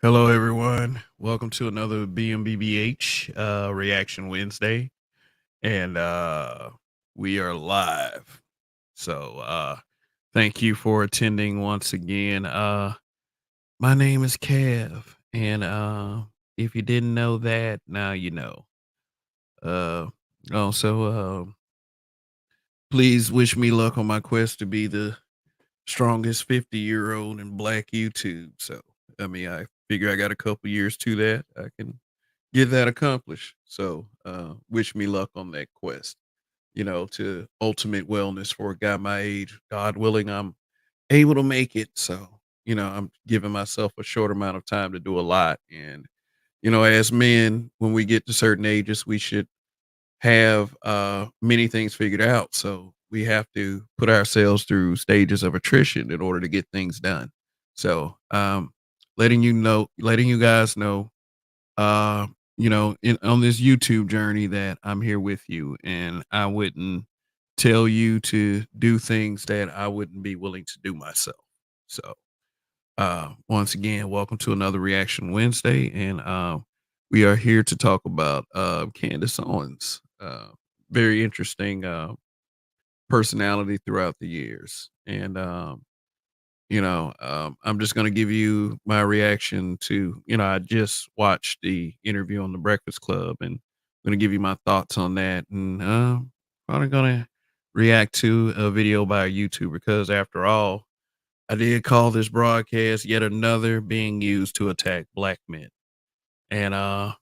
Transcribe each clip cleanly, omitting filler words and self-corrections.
Hello, everyone. Welcome to another BMBBH Reaction Wednesday, and we are live. So, thank you for attending once again. My name is Kev, and if you didn't know that, now you know. Uh, also, please wish me luck on my quest to be the strongest 50-year-old in Black YouTube. So, I figure I got a couple years to that. I can get that accomplished. So, wish me luck on that quest, to ultimate wellness for a guy my age. God willing, I'm able to make it. So, I'm giving myself a short amount of time to do a lot. And, as men, when we get to certain ages, we should have many things figured out. So we have to put ourselves through stages of attrition in order to get things done. So, letting you guys know, on this YouTube journey that I'm here with you, and I wouldn't tell you to do things that I wouldn't be willing to do myself. So, once again, welcome to another Reaction Wednesday, and we are here to talk about Candace Owens. Very interesting personality throughout the years, and I'm just going to give you my reaction to, I just watched the interview on the Breakfast Club, and I'm going to give you my thoughts on that, and probably going to react to a video by a YouTuber because, after all, I did call this broadcast yet another being used to attack black men. And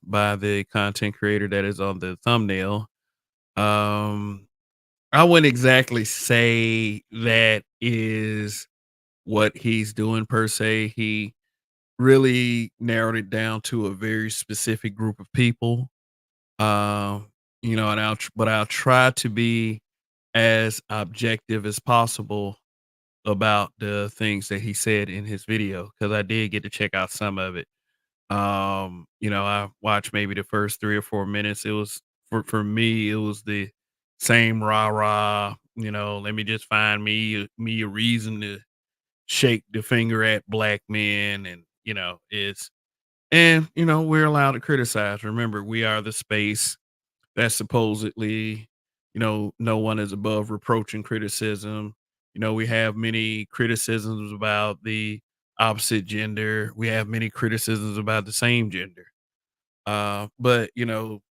by the content creator that is on the thumbnail, um, I wouldn't exactly say that is what he's doing per se. He really narrowed it down to a very specific group of people. And I'll try to be as objective as possible about the things that he said in his video because I did get to check out some of it. I watched maybe the first 3 or 4 minutes. It was for me, it was the same rah rah. Let me just find me a reason to shake the finger at black men, and we're allowed to criticize. Remember, we are the space that supposedly, no one is above reproach and criticism. We have many criticisms about the opposite gender. We have many criticisms about the same gender. But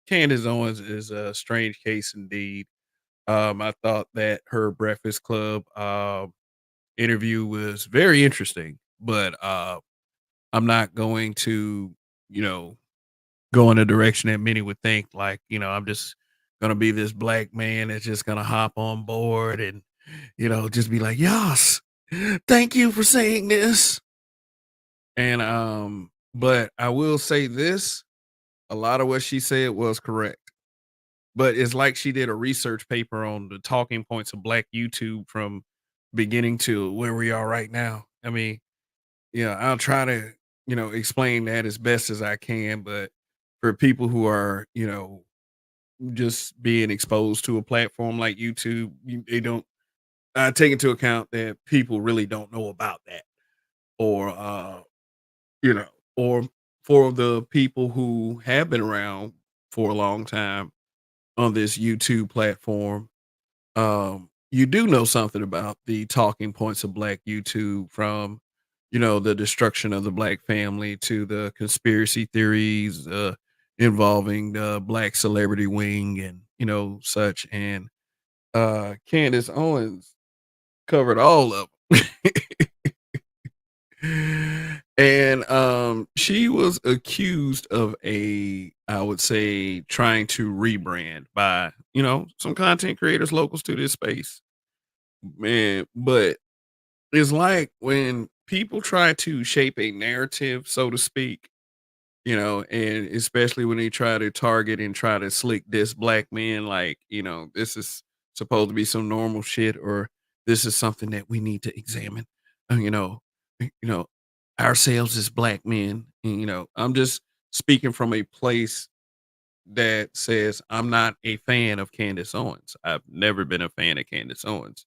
Candace Owens is a strange case indeed. I thought that her Breakfast Club interview was very interesting, but I'm not going to, you know, go in a direction that many would think, like, I'm just gonna be this black man that's just gonna hop on board and, just be like, "Yes, thank you for saying this." And but I will say this, a lot of what she said was correct. But it's like she did a research paper on the talking points of black YouTube from beginning to where we are right now. I'll try to, explain that as best as I can, but for people who are, just being exposed to a platform like YouTube, they don't take into account that people really don't know about that, or you know, or for the people who have been around for a long time on this YouTube platform, you do know something about the talking points of Black YouTube, from, the destruction of the Black family to the conspiracy theories involving the Black celebrity wing and, such. And Candace Owens covered all of them. And she was accused of, I would say, trying to rebrand by, some content creators locals to this space. Man, but it's like when people try to shape a narrative, so to speak, and especially when they try to target and try to slick diss black men, like, this is supposed to be some normal shit, or this is something that we need to examine, uh, you know, you know, ourselves as black men. And, I'm just speaking from a place that says I'm not a fan of Candace Owens. I've never been a fan of Candace Owens.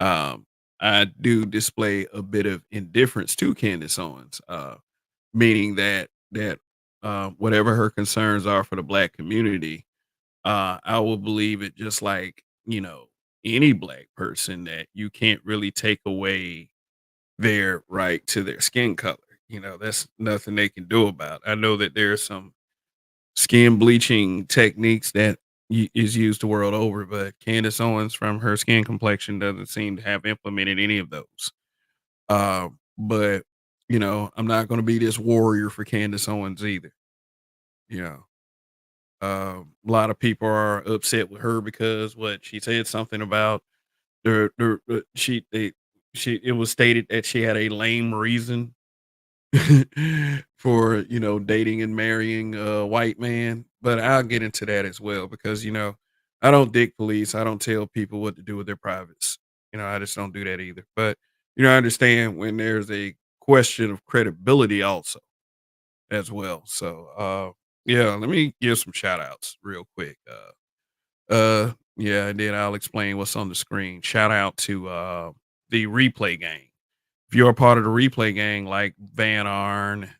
um, I do display a bit of indifference to Candace Owens. meaning that whatever her concerns are for the black community, I will believe it just like, any black person that you can't really take away their right to their skin color. That's nothing they can do about. I know that there are some skin bleaching techniques that is used the world over, but Candace Owens, from her skin complexion, doesn't seem to have implemented any of those. But I'm not going to be this warrior for Candace Owens either. You know, a lot of people are upset with her because what she said something about she she it was stated that she had a lame reason for dating and marrying a white man, but I'll get into that as well because I don't dick police. I don't tell people what to do with their privates. I just don't do that either. But I understand when there's a question of credibility also as well. So yeah, let me give some shout outs real quick. Yeah, and then I'll explain what's on the screen. Shout out to the replay gang. If you're a part of the replay gang, like Van Arn,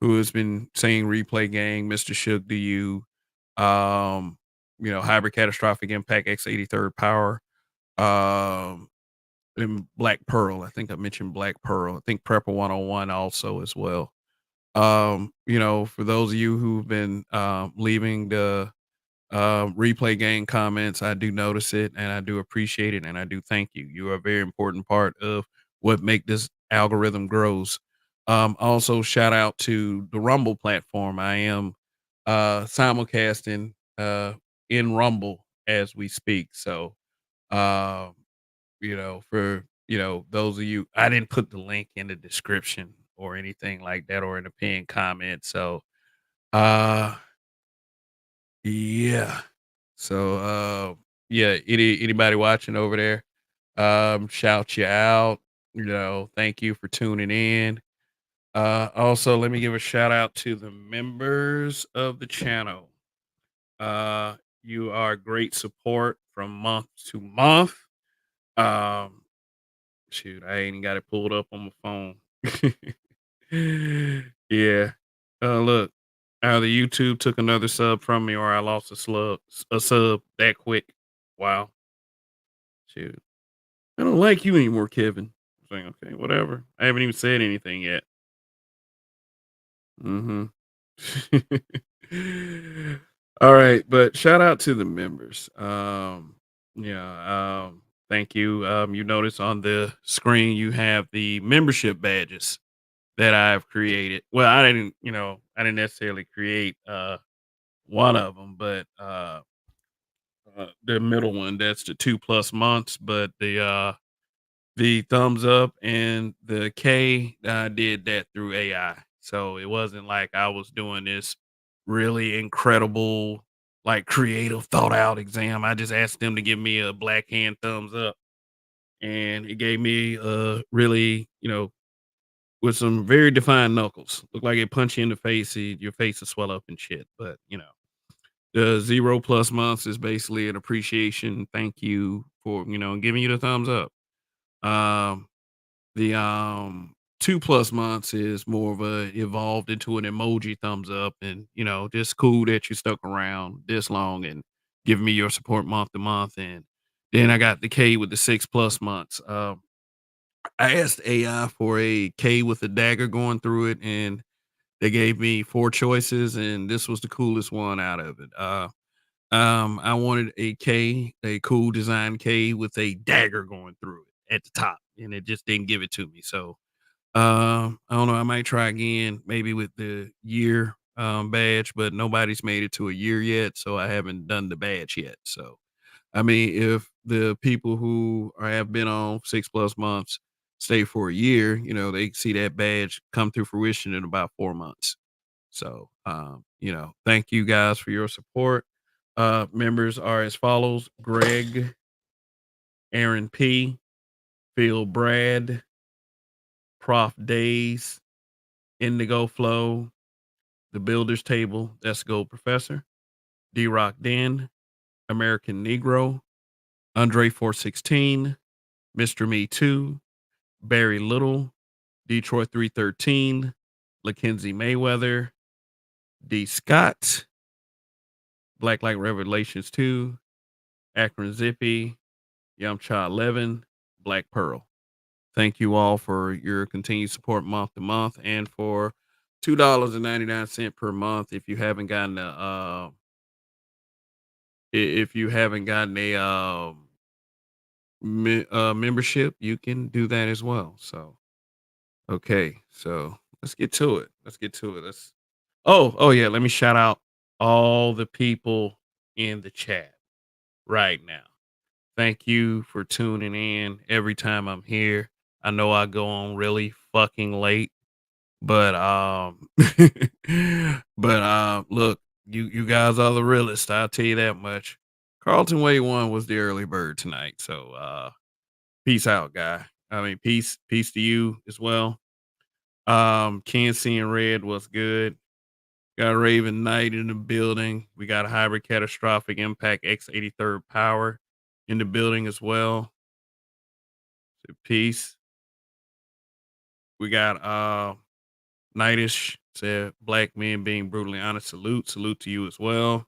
who has been saying replay gang, Mr. Shook to you, um, Hybrid Catastrophic Impact X83rd Power, um, and Black Pearl. I think I mentioned Black Pearl. I think Prepper 101 also as well. For those of you who've been leaving the replay gang comments, I do notice it and I do appreciate it and I do thank you. You are a very important part of what make this algorithm grows. Also shout out to the Rumble platform. I am simulcasting in Rumble as we speak. So um, for those of you, I didn't put the link in the description or anything like that or in the pinned comment. So uh yeah. So, yeah, anybody watching over there, shout you out. Thank you for tuning in. Also, let me give a shout out to the members of the channel. You are great support from month to month. Um, Shoot, I ain't got it pulled up on my phone. Yeah. Look, either YouTube took another sub from me or I lost a sub that quick. Wow. Shoot. I don't like you anymore, Kevin. I'm saying, okay, whatever. I haven't even said anything yet. Hmm. All right, but shout out to the members. Yeah, thank you. You notice on the screen you have the membership badges that I've created. Well, I didn't necessarily create one of them, but the middle one, that's the 2 plus months, but the thumbs up and the K, I did that through AI. So it wasn't like I was doing this really incredible, like creative thought out exam. I just asked them to give me a black hand thumbs up and it gave me really, with some very defined knuckles. Look like it punch you in the face, your face will swell up and shit. But the 0 plus months is basically an appreciation. Thank you for, giving you the thumbs up. Um the 2 plus months is more of a evolved into an emoji thumbs up and just cool that you stuck around this long and giving me your support month to month. And then I got the K with the 6 plus months. I asked AI for a K with a dagger going through it and they gave me four choices and this was the coolest one out of it. I wanted a cool design K with a dagger going through it at the top, and it just didn't give it to me. So, I don't know. I might try again, maybe with the year badge, but nobody's made it to a year yet, so I haven't done the badge yet. So, I mean, if the people who have been on 6 plus months stay for a year, they see that badge come to fruition in about 4 months. So, thank you guys for your support. Members are as follows: Greg, Aaron P, Phil Brad, Prof Days, Indigo Flow, The Builder's Table, that's Gold Professor, D Rock Den, American Negro, Andre 416, Mr. Me 2, Barry Little, Detroit 313, Mackenzie Mayweather, D. Scott, Black Light Revelations 2, Akron Zippy, Yamcha 11, Black Pearl. Thank you all for your continued support month to month and for $2.99 per month. If you haven't gotten if you haven't gotten a membership, you can do that as well. So okay, so let's get to it. Let's get to it. Let's oh yeah, let me shout out all the people in the chat right now. Thank you for tuning in every time I'm here. I know I go on really fucking late, but look, you guys are the realest, I'll tell you that much. Carlton Way One was the early bird tonight. So peace out, guy. I mean peace to you as well. Can see in red was good. Got Raven Knight in the building. We got a hybrid catastrophic impact X83rd power in the building as well. So peace. We got Nightish said black men being brutally honest. Salute to you as well.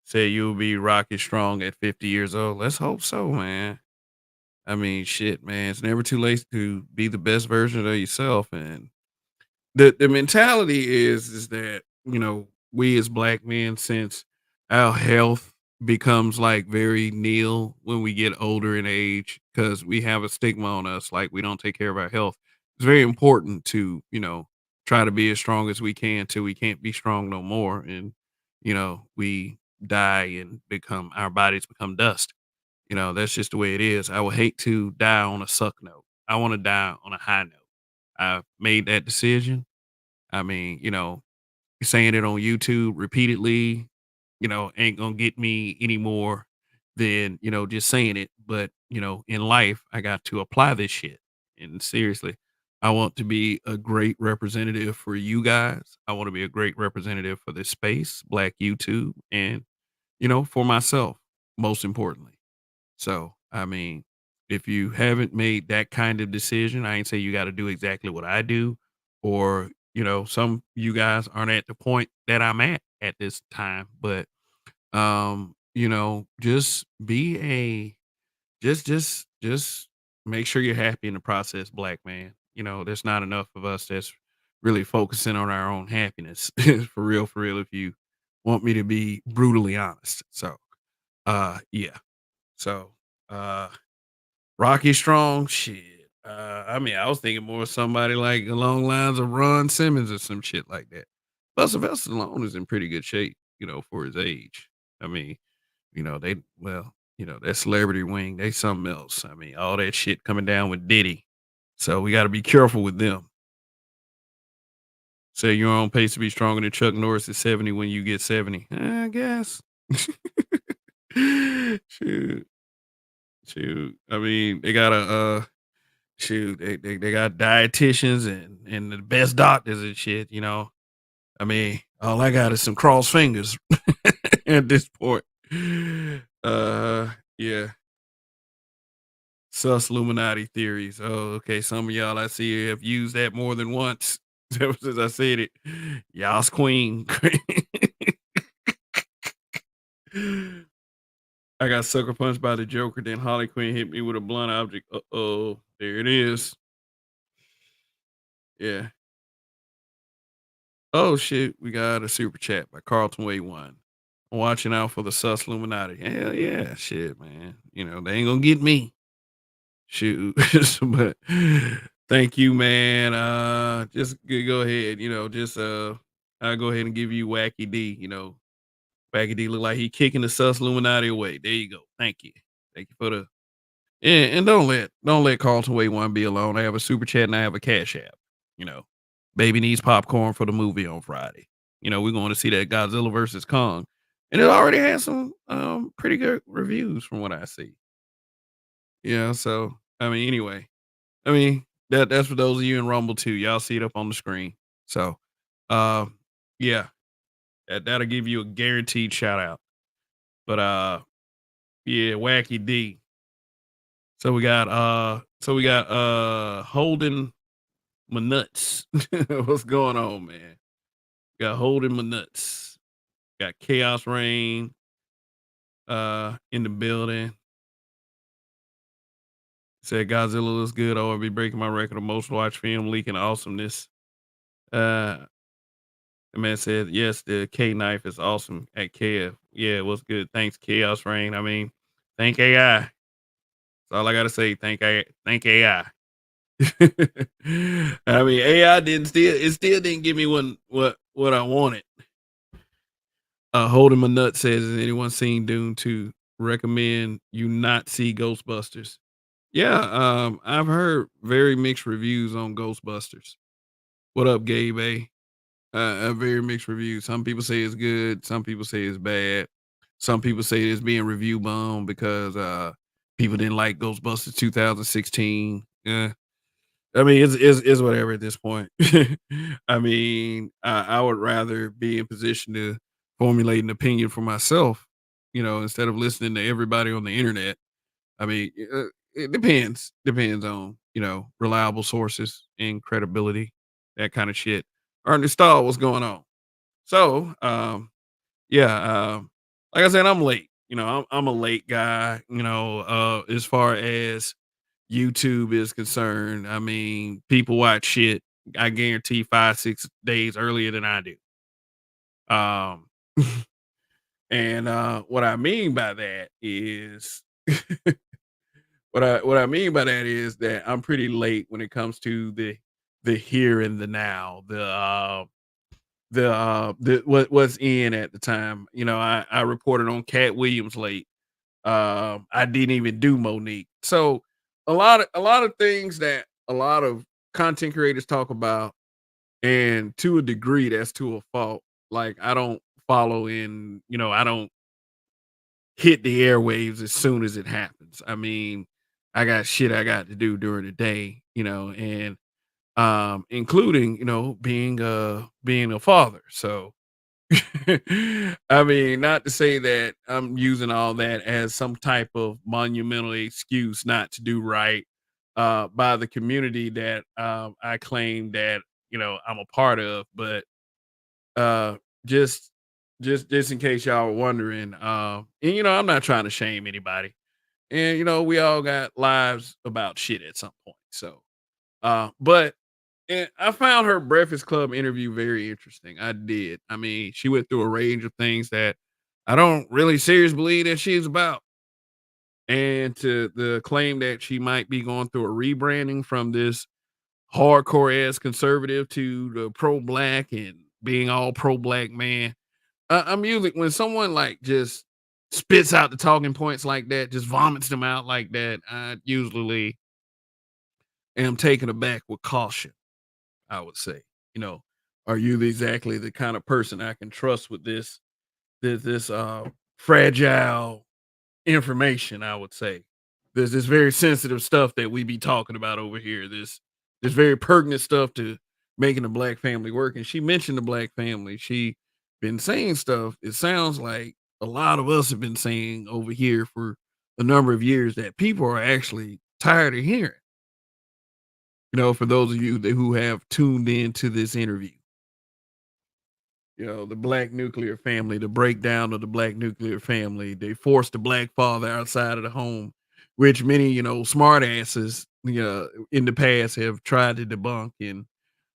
Said you'll be rocket strong at 50 years old. Let's hope so, man. I mean, shit, man. It's never too late to be the best version of yourself. And the mentality is that, we as black men, since our health becomes like very nil when we get older in age, because we have a stigma on us, like we don't take care of our health. It's very important to, try to be as strong as we can till we can't be strong no more. And, we die and become our bodies become dust. That's just the way it is. I would hate to die on a suck note. I want to die on a high note. I've made that decision. I mean, saying it on YouTube repeatedly, ain't gonna get me any more than, just saying it. But, in life, I got to apply this shit. And seriously, I want to be a great representative for you guys. I want to be a great representative for this space, Black YouTube, and, for myself, most importantly. So, I mean, if you haven't made that kind of decision, I ain't say you got to do exactly what I do, or, some you guys aren't at the point that I'm at this time, but, just be a, just make sure you're happy in the process, black man. There's not enough of us that's really focusing on our own happiness for real, if you want me to be brutally honest. So, yeah. So, uh, Rocky Strong, shit. I mean, I was thinking more of somebody like along lines of Ron Simmons or some shit like that. But Sylvester Stallone is in pretty good shape, for his age. I mean, that celebrity wing, they something else. I mean, all that shit coming down with Diddy. So we got to be careful with them. Say you're on pace to be stronger than Chuck Norris at 70 when you get 70. I guess. Shoot. Shoot. I mean, they got a shoot, they got dietitians and the best doctors and shit. I mean, all I got is some cross fingers at this point. Yeah. Sus Illuminati theories. Oh, okay. Some of y'all I see have used that more than once. Ever since I said it. Y'all's queen. I got sucker punched by the Joker, then Harley Quinn hit me with a blunt object. Uh-oh. There it is. Yeah. Oh shit, we got a super chat by Carlton Way One. Watching out for the sus Illuminati. Hell yeah, shit, man. They ain't gonna get me. Shoot. But thank you, man. Just go ahead, just I'll go ahead and give you Wacky D. Wacky D look like he kicking the sus Illuminati away. There you go. Thank you. Thank you for the and don't let Carlton Way One be alone. I have a super chat and I have a cash app. You know, baby needs popcorn for the movie on Friday. We're going to see that Godzilla versus Kong, and it already has some pretty good reviews from what I see. Yeah, so I mean, anyway, I mean that's for those of you in Rumble too. Y'all see it up on the screen. So, uh, yeah, that'll give you a guaranteed shout out. But yeah, Wacky D. So we got Holden my nuts. What's going on, man? Got holding my nuts. Got Chaos Rain in the building. Said Godzilla looks good. Oh, I'll be breaking my record of most watched film leaking awesomeness. Uh the man said, yes, the K knife is awesome at Kev. Yeah, it was good. Thanks, Chaos Rain. I mean, thank AI. That's all I gotta say. Thank AI. I mean, AI still didn't give me what I wanted. Holding my nut says, has anyone seen Dune 2? Recommend you not see Ghostbusters. Yeah, I've heard very mixed reviews on Ghostbusters. What up, Gabe A? Very mixed reviews. Some people say it's good, some people say it's bad. Some people say it's being review bombed because people didn't like Ghostbusters 2016. Yeah. I mean, it's whatever at this point. I mean, I would rather be in position to formulate an opinion for myself, instead of listening to everybody on the internet. I mean, it depends on reliable sources and credibility, that kind of shit. Ernest Stahl, what's going on? So, yeah, like I said, I'm late. I'm a late guy. As far as YouTube is concerned, I mean, people watch shit, I guarantee 5, 6 days earlier than I do. Um, and, what I mean by that is what I mean by that is that I'm pretty late when it comes to the here and the now, what's in at the time. I reported on Cat Williams late. I didn't even do Monique. So a lot of things that a lot of content creators talk about, and to a degree, that's to a fault. Like I don't follow in, I don't hit the airwaves as soon as it happens. I mean, I got shit I got to do during the day, and including, being a father. So I mean, not to say that I'm using all that as some type of monumental excuse not to do right by the community that I claim that I'm a part of, but uh, just just in case y'all were wondering, and I'm not trying to shame anybody, and we all got lives about shit at some point. So, but and I found her Breakfast Club interview very interesting. I did. I mean, she went through a range of things that I don't really seriously believe that she's about. And to the claim that she might be going through a rebranding from this hardcore ass conservative to the pro black and being all pro black man. I'm usually when someone like just spits out the talking points like that, just vomits them out like that, I usually am taken aback with caution. I would say, you know, are you exactly the kind of person I can trust with this fragile information? I would say there's this very sensitive stuff that we be talking about over here. This very pertinent stuff to making the black family work. And she mentioned the black family. She been saying stuff. It sounds like a lot of us have been saying over here for a number of years that people are actually tired of hearing. For those of you who have tuned in to this interview, the black nuclear family, the breakdown of the black nuclear family. They forced the black father outside of the home, which many, smart asses, in the past have tried to debunk. And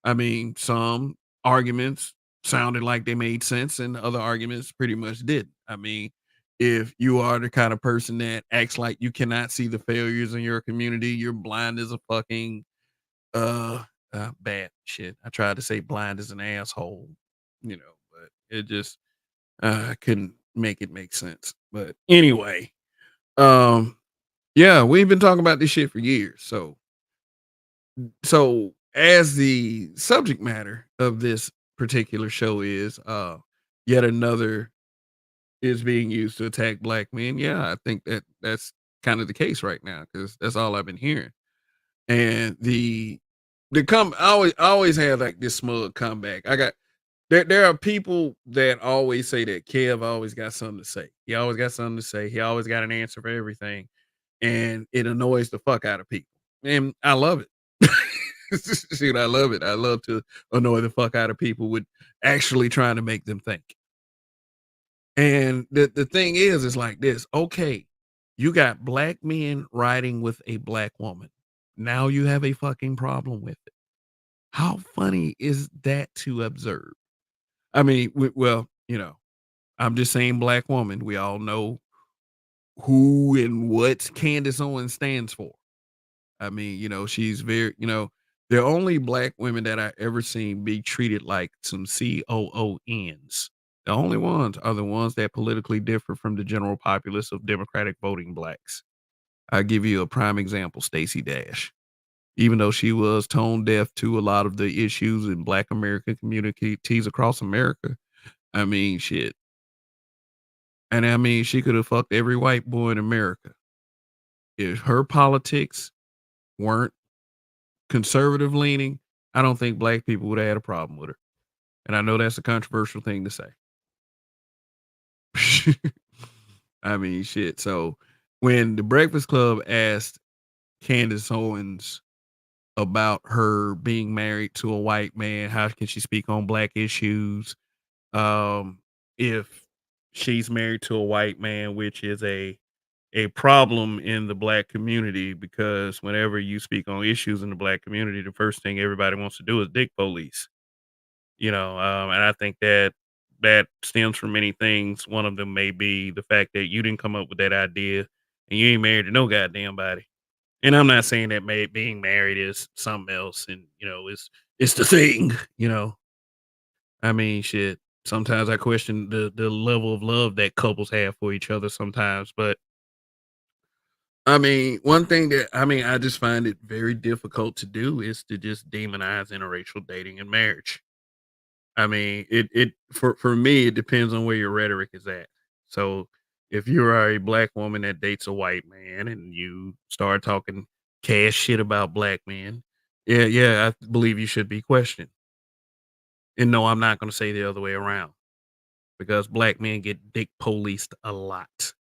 I mean, some arguments sounded like they made sense and other arguments pretty much didn't. I mean, if you are the kind of person that acts like you cannot see the failures in your community, you're blind as a fucking uh, bad shit. I tried to say blind as an asshole, but it just I couldn't make it make sense. But anyway, um, yeah, we've been talking about this shit for years. So as the subject matter of this particular show is yet another is being used to attack black men. Yeah, I think that's kind of the case right now because that's all I've been hearing. And I always have like this smug comeback. There are people that always say that Kev always got something to say. He always got something to say. He always got an answer for everything, and it annoys the fuck out of people. And I love it. Shoot, I love it. I love to annoy the fuck out of people with actually trying to make them think. And the thing is like this. Okay, you got black men riding with a black woman. Now you have a fucking problem with it. How funny is that to observe? I mean, well, I'm just saying black woman. We all know who and what Candace Owens stands for. I mean, she's very, the only black women that I ever seen be treated like some COONs. The only ones are the ones that politically differ from the general populace of Democratic voting blacks. I'll give you a prime example, Stacey Dash. Even though she was tone deaf to a lot of the issues in black American communities across America, I mean, shit. And I mean, she could have fucked every white boy in America. If her politics weren't conservative leaning, I don't think black people would have had a problem with her. And I know that's a controversial thing to say. I mean, shit. So when the Breakfast Club asked Candace Owens about her being married to a white man, how can she speak on black issues? If she's married to a white man, which is a problem in the black community, because whenever you speak on issues in the black community, the first thing everybody wants to do is dick police. And I think that stems from many things. One of them may be the fact that you didn't come up with that idea and you ain't married to no goddamn body. And I'm not saying that being married is something else, and it's the thing. I mean, shit. Sometimes I question the level of love that couples have for each other sometimes, but I mean, one thing that I just find it very difficult to do is to just demonize interracial dating and marriage. I mean, it for me, it depends on where your rhetoric is at. So if you are a black woman that dates a white man and you start talking cash shit about black men, yeah, I believe you should be questioned. And no, I'm not going to say the other way around because black men get dick policed a lot.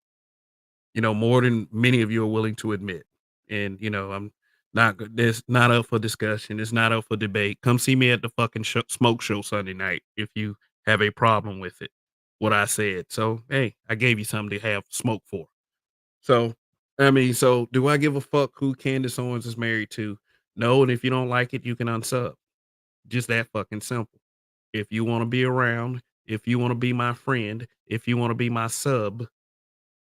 More than many of you are willing to admit. And I'm not. This not up for discussion. It's not up for debate. Come see me at the fucking smoke show Sunday night if you have a problem with it. What I said. So hey, I gave you something to have smoke for. So so do I give a fuck who Candace Owens is married to? No, and if you don't like it, you can unsub. Just that fucking simple. If you want to be around, if you want to be my friend, if you want to be my sub,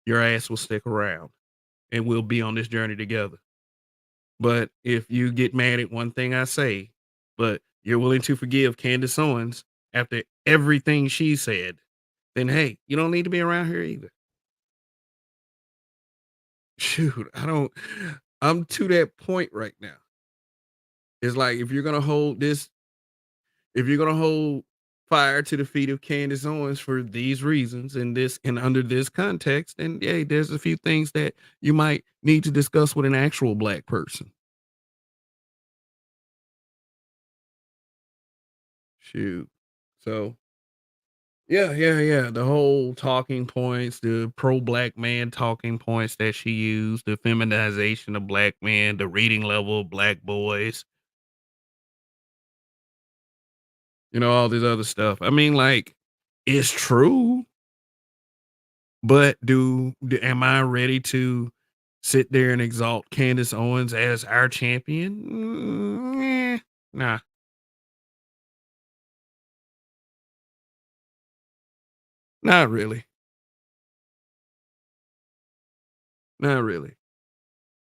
your ass will stick around and we'll be on this journey together. But if you get mad at one thing I say, but you're willing to forgive Candace Owens after everything she said, then hey, you don't need to be around here either. Shoot, I'm to that point right now. It's like if you're gonna hold fire to the feet of Candace Owens for these reasons and this and under this context, then yeah, there's a few things that you might need to discuss with an actual black person. Shoot. So yeah. The whole talking points, the pro black man talking points that she used, the feminization of black men, the reading level of black boys, all this other stuff. I mean, like, it's true, but am I ready to sit there and exalt Candace Owens as our champion? Nah, not really. Not really.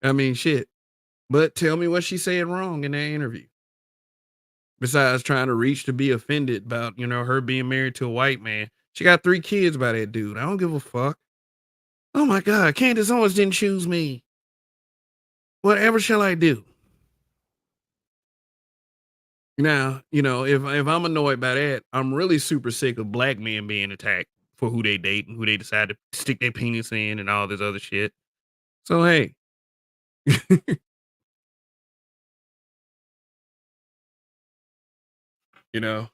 I mean, shit. But tell me what she said wrong in that interview. Besides trying to reach to be offended about, her being married to a white man. She got 3 kids by that dude. I don't give a fuck. Oh my God, Candace Owens didn't choose me. Whatever shall I do? Now, if I'm annoyed by that, I'm really super sick of black men being attacked for who they date and who they decide to stick their penis in and all this other shit. So hey, you know,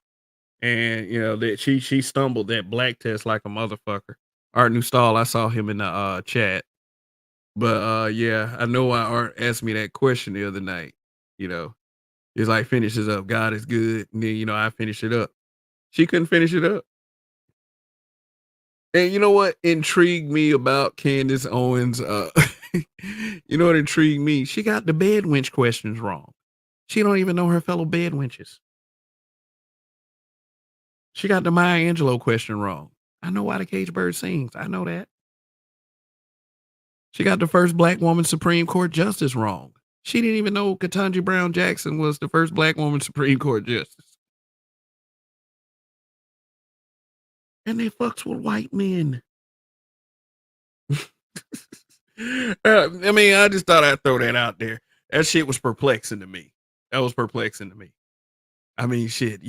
and that she stumbled that black test like a motherfucker. Art New Stall, I saw him in the chat. But yeah, I know why Art asked me that question the other night, you know. It's like finishes up. God is good, and then I finish it up. She couldn't finish it up. And you know what intrigued me about Candace Owens? You know what intrigued me? She got the bed wench questions wrong. She don't even know her fellow bed wenches. She got the Maya Angelou question wrong. I know why the cage bird sings. I know that. She got the first black woman Supreme Court justice wrong. She didn't even know Ketanji Brown Jackson was the first black woman Supreme Court justice. And they fucks with white men. I mean, I just thought I'd throw that out there. That shit was perplexing to me. That was perplexing to me. I mean, shit,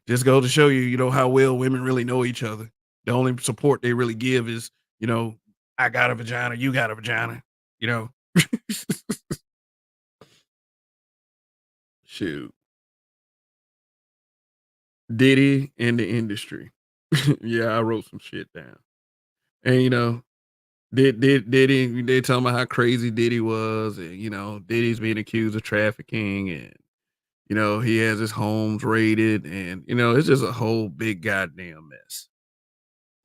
just go to show you, how well women really know each other. The only support they really give is, you know, I got a vagina, you got a vagina, you know. Shoot. Diddy and the industry. Yeah, I wrote some shit down. And Diddy, they talking about how crazy Diddy was, and Diddy's being accused of trafficking, and he has his homes raided, and it's just a whole big goddamn mess.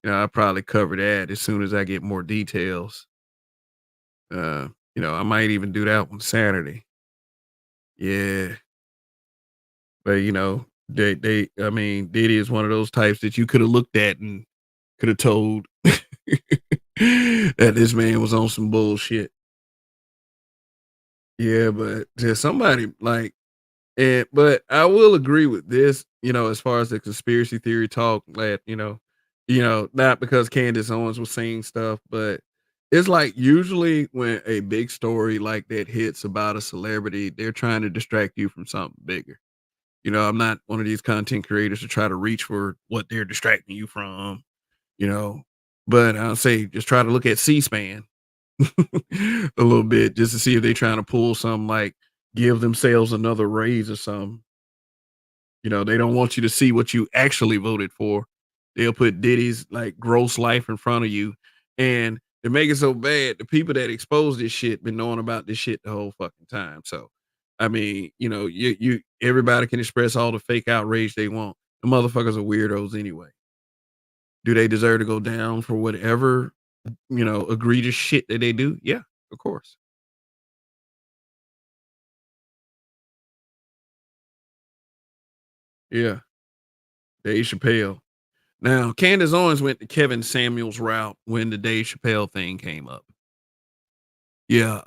I'll probably cover that as soon as I get more details. I might even do that one Saturday. Yeah. But I mean, Diddy is one of those types that you could have looked at and could have told that this man was on some bullshit. Yeah, but there's somebody like, but I will agree with this, as far as the conspiracy theory talk that, not because Candace Owens was saying stuff, but it's like usually when a big story like that hits about a celebrity, they're trying to distract you from something bigger. I'm not one of these content creators to try to reach for what they're distracting you from, you know. But I'll say just try to look at C-SPAN a little bit just to see if they're trying to pull some like give themselves another raise or something. They don't want you to see what you actually voted for. They'll put Diddy's like gross life in front of you. And to make it so bad, the people that expose this shit been knowing about this shit the whole fucking time. So I mean, you everybody can express all the fake outrage they want. The motherfuckers are weirdos anyway. Do they deserve to go down for whatever, egregious shit that they do? Yeah, of course. Yeah. Dave Chappelle. Now, Candace Owens went the Kevin Samuels route when the Dave Chappelle thing came up. Yeah,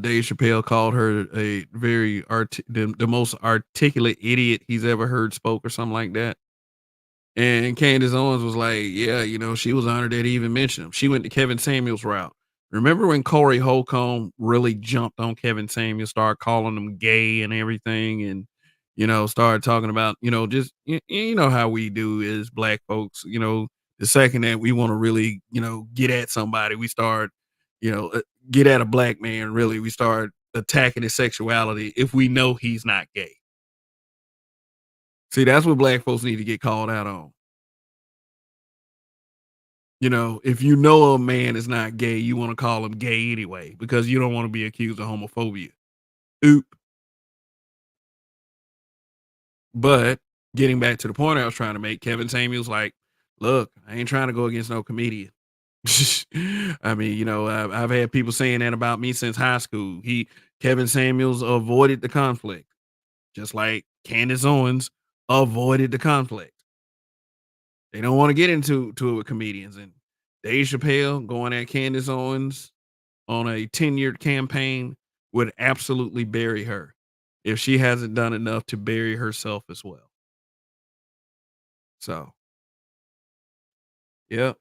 Dave Chappelle called her a very the most articulate idiot he's ever heard spoke or something like that. And Candace Owens was like, yeah, she was honored that he even mentioned him. She went to Kevin Samuels route. Remember when Corey Holcomb really jumped on Kevin Samuels, started calling him gay and everything, and started talking about, just how we do as black folks, the second that we want to really, get at somebody, we start, get at a black man, really, we start attacking his sexuality if we know he's not gay. See, that's what black folks need to get called out on. If you know a man is not gay, you want to call him gay anyway because you don't want to be accused of homophobia. Oop. But getting back to the point I was trying to make, Kevin Samuels like, look, I ain't trying to go against no comedian. I mean, I've had people saying that about me since high school. Kevin Samuels avoided the conflict, just like Candace Owens avoided the conflict. They don't want to get into it with comedians. And Dave Chappelle going at Candace Owens on a tenured campaign would absolutely bury her if she hasn't done enough to bury herself as well. So, yeah.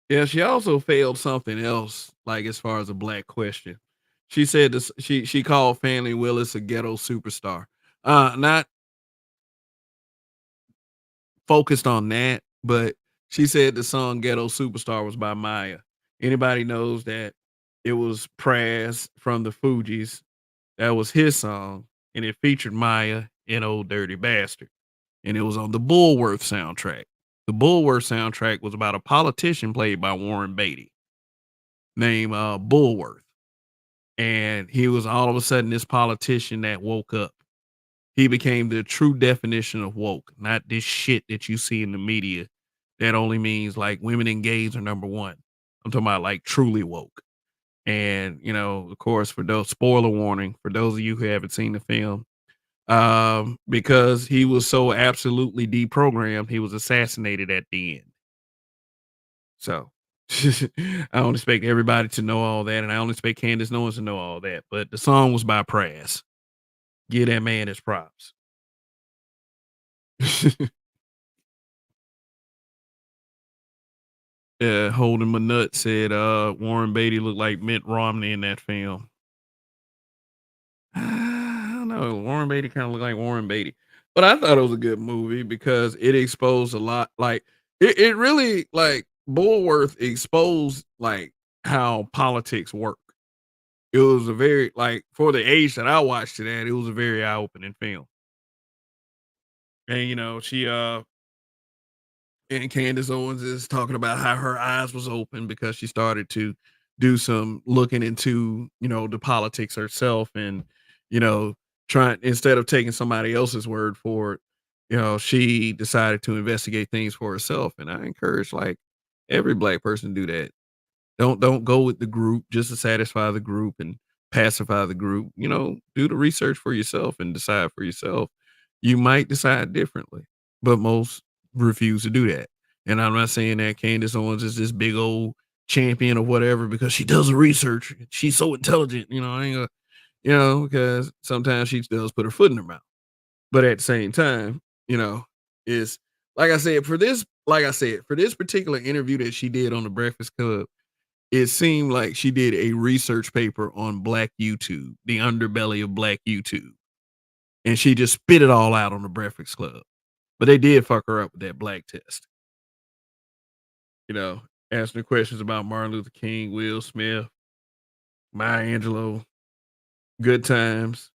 Yeah, she also failed something else, like as far as a black question. She said this, she called Fannie Willis a ghetto superstar. Not focused on that, but she said the song Ghetto Superstar was by Maya. Anybody knows that it was Pras from the Fugees. That was his song, and it featured Maya and Old Dirty Bastard. And it was on the Bullworth soundtrack. The Bullworth soundtrack was about a politician played by Warren Beatty named Bullworth. and he was all of a sudden this politician that woke up. He became the true definition of woke, not this shit that you see in the media that only means like women and gays are number one. I'm talking about like truly woke. And, of course, for those spoiler warning for those of you who haven't seen the film, because he was so absolutely deprogrammed, he was assassinated at the end. So I don't expect everybody to know all that, and I don't expect Candace Owens to know all that. But the song was by Pras. Give that man his props. Yeah, holding my nut said Warren Beatty looked like Mitt Romney in that film. I don't know. Warren Beatty kind of looked like Warren Beatty, but I thought it was a good movie because it exposed a lot. Like it really like Bulworth exposed like how politics work. It was a very like for the age that I watched it at, it was a very eye opening film. And and Candace Owens is talking about how her eyes was open because she started to do some looking into, the politics herself and, you know, trying instead of taking somebody else's word for it, she decided to investigate things for herself. And I encourage like every black person to do that. Don't go with the group just to satisfy the group and pacify the group. Do the research for yourself and decide for yourself. You might decide differently, but most refuse to do that. And I'm not saying that Candace Owens is this big old champion or whatever because she does the research. She's so intelligent, I ain't gonna, because sometimes she does put her foot in her mouth. But at the same time, is like I said, for this particular interview that she did on the Breakfast Club, it seemed like she did a research paper on Black YouTube, the underbelly of Black YouTube, and she just spit it all out on the Breakfast Club. But they did fuck her up with that black test, you know, asking her questions about Martin Luther King, Will Smith, Maya Angelou, Good Times.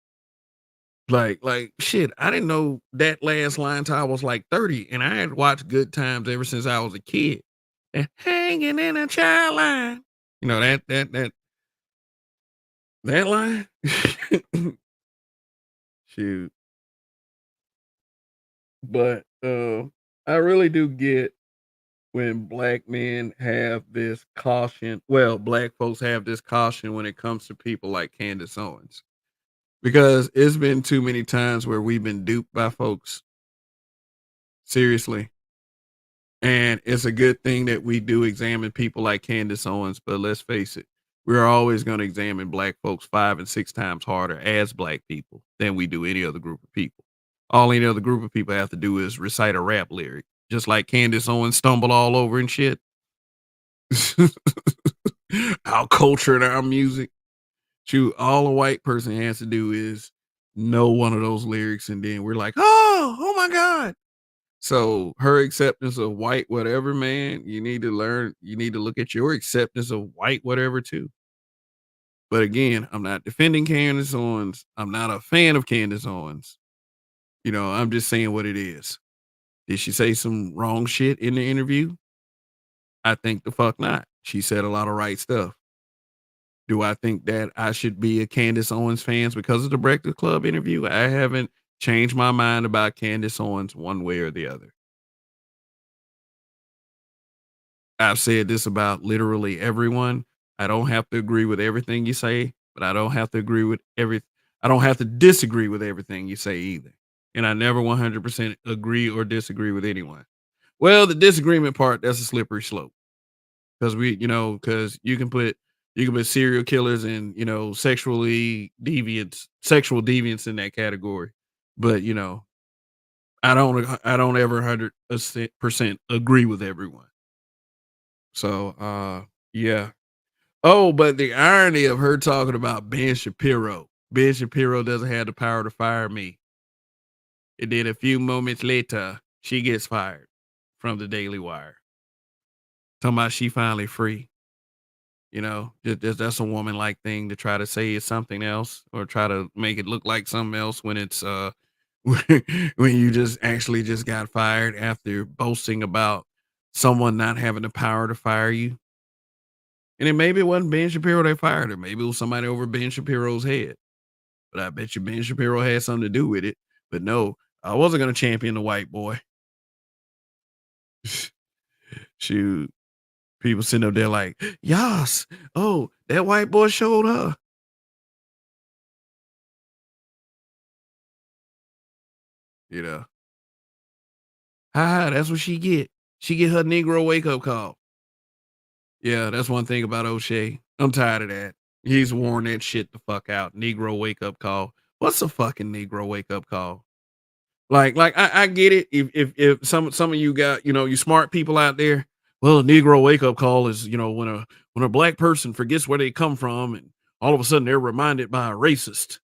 Like shit, I didn't know that last line till I was like 30, and I had watched Good Times ever since I was a kid. And hanging in a child line. You know that line? Shoot. But, I really do get when black men have this caution black folks have this caution when it comes to people like Candace Owens, because it's been too many times where we've been duped by folks, seriously, and it's a good thing that we do examine people like Candace Owens, but let's face it, we're always gonna examine black folks 5 and 6 times harder as black people than we do any other group of people. All any other group of people have to do is recite a rap lyric, just like Candace Owens stumbled all over and shit. Our culture and our music. Shoot, all a white person has to do is know one of those lyrics, and then we're like, oh my God. So her acceptance of white whatever, man, you need to look at your acceptance of white whatever too. But again, I'm not defending Candace Owens. I'm not a fan of Candace Owens. I'm just saying what it is. Did she say some wrong shit in the interview? I think the fuck not. She said a lot of right stuff. Do I think that I should be a Candace Owens fans because of the Breakfast Club interview? I haven't changed my mind about Candace Owens one way or the other. I've said this about literally everyone. I don't have to agree with everything you say, but I don't have to disagree with everything you say either. And I never 100% agree or disagree with anyone. Well, the disagreement part, that's a slippery slope. Because because you can put serial killers and sexual deviants in that category. But I don't ever 100% agree with everyone. So yeah. Oh, but the irony of her talking about Ben Shapiro. Ben Shapiro doesn't have the power to fire me. And then a few moments later, she gets fired from the Daily Wire. Talking about she finally free. That's a woman like thing to try to say it's something else or try to make it look like something else when it's when you just actually just got fired after boasting about someone not having the power to fire you. And then maybe it wasn't Ben Shapiro that fired her. Maybe it was somebody over Ben Shapiro's head. But I bet you Ben Shapiro had something to do with it. But no, I wasn't gonna champion the white boy. Shoot. People sitting up there like, "Yas, oh, that white boy showed her." You know? "Ha, that's what she get. She get her Negro wake up call." Yeah, that's one thing about O'Shea. I'm tired of that. He's worn that shit the fuck out. Negro wake up call. What's a fucking Negro wake up call? I get it. If some of you got, you smart people out there, well, a Negro wake up call is, when a black person forgets where they come from and all of a sudden they're reminded by a racist.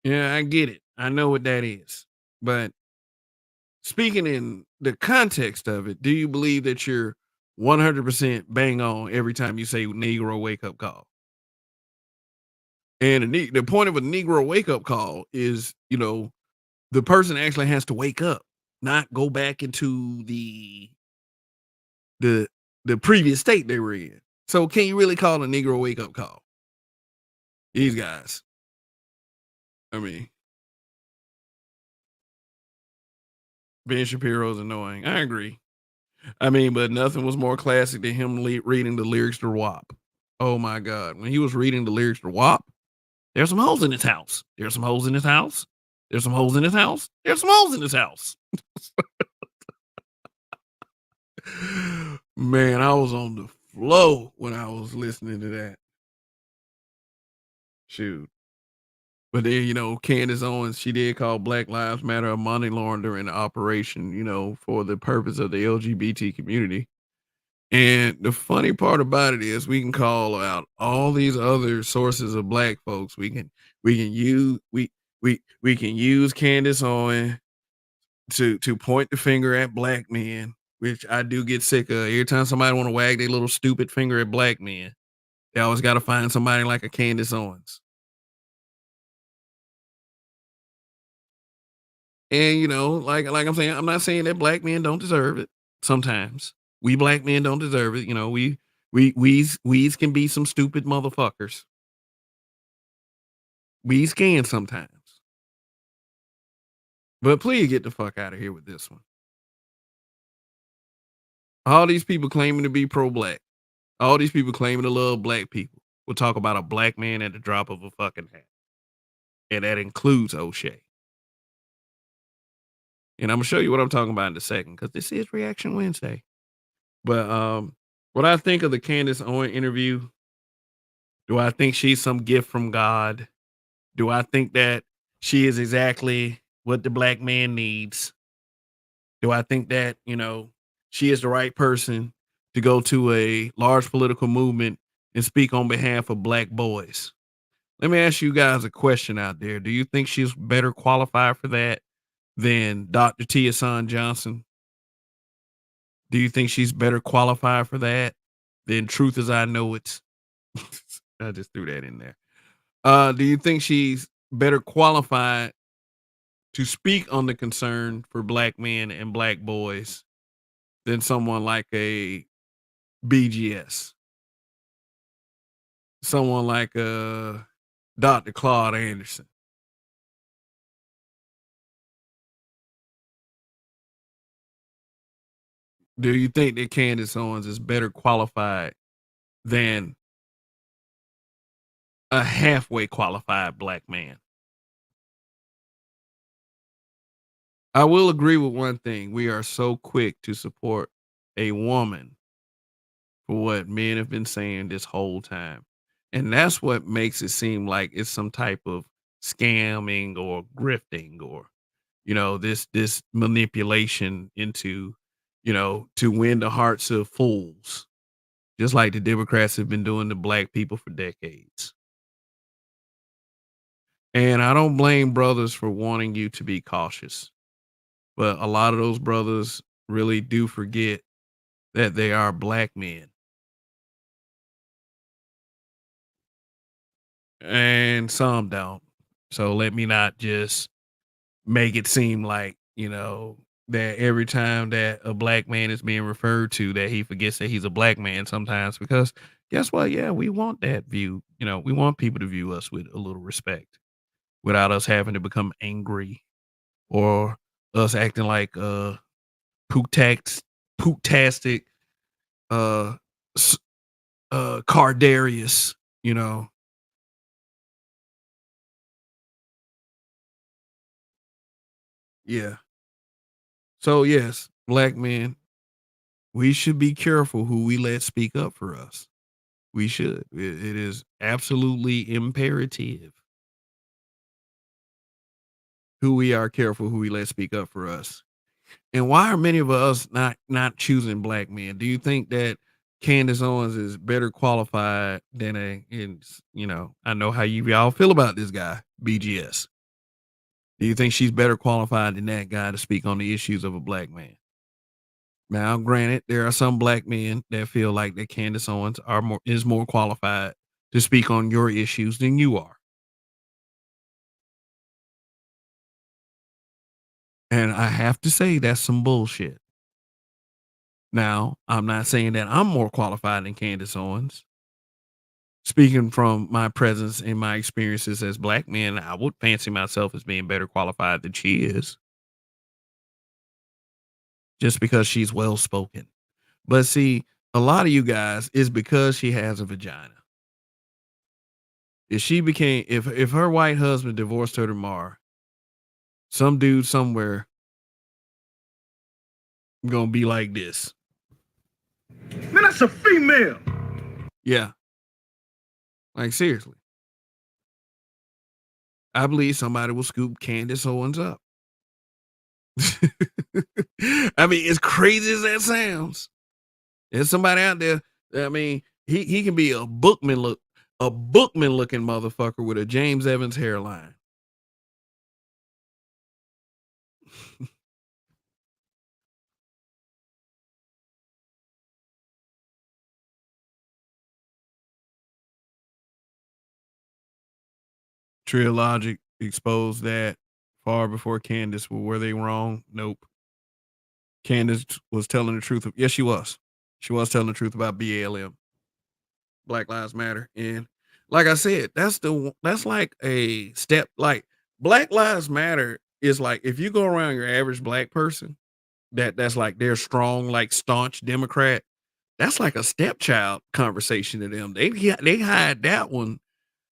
Yeah, I get it. I know what that is. But speaking in the context of it, do you believe that you're 100% bang on every time you say Negro wake up call? And the point of a Negro wake up call is, the person actually has to wake up, not go back into the the previous state they were in. So can you really call a Negro wake up call? These guys. I mean, Ben Shapiro's annoying. I agree. I mean, but nothing was more classic than him reading the lyrics to WAP. Oh my God. When he was reading the lyrics to WAP, there's some holes in his house. There's some holes in his house. There's some holes in his house. There's some holes in his house. Man, I was on the flow when I was listening to that. Shoot. But then, Candace Owens, she did call Black Lives Matter a money laundering operation, for the purpose of the LGBT community. And the funny part about it is we can call out all these other sources of black folks. We can use Candace Owens to point the finger at black men, which I do get sick of. Every time somebody want to wag their little stupid finger at black men, they always got to find somebody like a Candace Owens. And like I'm saying, I'm not saying that black men don't deserve it. Sometimes we black men don't deserve it. We's can be some stupid motherfuckers. We's can sometimes. But please get the fuck out of here with this one. All these people claiming to be pro black. All these people claiming to love black people. We'll talk about a black man at the drop of a fucking hat. And that includes O'Shea. And I'm gonna show you what I'm talking about in a second because this is Reaction Wednesday. But what I think of the Candace Owen interview, do I think she's some gift from God? Do I think that she is exactly what the black man needs? Do I think that, she is the right person to go to a large political movement and speak on behalf of black boys? Let me ask you guys a question out there. Do you think she's better qualified for that than Dr. Tia Son Johnson? Do you think she's better qualified for that than Truth as I Know It? I just threw that in there. Do you think she's better qualified to speak on the concern for black men and black boys than someone like a BGS? Someone like Dr. Claude Anderson? Do you think that Candace Owens is better qualified than a halfway qualified black man? I will agree with one thing. We are so quick to support a woman for what men have been saying this whole time. And that's what makes it seem like it's some type of scamming or grifting or, this manipulation into, to win the hearts of fools, just like the Democrats have been doing to black people for decades. And I don't blame brothers for wanting you to be cautious, but a lot of those brothers really do forget that they are black men. And some don't. So let me not just make it seem like, that every time that a black man is being referred to, that he forgets that he's a black man sometimes because guess what? Yeah, we want that view. You know, we want people to view us with a little respect without us having to become angry or us acting like pootax pootastic uh s- Cardarius, you know. Yeah. So yes, black men, we should be careful who we let speak up for us. We should. It is absolutely imperative who we are careful who we let speak up for us. And why are many of us not choosing black men? Do you think that Candace Owens is better qualified than you know, I know how y'all feel about this guy, BGS. Do you think she's better qualified than that guy to speak on the issues of a black man? Now, granted, there are some black men that feel like that Candace Owens is more qualified to speak on your issues than you are. And I have to say that's some bullshit. Now, I'm not saying that I'm more qualified than Candace Owens. Speaking from my presence and my experiences as black men, I would fancy myself as being better qualified than she is, just because she's well spoken. But see, a lot of you guys is because she has a vagina. If her white husband divorced her tomorrow, some dude somewhere gonna be like this. Man, that's a female. Yeah, like seriously. I believe somebody will scoop Candace Owens up. I mean, as crazy as that sounds, there's somebody out there. I mean, he can be a bookman looking motherfucker with a James Evans hairline. Trilogic exposed that far before Candace. Well, were they wrong? Nope. Candace was telling the truth. Yes, she was. She was telling the truth about BLM, Black Lives Matter, and like I said, that's like a step. Like Black Lives Matter is like if you go around your average black person that's like they're strong, like staunch Democrat. That's like a stepchild conversation to them. They hide that one.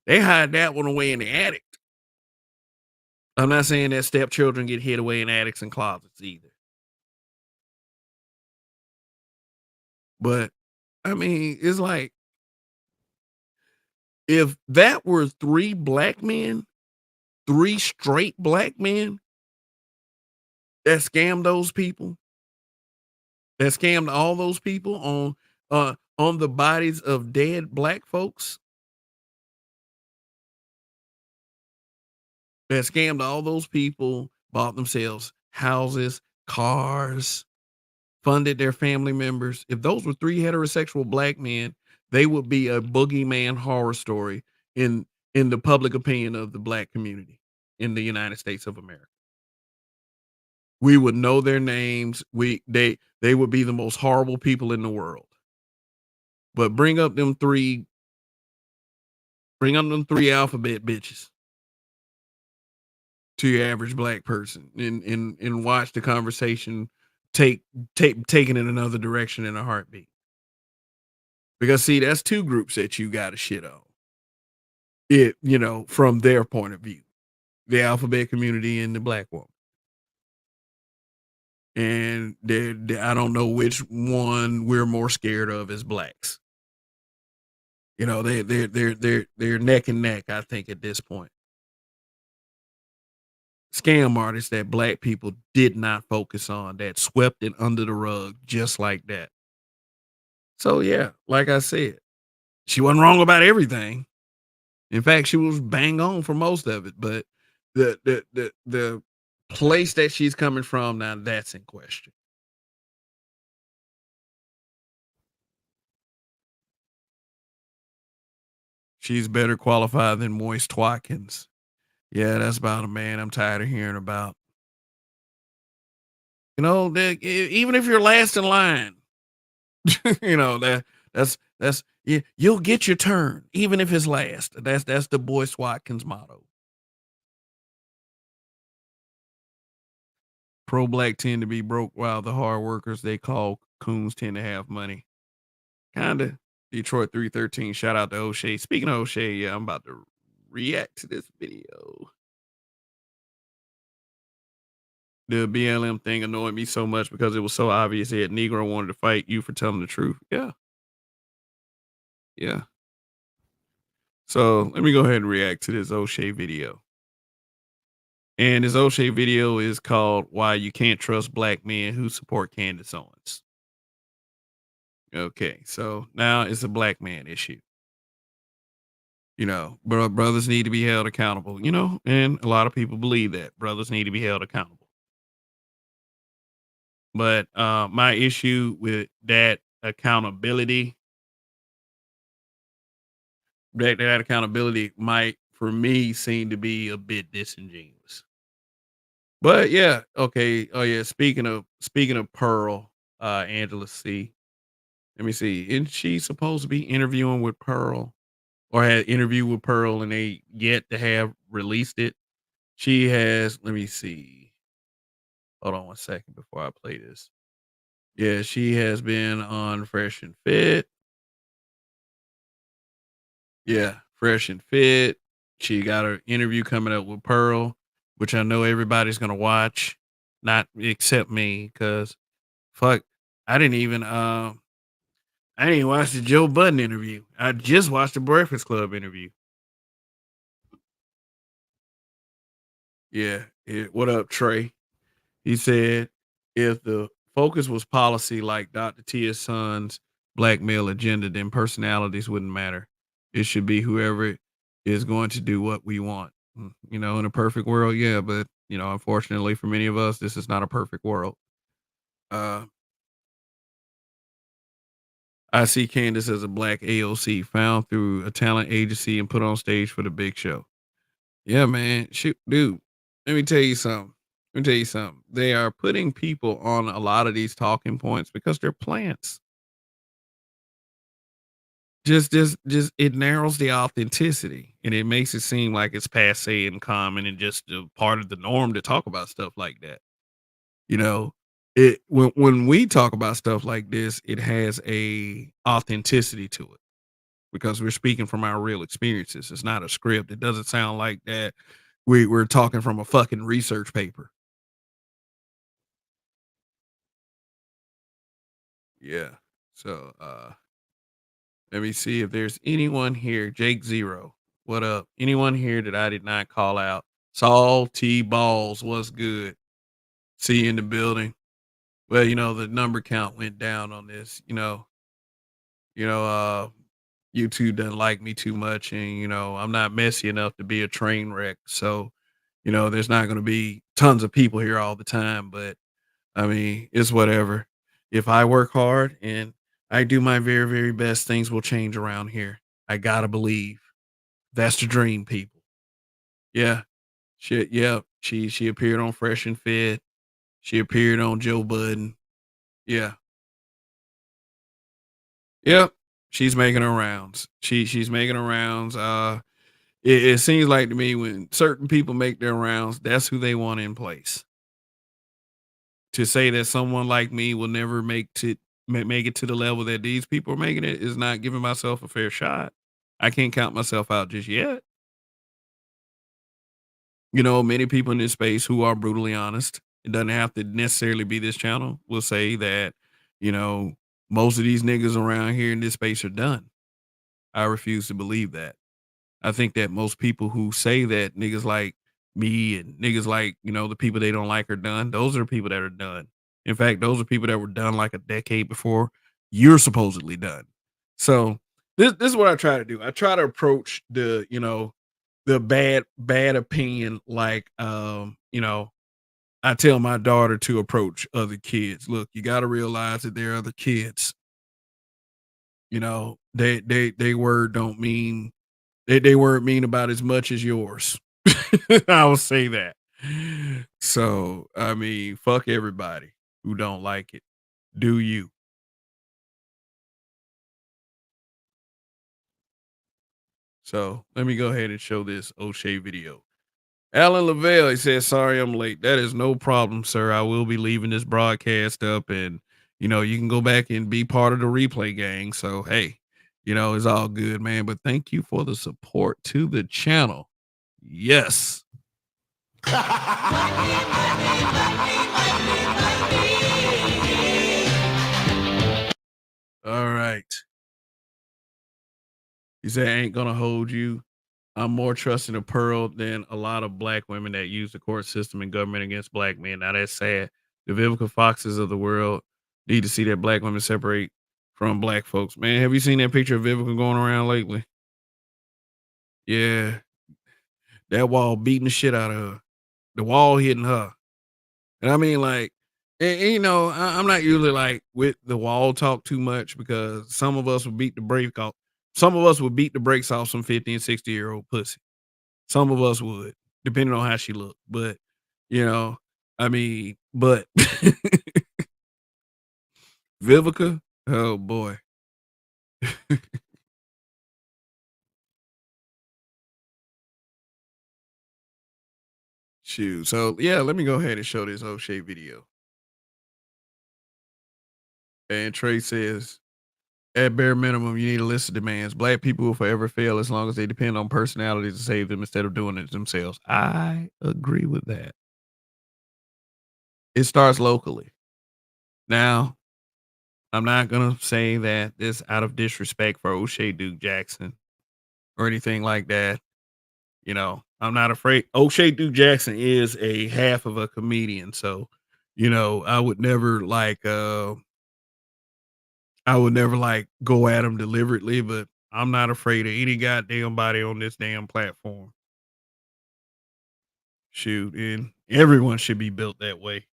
They hide that one away in the attic. I'm not saying that stepchildren get hid away in attics and closets either. But I mean, it's like if that were three black men, three straight black men that scammed those people, that scammed all those people on the bodies of dead black folks, that scammed all those people, bought themselves houses, cars, funded their family members. If those were three heterosexual black men, they would be a boogeyman horror story in in the public opinion of the black community in the United States of America. We would know their names. They would be the most horrible people in the world. But bring up them three alphabet bitches to your average black person and watch the conversation take taking in another direction in a heartbeat. Because see, that's two groups that you got to shit on. It, you know, from their point of view, the alphabet community and the black woman. And I don't know which one we're more scared of as blacks. You know, they're neck and neck, I think, at this point. Scam artists that black people did not focus on, that swept it under the rug just like that. So yeah, like I said, she wasn't wrong about everything. In fact, she was bang on for most of it, but the place that she's coming from now, that's in question. She's better qualified than Moist Watkins. Yeah, that's about a man I'm tired of hearing about. Even if you're last in line, you'll get your turn, even if it's last. That's the Boyce Watkins motto. Pro black tend to be broke while the hard workers they call coons tend to have money. Kinda. Detroit 313. Shout out to O'Shea. Speaking of O'Shea, yeah, I'm about to react to this video. The BLM thing annoyed me so much because it was so obvious that Negro wanted to fight you for telling the truth. Yeah, yeah. So let me go ahead and react to this O'Shea video. And this O'Shea video is called Why You Can't Trust Black Men Who Support Candace Owens. Okay, so now it's a black man issue. Brothers need to be held accountable, and a lot of people believe that brothers need to be held accountable. But my issue with that accountability, that accountability might, for me, seem to be a bit disingenuous. But yeah, okay. Oh yeah, speaking of Pearl, Angela C. Let me see. Isn't she supposed to be interviewing with Pearl or had interviewed with Pearl and they yet to have released it? She has, let me see. Hold on one second before I play this. Yeah, she has been on Fresh and Fit. Yeah, Fresh and Fit. She got her interview coming up with Pearl, which I know everybody's gonna watch, not except me, because fuck, I didn't even I didn't even watch the Joe Budden interview. I just watched the Breakfast Club interview. Yeah. What up, Trey? He said if the focus was policy like Dr. Tia's son's black male agenda, then personalities wouldn't matter. It should be whoever is going to do what we want. In a perfect world, yeah, but unfortunately for many of us, this is not a perfect world. Uh, I see Candace as a black AOC found through a talent agency and put on stage for the big show. Yeah, man. Shoot, dude. Let me tell you something. Let me tell you something. They are putting people on a lot of these talking points because they're plants. Just it narrows the authenticity and it makes it seem like it's passe and common and just a part of the norm to talk about stuff like that. You know, it when we talk about stuff like this, it has a authenticity to it because we're speaking from our real experiences. It's not a script. It doesn't sound like that we're talking from a fucking research paper. Yeah. So let me see if there's anyone here. Jake Zero. What up? Anyone here that I did not call out? Saul T Balls, what's good? See you in the building. Well, the number count went down on this. You know, YouTube doesn't like me too much, and I'm not messy enough to be a train wreck. So, there's not gonna be tons of people here all the time, but I mean, it's whatever. If I work hard and I do my very, very best, things will change around here. I gotta believe. That's the dream, people. Yeah. Shit, yeah. She appeared on Fresh and Fit. She appeared on Joe Budden. Yeah. Yep. She's making her rounds. She's making her rounds. It seems like to me when certain people make their rounds, that's who they want in place. To say that someone like me will never make it to the level that these people are making it is not giving myself a fair shot. I can't count myself out just yet. Many people in this space who are brutally honest, it doesn't have to necessarily be this channel, will say that, you know, most of these niggas around here in this space are done. I refuse to believe that. I think that most people who say that niggas like me and niggas like, the people they don't like are done. Those are the people that are done. In fact, those are people that were done like a decade before you're supposedly done. So this is what I try to do. I try to approach the bad opinion like I tell my daughter to approach other kids. Look, you got to realize that there are other kids. They word don't mean they weren't mean about as much as yours. I will say that. So, I mean, fuck everybody. who don't like it. Do you? So let me go ahead and show this O'Shea video. Alan Lavelle, he says, sorry I'm late. That is no problem, sir. I will be leaving this broadcast up and, you can go back and be part of the replay gang. So, hey, it's all good, man. But thank you for the support to the channel. Yes. All right. He said, ain't going to hold you. I'm more trusting of Pearl than a lot of black women that use the court system and government against black men. Now that's sad. The Vivica Foxes of the world need to see that black women separate from black folks. Man, have you seen that picture of Vivica going around lately? Yeah, that wall beating the shit out of her. The wall hitting her. And I mean, like, I'm not usually like with the wall talk too much because some of us would beat the brake off. Some of us would beat the brakes off some 50 and 60-year-old pussy. Some of us would, depending on how she looked. But, but Vivica, oh boy. Shoot. So yeah, let me go ahead and show this O'Shea video. And Trey says, at bare minimum, you need a list of demands. Black people will forever fail as long as they depend on personalities to save them instead of doing it themselves. I agree with that. It starts locally. Now, I'm not going to say that this out of disrespect for O'Shea Duke Jackson or anything like that. I'm not afraid. O'Shea Duke Jackson is a half of a comedian. So, I would never go at him deliberately, but I'm not afraid of any goddamn body on this damn platform. Shoot, and everyone should be built that way.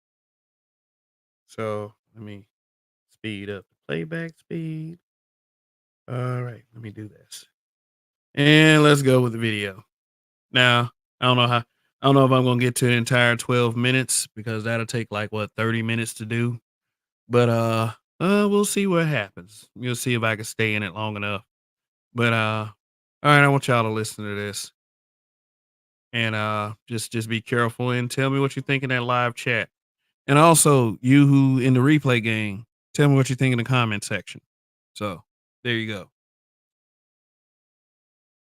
So let me speed up the playback speed. All right, let me do this. And let's go with the video. Now, I don't know if I'm gonna get to the entire 12 minutes because that'll take 30 minutes to do. But we'll see what happens. You'll see if I can stay in it long enough. But all right, I want y'all to listen to this. And just be careful and tell me what you think in that live chat. And also, you who in the replay game, tell me what you think in the comment section. So there you go.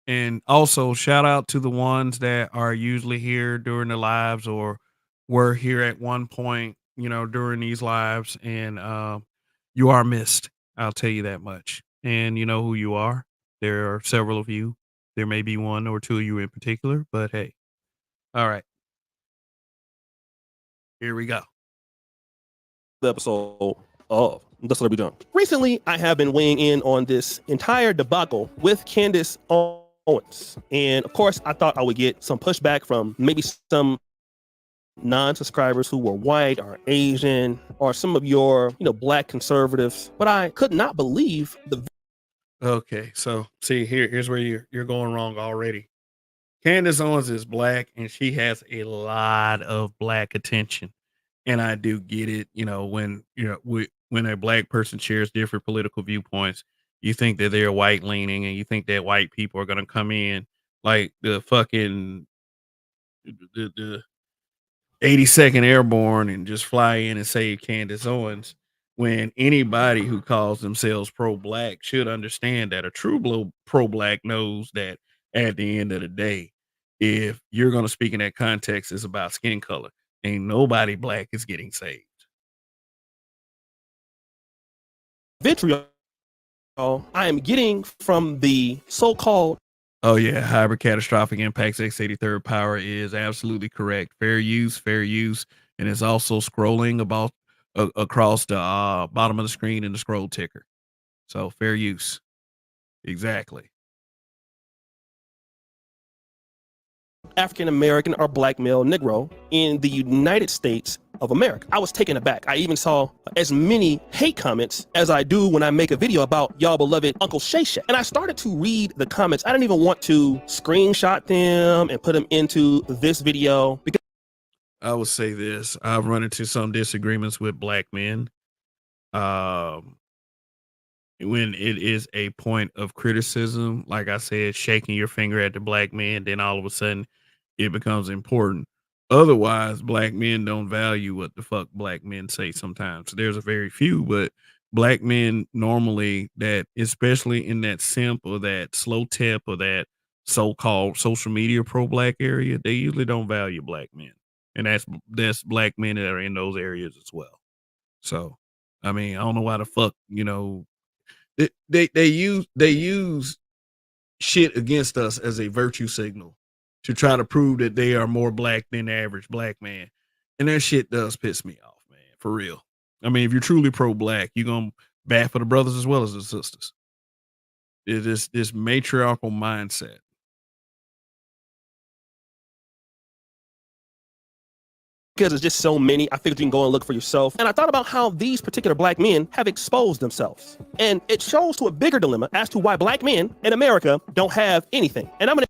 And also, shout out to the ones that are usually here during the lives or were here at one point, during these lives. And you are missed. I'll tell you that much. And you know who you are. There are several of you. There may be one or two of you in particular, but hey. All right. Here we go. The episode of The Celebrity Dump. Recently, I have been weighing in on this entire debacle with Candace Owens. And of course, I thought I would get some pushback from maybe some non-subscribers who were white or Asian or some of your, black conservatives. But I could not believe the... Okay, so see, here's where you're going wrong already. Candace Owens is black and she has a lot of black attention. And I do get it, when a black person shares different political viewpoints, you think that they're white leaning and you think that white people are gonna come in like the fucking the 82nd Airborne and just fly in and save Candace Owens, when anybody who calls themselves pro-black should understand that a true pro-black knows that at the end of the day, if you're going to speak in that context, it's about skin color. Ain't nobody black is getting saved. Vitriol I am getting from the so-called... Oh yeah, hybrid catastrophic impacts x83rd power is absolutely correct. Fair use, and it's also scrolling about across the bottom of the screen in the scroll ticker. So fair use, exactly. African American or black male Negro in the United States of America. I was taken aback. I even saw as many hate comments as I do when I make a video about y'all beloved Uncle Shay Shay. And I started to read the comments. I didn't even want to screenshot them and put them into this video because... I would say this. I've run into some disagreements with black men. Um, when it is a point of criticism, like I said, shaking your finger at the black man, then all of a sudden it becomes important. Otherwise, black men don't value what the fuck black men say sometimes. There's a very few, but black men normally that, especially in that simp or that slow tip or that so-called social media pro-black area, they usually don't value black men. And that's black men that are in those areas as well. So, I mean, I don't know why the fuck, they use shit against us as a virtue signal to try to prove that they are more black than the average black man. And that shit does piss me off, man, for real. I mean, if you're truly pro-black, you're gonna bat for the brothers as well as the sisters. It is this matriarchal mindset. Because there's just so many, I figured you can go and look for yourself. And I thought about how these particular black men have exposed themselves. And it shows to a bigger dilemma as to why black men in America don't have anything. And I'm gonna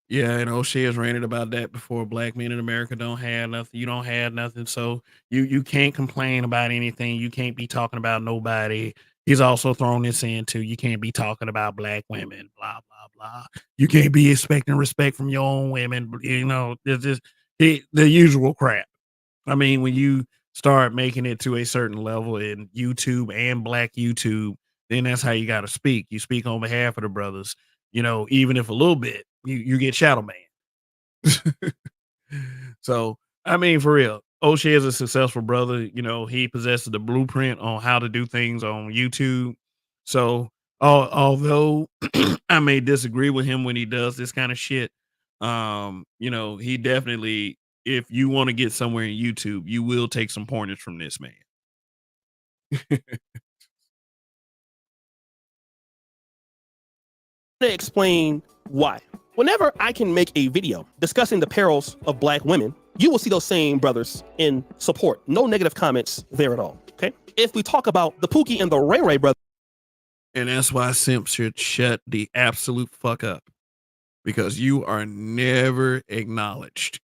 Yeah, and O'Shea has ranted about that before. Black men in America don't have nothing. You don't have nothing, so you can't complain about anything. You can't be talking about nobody. He's also thrown this into you can't be talking about black women, blah blah blah. You can't be expecting respect from your own women. There's just the usual crap. I mean, when you start making it to a certain level in YouTube and black YouTube, then that's how you got to speak. You speak on behalf of the brothers, even if a little bit, you get shadow man. So, I mean, for real, O'Shea is a successful brother. He possesses the blueprint on how to do things on YouTube. So, although I may disagree with him when he does this kind of shit, he definitely, if you want to get somewhere in YouTube, you will take some pointers from this man. explain why. Whenever I can make a video discussing the perils of black women, you will see those same brothers in support. No negative comments there at all. Okay. If we talk about the Pookie and the Ray Ray brothers, And that's why simps should shut the absolute fuck up because you are never acknowledged.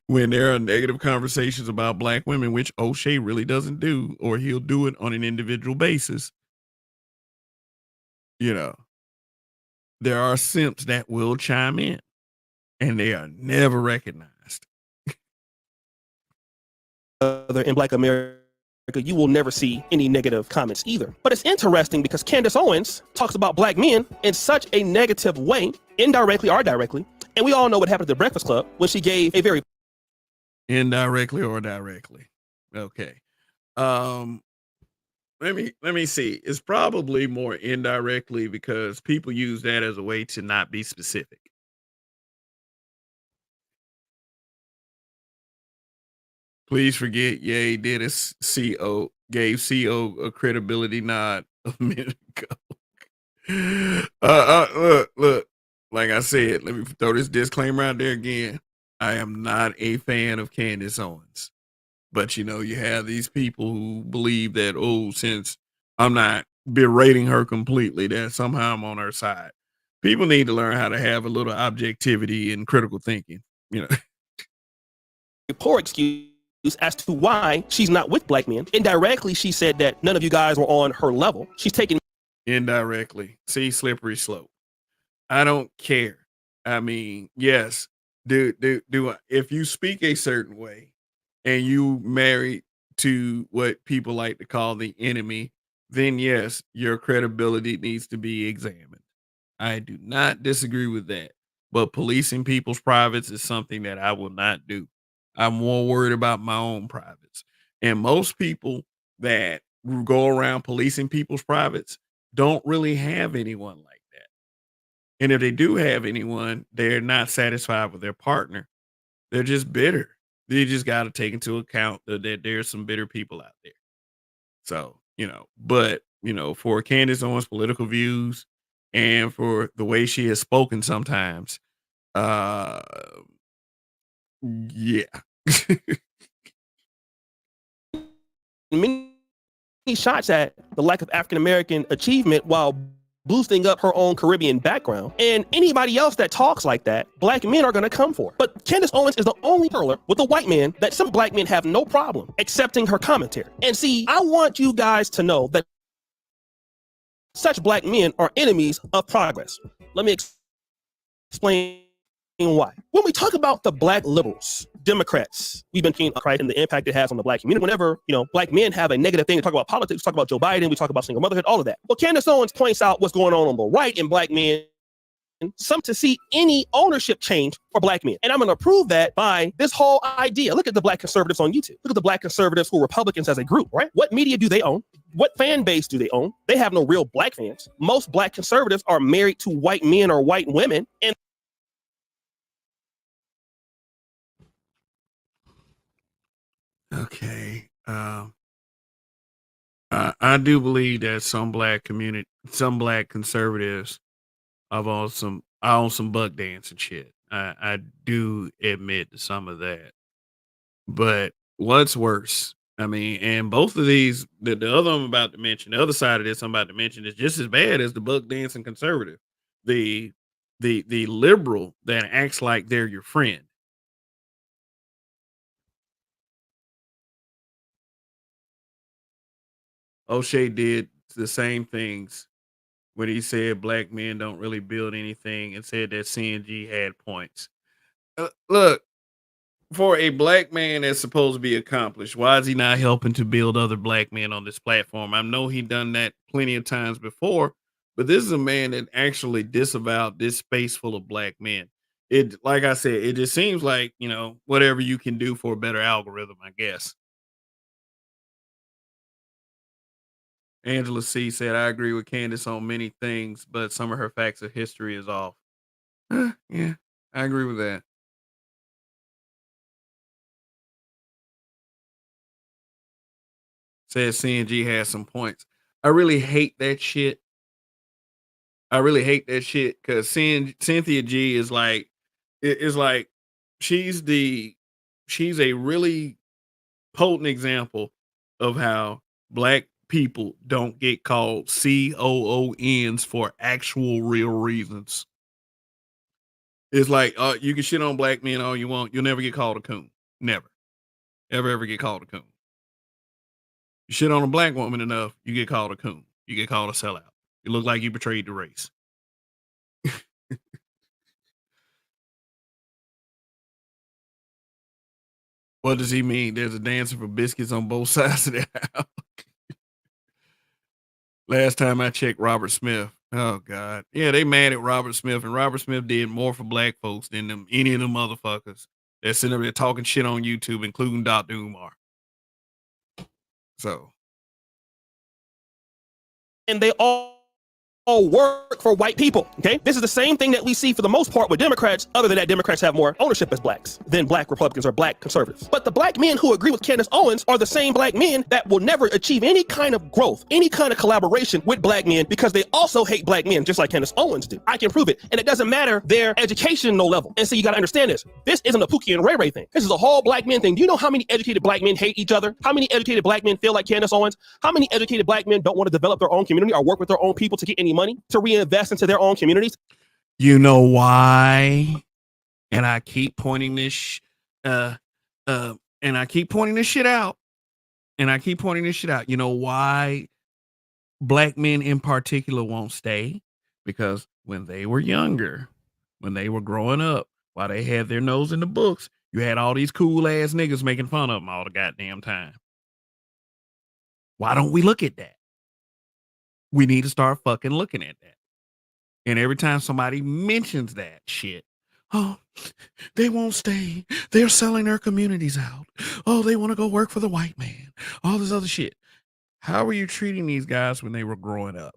When there are negative conversations about black women, which O'Shea really doesn't do, or he'll do it on an individual basis, there are simps that will chime in and they are never recognized. in black America, you will never see any negative comments either. But it's interesting because Candace Owens talks about black men in such a negative way, indirectly or directly. And we all know what happened at the Breakfast Club when she gave a very Indirectly or directly. Okay. Let me see. It's probably more indirectly because people use that as a way to not be specific. Please forget Ye did a CO, gave CO a credibility nod a minute ago. Look. Like I said, let me throw this disclaimer out there again. I am not a fan of Candace Owens. But you have these people who believe that, since I'm not berating her completely, that somehow I'm on her side. People need to learn how to have a little objectivity and critical thinking. poor excuse as to why she's not with black men. Indirectly, she said that none of you guys were on her level. She's taking Indirectly. See, slippery slope. I don't care. I mean, yes, if you speak a certain way and you married to what people like to call the enemy, then yes, your credibility needs to be examined. I do not disagree with that. But policing people's privates is something that I will not do. I'm more worried about my own privates. And most people that go around policing people's privates don't really have anyone like that. And if they do have anyone, they're not satisfied with their partner. They're just bitter. They just got to take into account that there's some bitter people out there. So, but, for Candace Owens' political views and for the way she has spoken sometimes, uh, yeah. many shots at the lack of African American achievement while boosting up her own Caribbean background. And anybody else that talks like that, black men are going to come for. But Candace Owens is the only perler with a white man that some black men have no problem accepting her commentary. And see, I want you guys to know that such black men are enemies of progress. Let me explain why. When we talk about the black liberals, Democrats, we've been seeing Christ and the impact it has on the black community. Whenever, black men have a negative thing to talk about politics, talk about Joe Biden, we talk about single motherhood, all of that. Well, Candace Owens points out what's going on the right in black men, some to see any ownership change for black men. And I'm going to prove that by this whole idea. Look at the black conservatives on YouTube. Look at the black conservatives who are Republicans as a group, right? What media do they own? What fan base do they own? They have no real black fans. Most black conservatives are married to white men or white women. And okay. I do believe that some black conservatives I own some buck dance and shit. I do admit to some of that. But what's worse? I mean, and both of these, the other I'm about to mention, the other side of this I'm about to mention is just as bad as the buck dancing conservative. The liberal that acts like they're your friend. O'Shea did the same things when he said black men don't really build anything and said that CNG had points. Look, for a black man that's supposed to be accomplished, why is he not helping to build other black men on this platform? I know he done that plenty of times before, but this is a man that actually disavowed this space full of black men. It, like I said, it just seems like, whatever you can do for a better algorithm, I guess. Angela C said, I agree with Candace on many things, but some of her facts of history is off. Yeah, I agree with that. Says CNG has some points. I really hate that shit. I really hate that shit because Cynthia G is like, it's like she's a really potent example of how black people don't get called COONs for actual real reasons. It's like, you can shit on black men all you want. You'll never get called a coon. Never. Ever get called a coon. You shit on a black woman enough, you get called a coon. You get called a sellout. You look like you betrayed the race. What does he mean? There's a dancer for biscuits on both sides of the house. Last time I checked Robert Smith. Oh God. Yeah, they mad at Robert Smith, and Robert Smith did more for black folks than any of them motherfuckers that's sitting up there talking shit on YouTube, including Dr. Umar. So. And they all work for white people. Okay, this is the same thing that we see for the most part with Democrats, other than that Democrats have more ownership as blacks than black Republicans or black conservatives. But the black men who agree with Candace Owens are the same black men that will never achieve any kind of growth, any kind of collaboration with black men, because they also hate black men just like Candace Owens do. I can prove it. And it doesn't matter their educational level. And so you got to understand this. This isn't a Pookie and Ray Ray thing. This is a whole black men thing. Do you know how many educated black men hate each other? How many educated black men feel like Candace Owens? How many educated black men don't want to develop their own community or work with their own people to get any money to reinvest into their own communities? You know why? And I keep pointing this and I keep pointing this shit out. You know why black men in particular won't stay? Because when they were younger, when they were growing up, while they had their nose in the books, you had all these cool ass niggas making fun of them all the goddamn time. Why don't we look at that? We need to start fucking looking at that. And every time somebody mentions that shit, oh, they won't stay. They're selling their communities out. Oh, they want to go work for the white man. All this other shit. How were you treating these guys when they were growing up?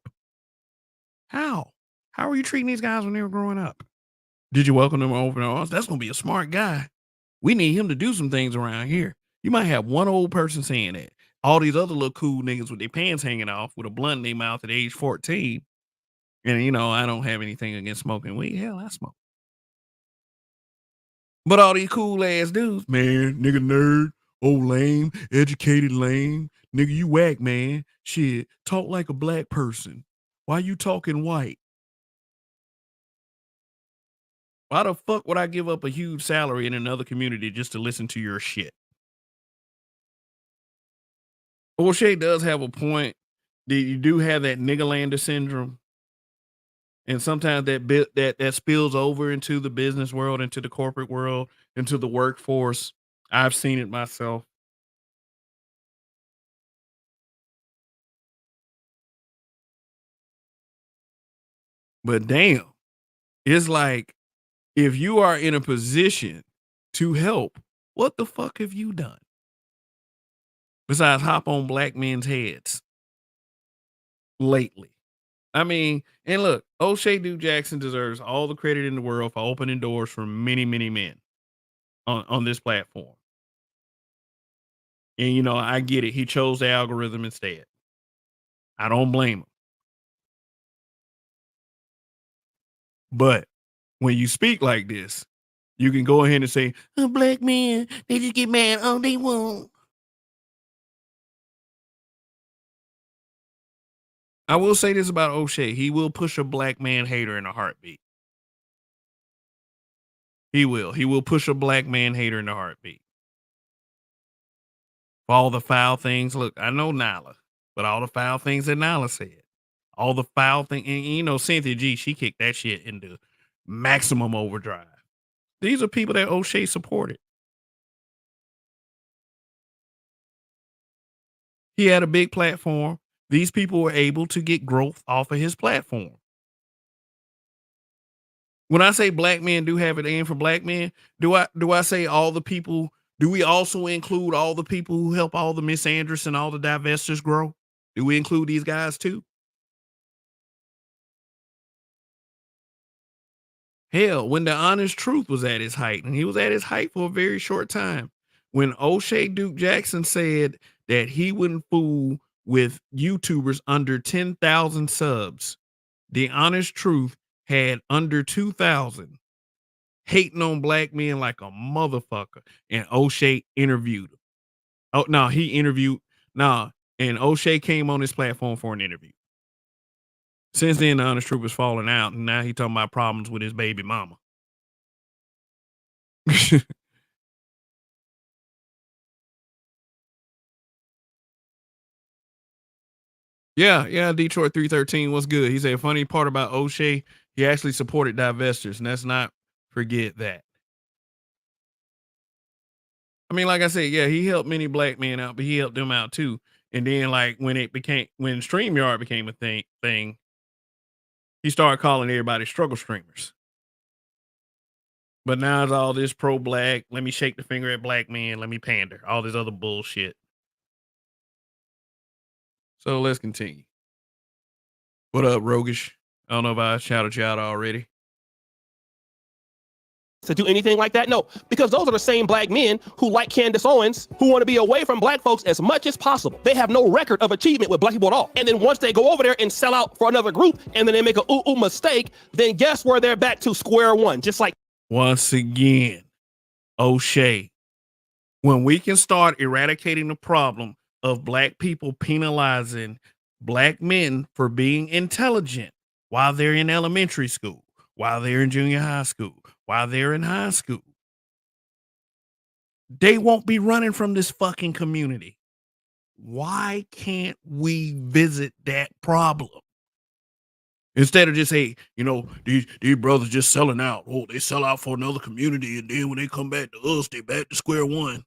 How? How were you treating these guys when they were growing up? Did you welcome them open arms? That's going to be a smart guy. We need him to do some things around here. You might have one old person saying that. All these other little cool niggas with their pants hanging off with a blunt in their mouth at age 14. And, I don't have anything against smoking weed. Hell, I smoke. But all these cool ass dudes, man, nigga nerd, old lame, educated lame, nigga, you whack, man. Shit, talk like a black person. Why you talking white? Why the fuck would I give up a huge salary in another community just to listen to your shit? O'Shea does have a point that you do have that niggerlander syndrome. And sometimes that spills over into the business world, into the corporate world, into the workforce. I've seen it myself. But damn, it's like if you are in a position to help, what the fuck have you done? Besides hop on black men's heads lately. I mean, and look, O'Shea Duke Jackson deserves all the credit in the world for opening doors for many, many men on this platform. And you know, I get it. He chose the algorithm instead. I don't blame him. But when you speak like this, you can go ahead and say, oh, black men, they just get mad all they want. I will say this about O'Shea. He will push a black man hater in a heartbeat. He will. He will push a black man hater in a heartbeat. For all the foul things. Look, I know Nyla, but all the foul things that Nyla said. All the foul thing, and you know, Cynthia G, she kicked that shit into maximum overdrive. These are people that O'Shea supported. He had a big platform. These people were able to get growth off of his platform. When I say black men do have it in for black men, do I say all the people? Do we also include all the people who help all the Miss Anderson, all the divestors grow? Do we include these guys too? Hell, when the honest truth was at its height, and he was at his height for a very short time, when O'Shea Duke Jackson said that he wouldn't fool with YouTubers under 10,000 subs, the honest truth had under 2,000 hating on black men like a motherfucker, and O'Shea interviewed him. Oh no, he interviewed and O'Shea came on his platform for an interview. Since then, the honest truth was falling out, and now he talking about problems with his baby mama. Yeah, Detroit 313 was good. He said funny part about O'Shea, he actually supported divestors, and let's not forget that. I mean, like I said, yeah, he helped many black men out, but he helped them out too. And then, like when StreamYard became a thing, he started calling everybody struggle streamers. But now it's all this pro-black. Let me shake the finger at black men. Let me pander. All this other bullshit. So let's continue. What up, Rogish? I don't know if I shouted you out already. To do anything like that? No, because those are the same black men who, like Candace Owens, who want to be away from black folks as much as possible. They have no record of achievement with black people at all. And then once they go over there and sell out for another group, and then they make a mistake, then guess where they're back to square one, just like. Once again, O'Shea, when we can start eradicating the problem of black people penalizing black men for being intelligent while they're in elementary school, while they're in junior high school, while they're in high school, they won't be running from this fucking community. Why can't we visit that problem? Instead of just, hey, you know, these brothers just selling out. Oh, they sell out for another community, and then when they come back to us, they back to square one.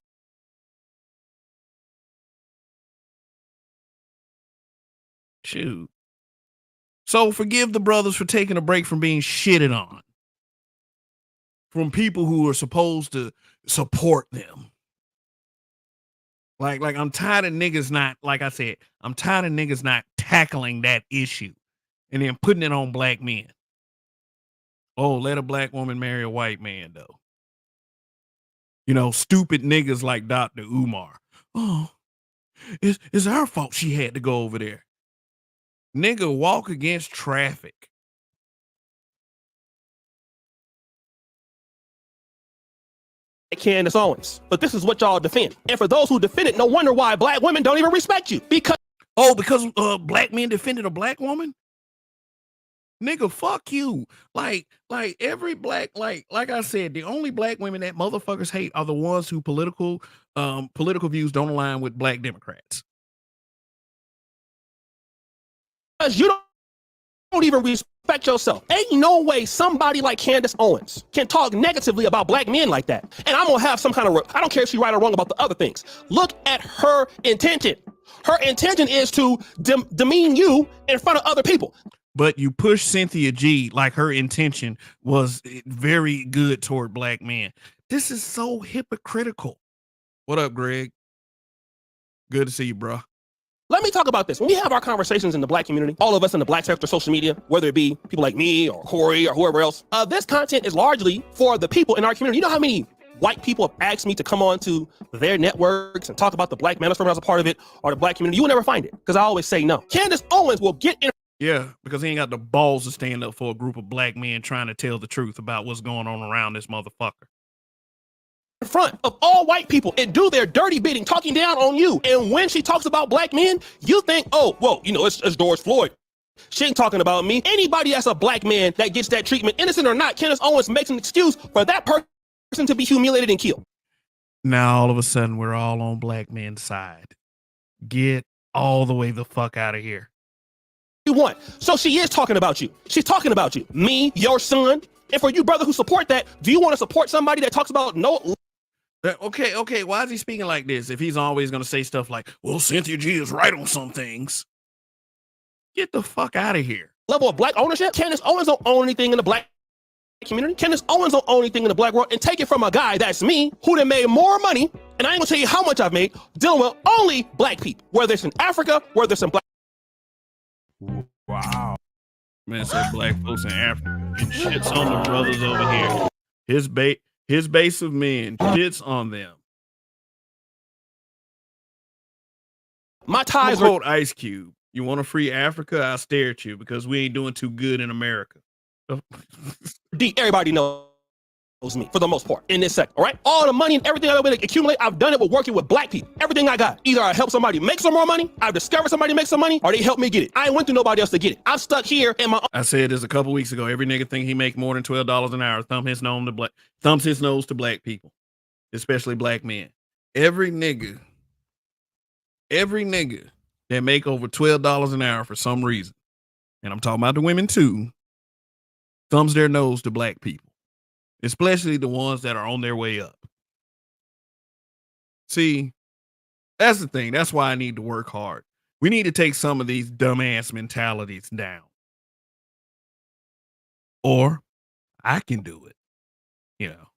Shoot. So forgive the brothers for taking a break from being shitted on. From people who are supposed to support them. Like I'm tired of niggas not, like I said, I'm tired of niggas not tackling that issue and then putting it on black men. Oh, let a black woman marry a white man, though. You know, stupid niggas like Dr. Umar. Oh, it's our fault she had to go over there. Nigga, walk against traffic. Candace Owens, but this is what y'all defend. And for those who defend it, no wonder why black women don't even respect you. Because black men defended a black woman? Nigga, fuck you. Like every black, like I said, the only black women that motherfuckers hate are the ones who political views don't align with black Democrats. Because you don't even respect yourself. Ain't no way somebody like Candace Owens can talk negatively about black men like that. And I'm gonna have some kind of, I don't care if she's right or wrong about the other things. Look at her intention. Her intention is to demean you in front of other people. But you push Cynthia G like her intention was very good toward black men. This is so hypocritical. What up, Greg? Good to see you, bro. Let me talk about this. When we have our conversations in the black community, all of us in the black sector social media, whether it be people like me or Corey or whoever else, this content is largely for the people in our community. You know how many white people have asked me to come on to their networks and talk about the black manosphere as a part of it or the black community? You will never find it because I always say no. Candace Owens will get in. Yeah, because he ain't got the balls to stand up for a group of black men trying to tell the truth about what's going on around this motherfucker. In front of all white people and do their dirty bidding, talking down on you. And when she talks about black men, you think, oh, well, you know, it's George Floyd. She ain't talking about me. Anybody that's a black man that gets that treatment, innocent or not, Candace Owens makes an excuse for that person to be humiliated and killed. Now, all of a sudden, we're all on black men's side. Get all the way the fuck out of here. You want. So she is talking about you. She's talking about you. Me, your son. And for you, brother, who support that, do you want to support somebody that talks about no... Okay. Why is he speaking like this if he's always going to say stuff like, well, Cynthia G is right on some things? Get the fuck out of here. Level of black ownership. Candace Owens don't own anything in the black community. Candace Owens don't own anything in the black world. And take it from a guy that's me who done made more money, and I ain't gonna tell you how much I've made, dealing with only black people, whether it's in Africa, whether it's in black... Wow. Man said black folks in Africa and shits on the brothers over here. His base of men shits on them. My ties are... Quote Ice Cube. You want to free Africa? I'll stare at you because we ain't doing too good in America. Everybody knows me for the most part in this sector, all right? All the money and everything I've been accumulate, I've done it with working with black people. Everything I got. Either I help somebody make some more money, I've discovered somebody make some money, or they help me get it. I ain't went to nobody else to get it. I'm stuck here in my... I said this a couple weeks ago. Every nigga think he make more than $12 an hour thumbs his nose to black people, especially black men. Every nigga that make over $12 an hour for some reason, and I'm talking about the women too, thumbs their nose to black people. Especially the ones that are on their way up. See, that's the thing. That's why I need to work hard. We need to take some of these dumbass mentalities down. Or I can do it, you know.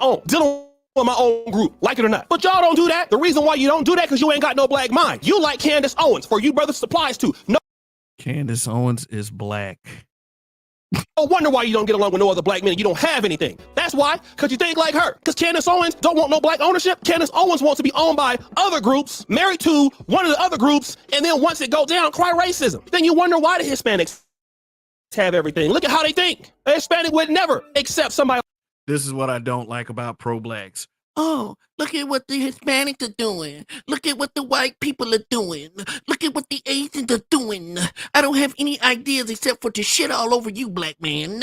Oh, dealing with my own group, like it or not. But y'all don't do that. The reason why you don't do that because you ain't got no black mind. You like Candace Owens. For you brothers supplies too. No. Candace Owens is black. No wonder why you don't get along with no other black men and you don't have anything. That's why, because you think like her. Because Candace Owens don't want no black ownership. Candace Owens wants to be owned by other groups, married to one of the other groups, and then once it goes down, cry racism. Then you wonder why the Hispanics have everything. Look at how they think. A Hispanic would never accept somebody. This is what I don't like about pro-blacks. Oh, look at what the Hispanics are doing. Look at what the white people are doing. Look at what the Asians are doing. I don't have any ideas except for to shit all over you, black man.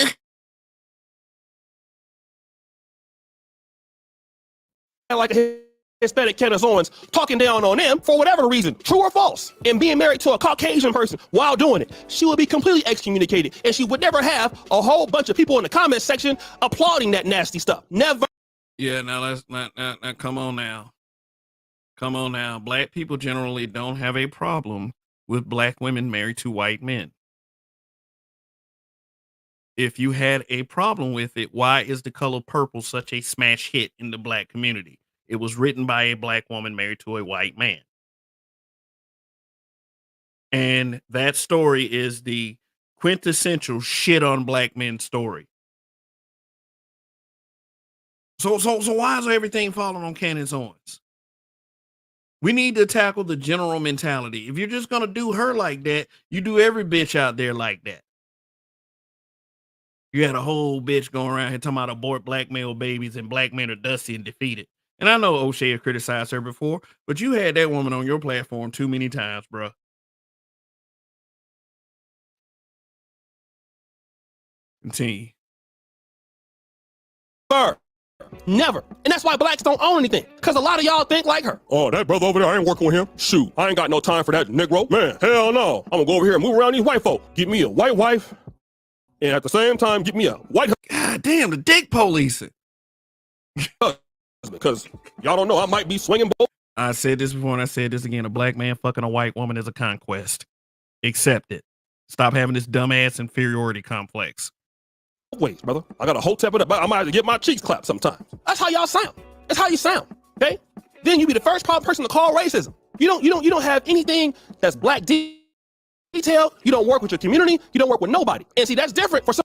Like a Hispanic Candace Owens talking down on them for whatever reason, true or false, and being married to a Caucasian person while doing it, she would be completely excommunicated, and she would never have a whole bunch of people in the comment section applauding that nasty stuff. Never. Yeah, now let's now come on now. Come on now. Black people generally don't have a problem with black women married to white men. If you had a problem with it, why is The Color Purple such a smash hit in the black community? It was written by a black woman married to a white man. And that story is the quintessential shit on black men story. So why is everything falling on Candace Owens? We need to tackle the general mentality. If you're just going to do her like that, you do every bitch out there like that. You had a whole bitch going around here talking about abort black male babies and black men are dusty and defeated. And I know O'Shea had criticized her before, but you had that woman on your platform too many times, bruh. Continue. Her. Never. And that's why blacks don't own anything. Because a lot of y'all think like her. Oh, that brother over there, I ain't working with him. Shoot, I ain't got no time for that Negro. Man, hell no. I'm gonna go over here and move around these white folk. Get me a white wife. And at the same time, get me a white God damn, the dick policing. husband. Because y'all don't know, I might be swinging both I said this before and I said this again. A black man fucking a white woman is a conquest. Accept it. Stop having this dumbass inferiority complex. ways, brother. I got a whole tep it up. I might have to get my cheeks clapped sometimes. That's how y'all sound. That's how you sound. Okay? Then you be the first person to call racism. You don't have anything that's black detail. You don't work with your community. You don't work with nobody. And see, that's different for some.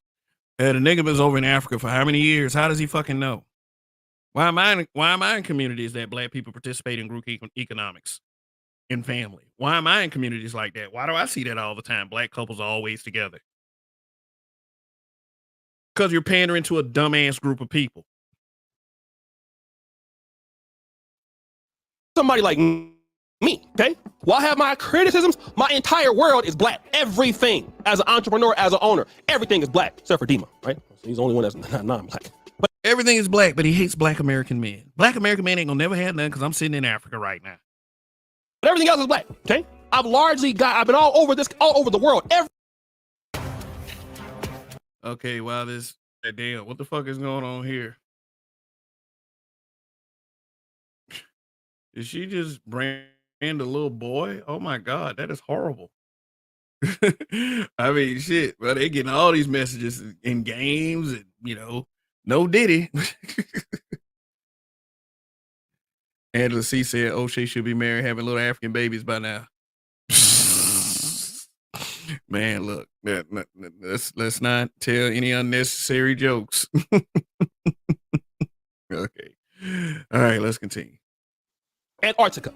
The nigga was over in Africa for how many years? How does he fucking know? Why am I in communities that black people participate in group economics in family? Why am I in communities like that? Why do I see that all the time? Black couples are always together. Because you're pandering to a dumbass group of people. Somebody like me, okay? While I have my criticisms, my entire world is black. Everything, as an entrepreneur, as an owner, everything is black, except for Dima, right? He's the only one that's not non-black. But everything is black, but he hates black American men. Black American men ain't gonna never have none because I'm sitting in Africa right now. But everything else is black, okay? I've been all over the world. Okay, wow, damn, what the fuck is going on here? Did she just brand a little boy? Oh my God, that is horrible. I mean, shit, but they getting all these messages in games and, no Diddy. Angela C said O'Shea should be married, having little African babies by now. Man, look, let's not tell any unnecessary jokes. Okay. All right, let's continue. Antarctica.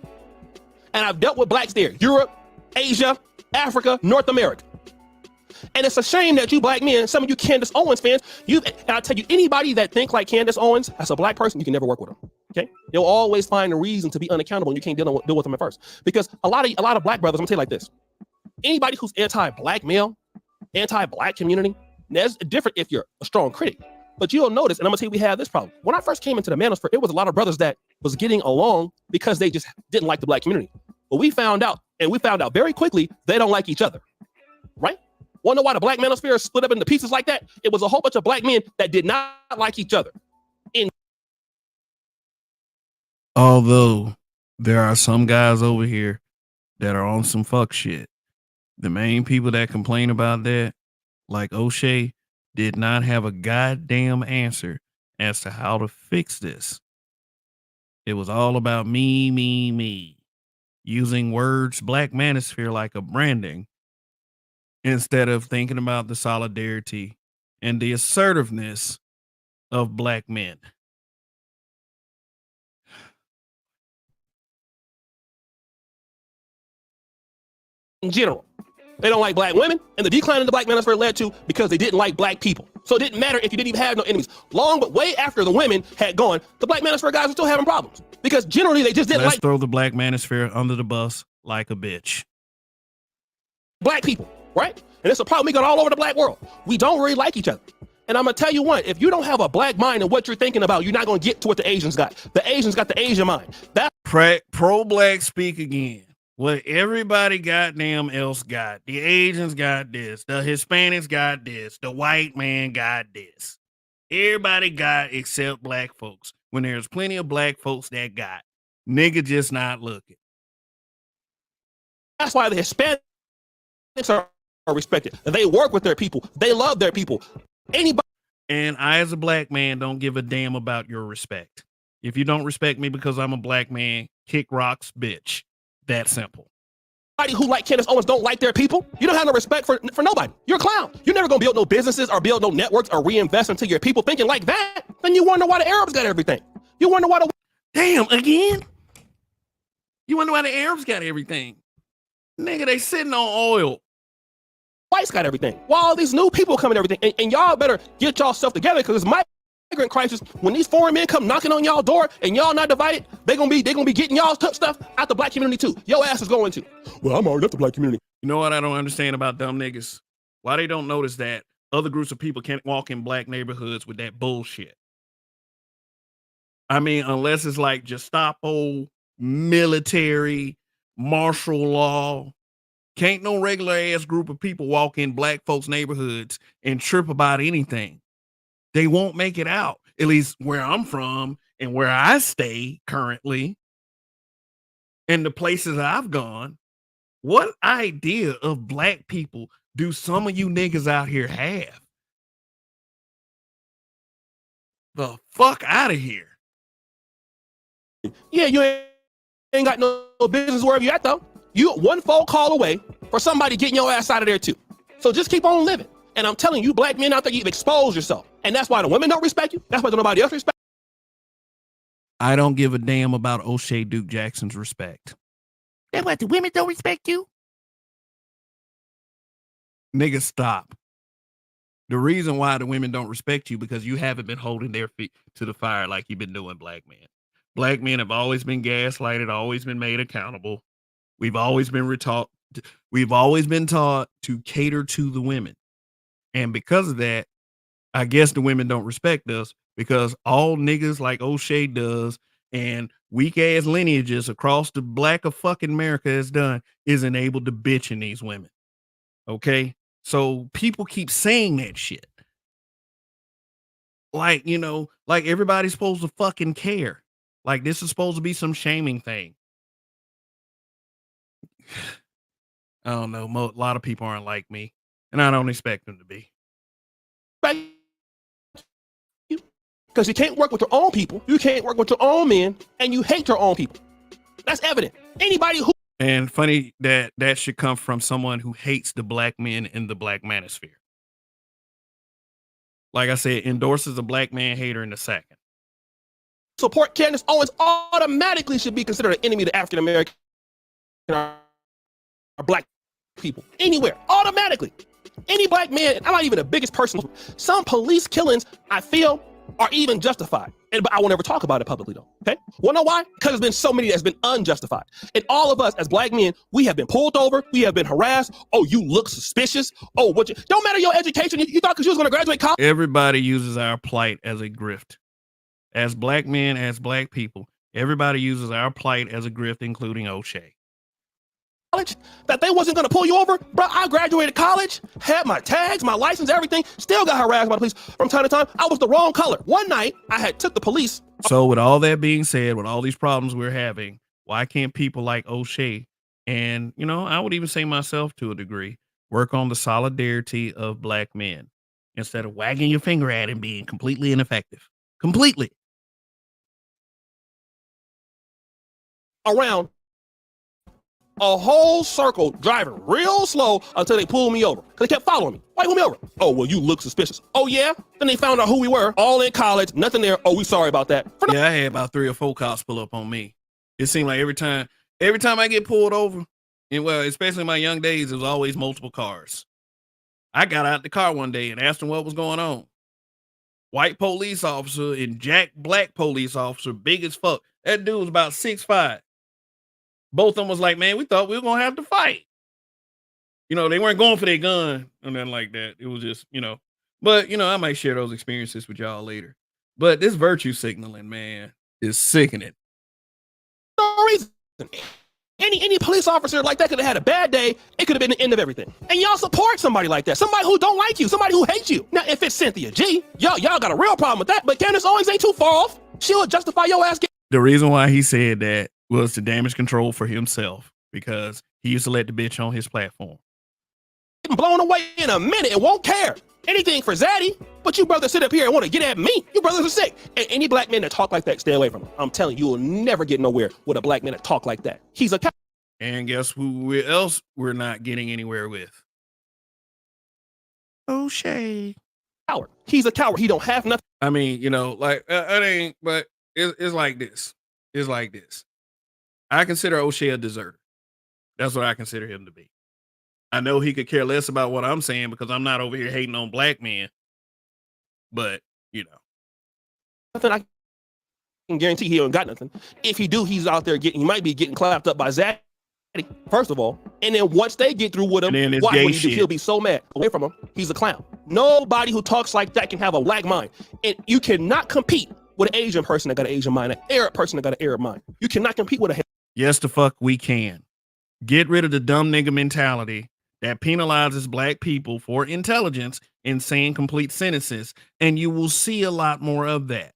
And I've dealt with blacks there. Europe, Asia, Africa, North America. And it's a shame that you black men, some of you Candace Owens fans, and I'll tell you, anybody that think like Candace Owens as a black person, you can never work with them. Okay? They'll always find a reason to be unaccountable and you can't deal with them at first. Because a lot of black brothers, I'm gonna tell you like this. Anybody who's anti-black male, anti-black community, that's different if you're a strong critic. But you'll notice, and I'm gonna tell you, we have this problem. When I first came into the manosphere, it was a lot of brothers that was getting along because they just didn't like the black community. But we found out very quickly, they don't like each other, right? Wanna know why the black manosphere is split up into pieces like that? It was a whole bunch of black men that did not like each other. Although there are some guys over here that are on some fuck shit, the main people that complain about that, like O'Shea, did not have a goddamn answer as to how to fix this. It was all about me, using words black manosphere like a branding instead of thinking about the solidarity and the assertiveness of black men. In general, they don't like black women, and the decline in the black manosphere led to because they didn't like black people. So it didn't matter if you didn't even have no enemies. But way after the women had gone, the black manosphere guys were still having problems because generally they just didn't Let's throw the black manosphere under the bus like a bitch. Black people, right? And it's a problem we got all over the black world. We don't really like each other. And I'm gonna tell you what, if you don't have a black mind and what you're thinking about, you're not gonna get to what the Asians got. The Asians got the Asian mind. That's pro-black speak again. What everybody goddamn else got. The Asians got this. The Hispanics got this. The white man got this. Everybody got except black folks. When there's plenty of black folks that got. Nigga just not looking. That's why the Hispanics are respected. They work with their people. They love their people. Anybody. And I, as a black man, don't give a damn about your respect. If you don't respect me because I'm a black man, kick rocks, bitch. That simple. Who like Candace Owens don't like their people. You don't have no respect for nobody. You're a clown. You're never gonna build no businesses or build no networks or reinvest into your people thinking like that. Then you wonder why the Arabs got everything. You wonder why the damn again. You wonder why the Arabs got everything. Nigga, they sitting on oil. Whites got everything. Why all these new people coming everything? And y'all better get y'all stuff together because it's my migrant crisis, when these foreign men come knocking on y'all door and y'all not divided, they gonna be getting y'all stuff out the black community too. Your ass is going to. Well, I'm already at the black community. You know what I don't understand about dumb niggas? Why they don't notice that other groups of people can't walk in black neighborhoods with that bullshit. I mean, unless it's like Gestapo, military, martial law. Can't no regular ass group of people walk in black folks' neighborhoods and trip about anything. They won't make it out, at least where I'm from and where I stay currently, and the places I've gone. What idea of black people do some of you niggas out here have? The fuck out of here. Yeah, you ain't got no business wherever you at though. You one phone call away for somebody getting your ass out of there too. So just keep on living. And I'm telling you, black men out there, you've exposed yourself. And that's why the women don't respect you. That's why nobody else respect you. I don't give a damn about O'Shea Duke Jackson's respect. That's why the women don't respect you? Nigga, stop. The reason why the women don't respect you because you haven't been holding their feet to the fire like you've been doing black men. Black men have always been gaslighted, always been made accountable. We've always been taught to cater to the women. And because of that, I guess the women don't respect us because all niggas like O'Shea does and weak ass lineages across the black of fucking America has done isn't able to bitch in these women. Okay? So people keep saying that shit. Like, you know, like everybody's supposed to fucking care. Like this is supposed to be some shaming thing. I don't know. A lot of people aren't like me, and I don't expect them to be. Because you can't work with your own people, you can't work with your own men, and you hate your own people. That's evident. Anybody who And funny that should come from someone who hates the black men in the black manosphere. Like I said, endorses a black man hater in a second. support Candace Owens automatically should be considered an enemy to African American or black people anywhere, automatically. Any black man, I'm not even the biggest person. Some police killings, I feel, are even justified. But I will never talk about it publicly, though. Okay? Wanna know why? Because there's been so many that's been unjustified. And all of us as black men, we have been pulled over, we have been harassed. Oh, you look suspicious. Oh, what you don't matter your education. You thought because you was gonna graduate college. Everybody uses our plight as a grift. As black men, as black people, everybody uses our plight as a grift, including O'Shea. That they wasn't gonna pull you over, bro. I graduated college, had my tags, my license, everything. Still got harassed by the police from time to time. I was the wrong color. One night, I had took the police. So with all that being said, with all these problems we're having, why can't people like O'Shea and, you know, I would even say myself to a degree, work on the solidarity of black men instead of wagging your finger at him being completely ineffective? Completely. Around a whole circle, driving real slow until they pulled me over. Cause they kept following me. Why you pulled me over? Oh, well, you look suspicious. Oh, yeah? Then they found out who we were, all in college, nothing there. Oh, we sorry about that. Yeah, I had about 3 or 4 cops pull up on me. It seemed like every time I get pulled over, and well, especially in my young days, it was always multiple cars. I got out the car one day and asked him what was going on. White police officer and Jack black police officer, big as fuck. That dude was about 6'5". Both of them was like, man, we thought we were going to have to fight. You know, they weren't going for their gun or nothing like that. It was just, you know. But, you know, I might share those experiences with y'all later. But this virtue signaling, man, is sickening. No reason. Any police officer like that could have had a bad day. It could have been the end of everything. And y'all support somebody like that. Somebody who don't like you. Somebody who hates you. Now, if it's Cynthia G, y'all got a real problem with that. But Candace Owens ain't too far off. She'll justify your ass. The reason why he said that was to damage control for himself because he used to let the bitch on his platform. Getting blown away in a minute and won't care. Anything for Zaddy, but you brothers sit up here and want to get at me. You brothers are sick. And any black men that talk like that, stay away from him. I'm telling you, you'll never get nowhere with a black man that talk like that. He's a coward. And guess who else we're not getting anywhere with? O'Shea. Coward. He's a coward. He don't have nothing. I mean, you know, like, it ain't, but it's like this. It's like this. I consider O'Shea a deserter. That's what I consider him to be. I know he could care less about what I'm saying because I'm not over here hating on black men. But, you know, nothing. I can guarantee he ain't got nothing. If he do, he's out there he might be getting clapped up by Zaddy, first of all. And then once they get through with him, And then it's watch gay what he do. shit. He'll be so mad. Away from him. He's a clown. Nobody who talks like that can have a black mind. And you cannot compete with an Asian person that got an Asian mind, an Arab person that got an Arab mind. You cannot compete with a Yes, the fuck we can. Get rid of the dumb nigga mentality that penalizes black people for intelligence and saying complete sentences, and you will see a lot more of that.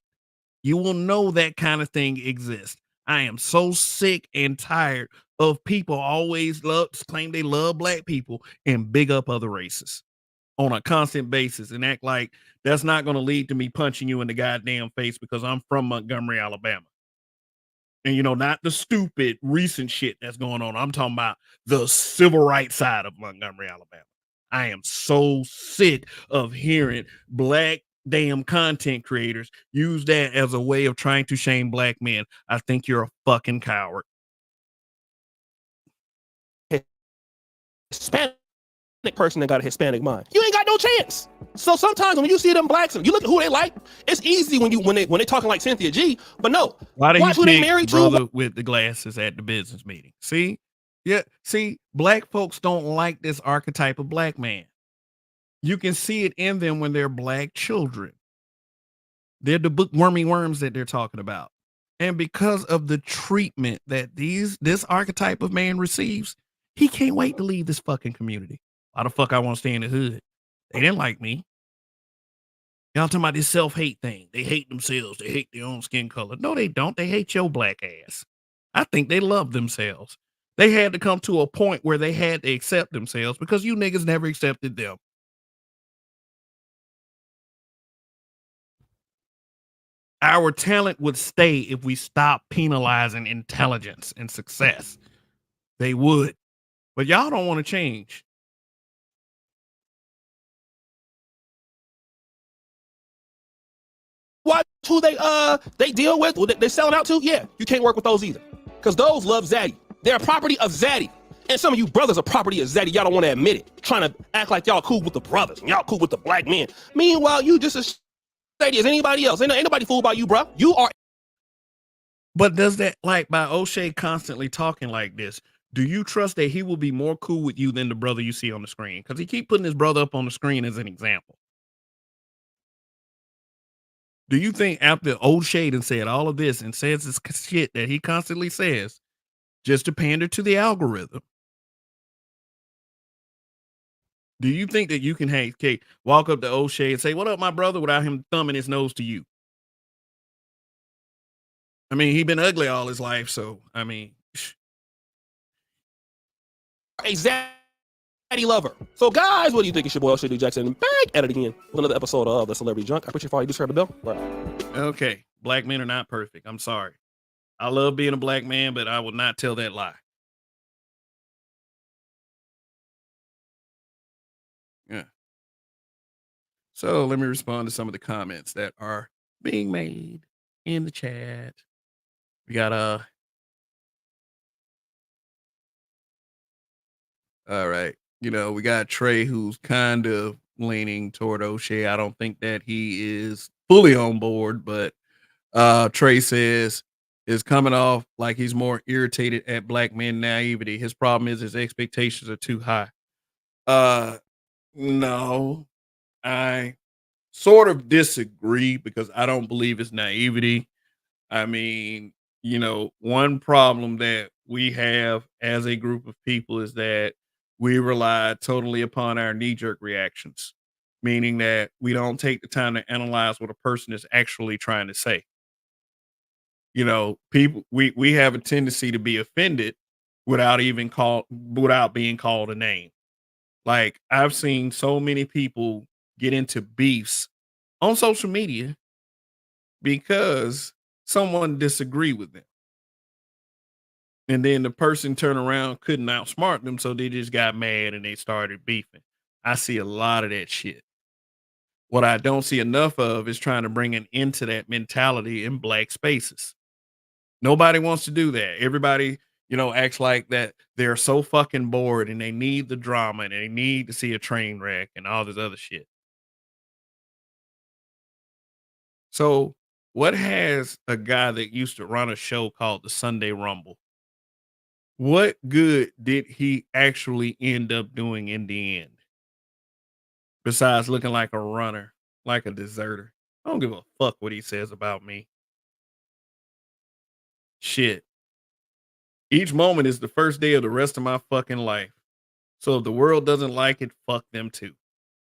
You will know that kind of thing exists. I am so sick and tired of people always claim they love black people and big up other races on a constant basis and act like that's not going to lead to me punching you in the goddamn face because I'm from Montgomery, Alabama. And, you know, not the stupid recent shit that's going on. I'm talking about the civil rights side of Montgomery, Alabama. I am so sick of hearing black damn content creators use that as a way of trying to shame black men. I think you're a fucking coward. Hispanic person that got a Hispanic mind. You ain't got no chance. So sometimes when you see them blacks, you look at who they like. It's easy when they talking like Cynthia G. But no, Why did watch you who they pick married brother to. with the glasses at the business meeting? See, yeah, see, black folks don't like this archetype of black man. You can see it in them when they're black children. They're the bookwormy worms that they're talking about. And because of the treatment that this archetype of man receives, he can't wait to leave this fucking community. Why the fuck I want to stay in the hood? They didn't like me. Y'all talking about this self-hate thing. They hate themselves. They hate their own skin color. No, they don't. They hate your black ass. I think they love themselves. They had to come to a point where they had to accept themselves because you niggas never accepted them. Our talent would stay if we stop penalizing intelligence and success. They would. But y'all don't want to change. Watch who they deal with, who they selling out to. Yeah, you can't work with those either. Because those love Zaddy. They're a property of Zaddy. And some of you brothers are property of Zaddy. Y'all don't want to admit it. Trying to act like y'all cool with the brothers and y'all cool with the black men. Meanwhile, you just as shady as anybody else. Ain't nobody fool about you, bro. You are. But does that, like, by O'Shea constantly talking like this, do you trust that he will be more cool with you than the brother you see on the screen? Because he keep putting his brother up on the screen as an example. Do you think after O'Shea done said all of this and says this shit that he constantly says just to pander to the algorithm, do you think that you can, hey, Kate, walk up to O'Shea and say, "What up, my brother," without him thumbing his nose to you? I mean, he been ugly all his life, so, I mean. A Zaddy lover. So, guys, what do you think? It's your boy O'Shea D. Jackson back at it again with another episode of The Celebrity Junk. I appreciate you just heard the bell. Right. Okay, black men are not perfect. I'm sorry. I love being a black man, but I will not tell that lie. Yeah. So let me respond to some of the comments that are being made in the chat. We got all right. You know, we got Trey who's kind of leaning toward O'Shea. I don't think that he is fully on board, but Trey says is coming off like he's more irritated at black men naivety. His problem is his expectations are too high. No, I sort of disagree because I don't believe it's naivety. I mean, you know, one problem that we have as a group of people is that we rely totally upon our knee-jerk reactions, meaning that we don't take the time to analyze what a person is actually trying to say. You know, people we have a tendency to be offended without being called a name. Like, I've seen so many people get into beefs on social media because someone disagreed with them. And then the person turned around, couldn't outsmart them, so they just got mad and they started beefing. I see a lot of that shit. What I don't see enough of is trying to bring an end to that mentality in black spaces. Nobody wants to do that. Everybody, you know, acts like that they're so fucking bored and they need the drama and they need to see a train wreck and all this other shit. So What has a guy that used to run a show called the Sunday Rumble? What good did he actually end up doing in the end? Besides looking like a runner, like a deserter. I don't give a fuck what he says about me. Shit. Each moment is the first day of the rest of my fucking life. So if the world doesn't like it, fuck them too.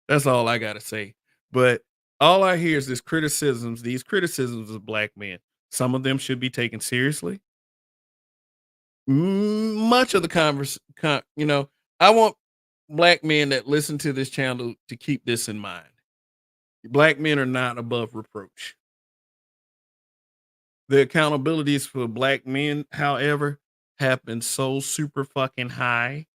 That's all I gotta say. But all I hear is these criticisms of black men. Some of them should be taken seriously. Much of the I want black men that listen to this channel to keep this in mind. Black men are not above reproach. The accountabilities for black men, however, have been so super fucking high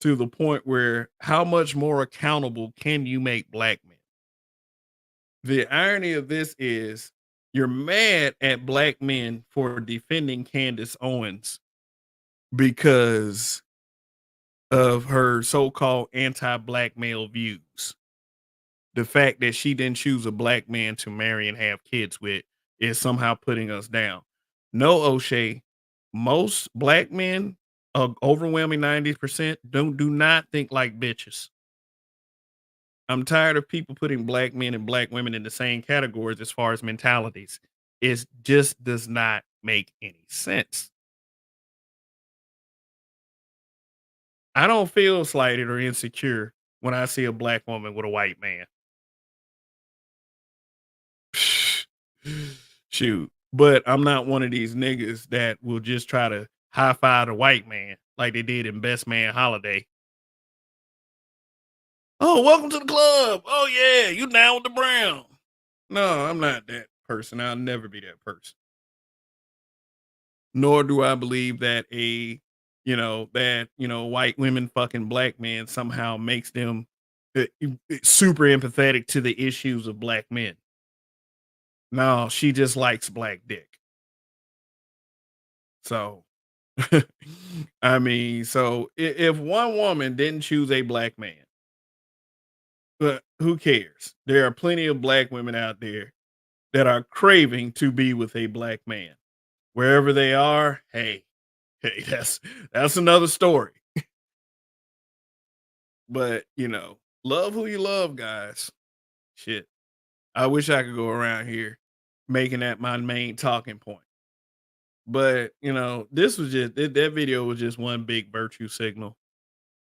to the point where how much more accountable can you make black men? The irony of this is you're mad at black men for defending Candace Owens because of her so-called anti-black male views. The fact that she didn't choose a black man to marry and have kids with is somehow putting us down. No, O'Shea, most black men, overwhelming 90%, do not think like bitches. I'm tired of people putting black men and black women in the same categories as far as mentalities. It just does not make any sense. I don't feel slighted or insecure when I see a black woman with a white man. Shoot. But I'm not one of these niggas that will just try to high five the white man like they did in Best Man Holiday. Oh, welcome to the club. Oh, yeah, you down with the brown. No, I'm not that person. I'll never be that person. Nor do I believe that white women fucking black men somehow makes them super empathetic to the issues of black men. No, she just likes black dick. So, I mean, so if one woman didn't choose a black man, but who cares? There are plenty of black women out there that are craving to be with a black man. Wherever they are, hey, that's another story. But love who you love, guys. Shit. I wish I could go around here making that my main talking point. But, this was that video was just one big virtue signal.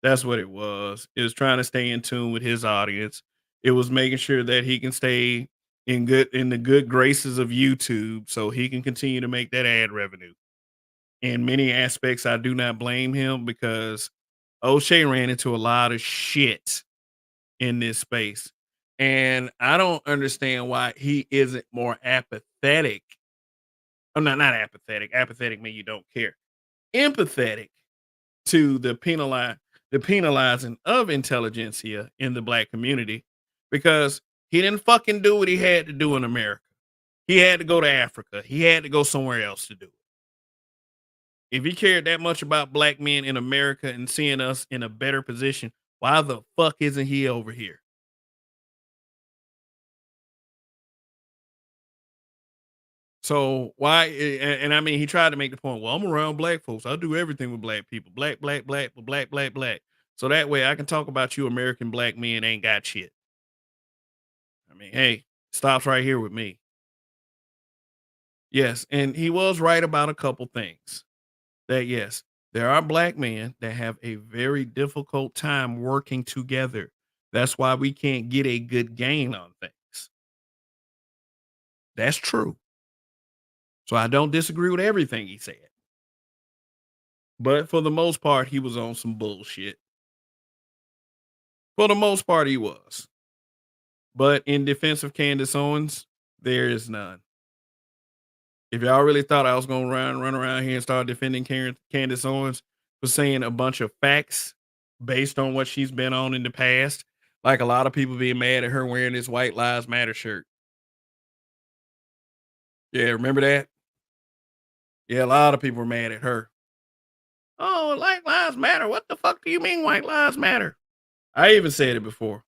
That's what it was. It was trying to stay in tune with his audience. It was making sure that he can stay in the good graces of YouTube so he can continue to make that ad revenue. In many aspects, I do not blame him because O'Shea ran into a lot of shit in this space. And I don't understand why he isn't more apathetic. I'm not apathetic. Apathetic means you don't care. Empathetic to the penalizing of intelligentsia in the black community because he didn't fucking do what he had to do in America. He had to go to Africa. He had to go somewhere else to do it. If he cared that much about black men in America and seeing us in a better position, why the fuck isn't he over here? So why? And I mean, he tried to make the point. Well, I'm around black folks. I do everything with black people. Black, black, black, black, black, black. So that way I can talk about you American black men ain't got shit. I mean, hey, stops right here with me. Yes, and he was right about a couple things. That yes, there are black men that have a very difficult time working together. That's why we can't get a good gain on things. That's true. So I don't disagree with everything he said. But for the most part, he was on some bullshit. For the most part, he was. But in defense of Candace Owens, there is none. If y'all really thought I was going to run around here and start defending Candace Owens for saying a bunch of facts based on what she's been on in the past, like a lot of people being mad at her wearing this White Lives Matter shirt. Yeah, remember that? Yeah, a lot of people were mad at her. Oh, White Lives Matter. What the fuck do you mean White Lives Matter? I even said it before.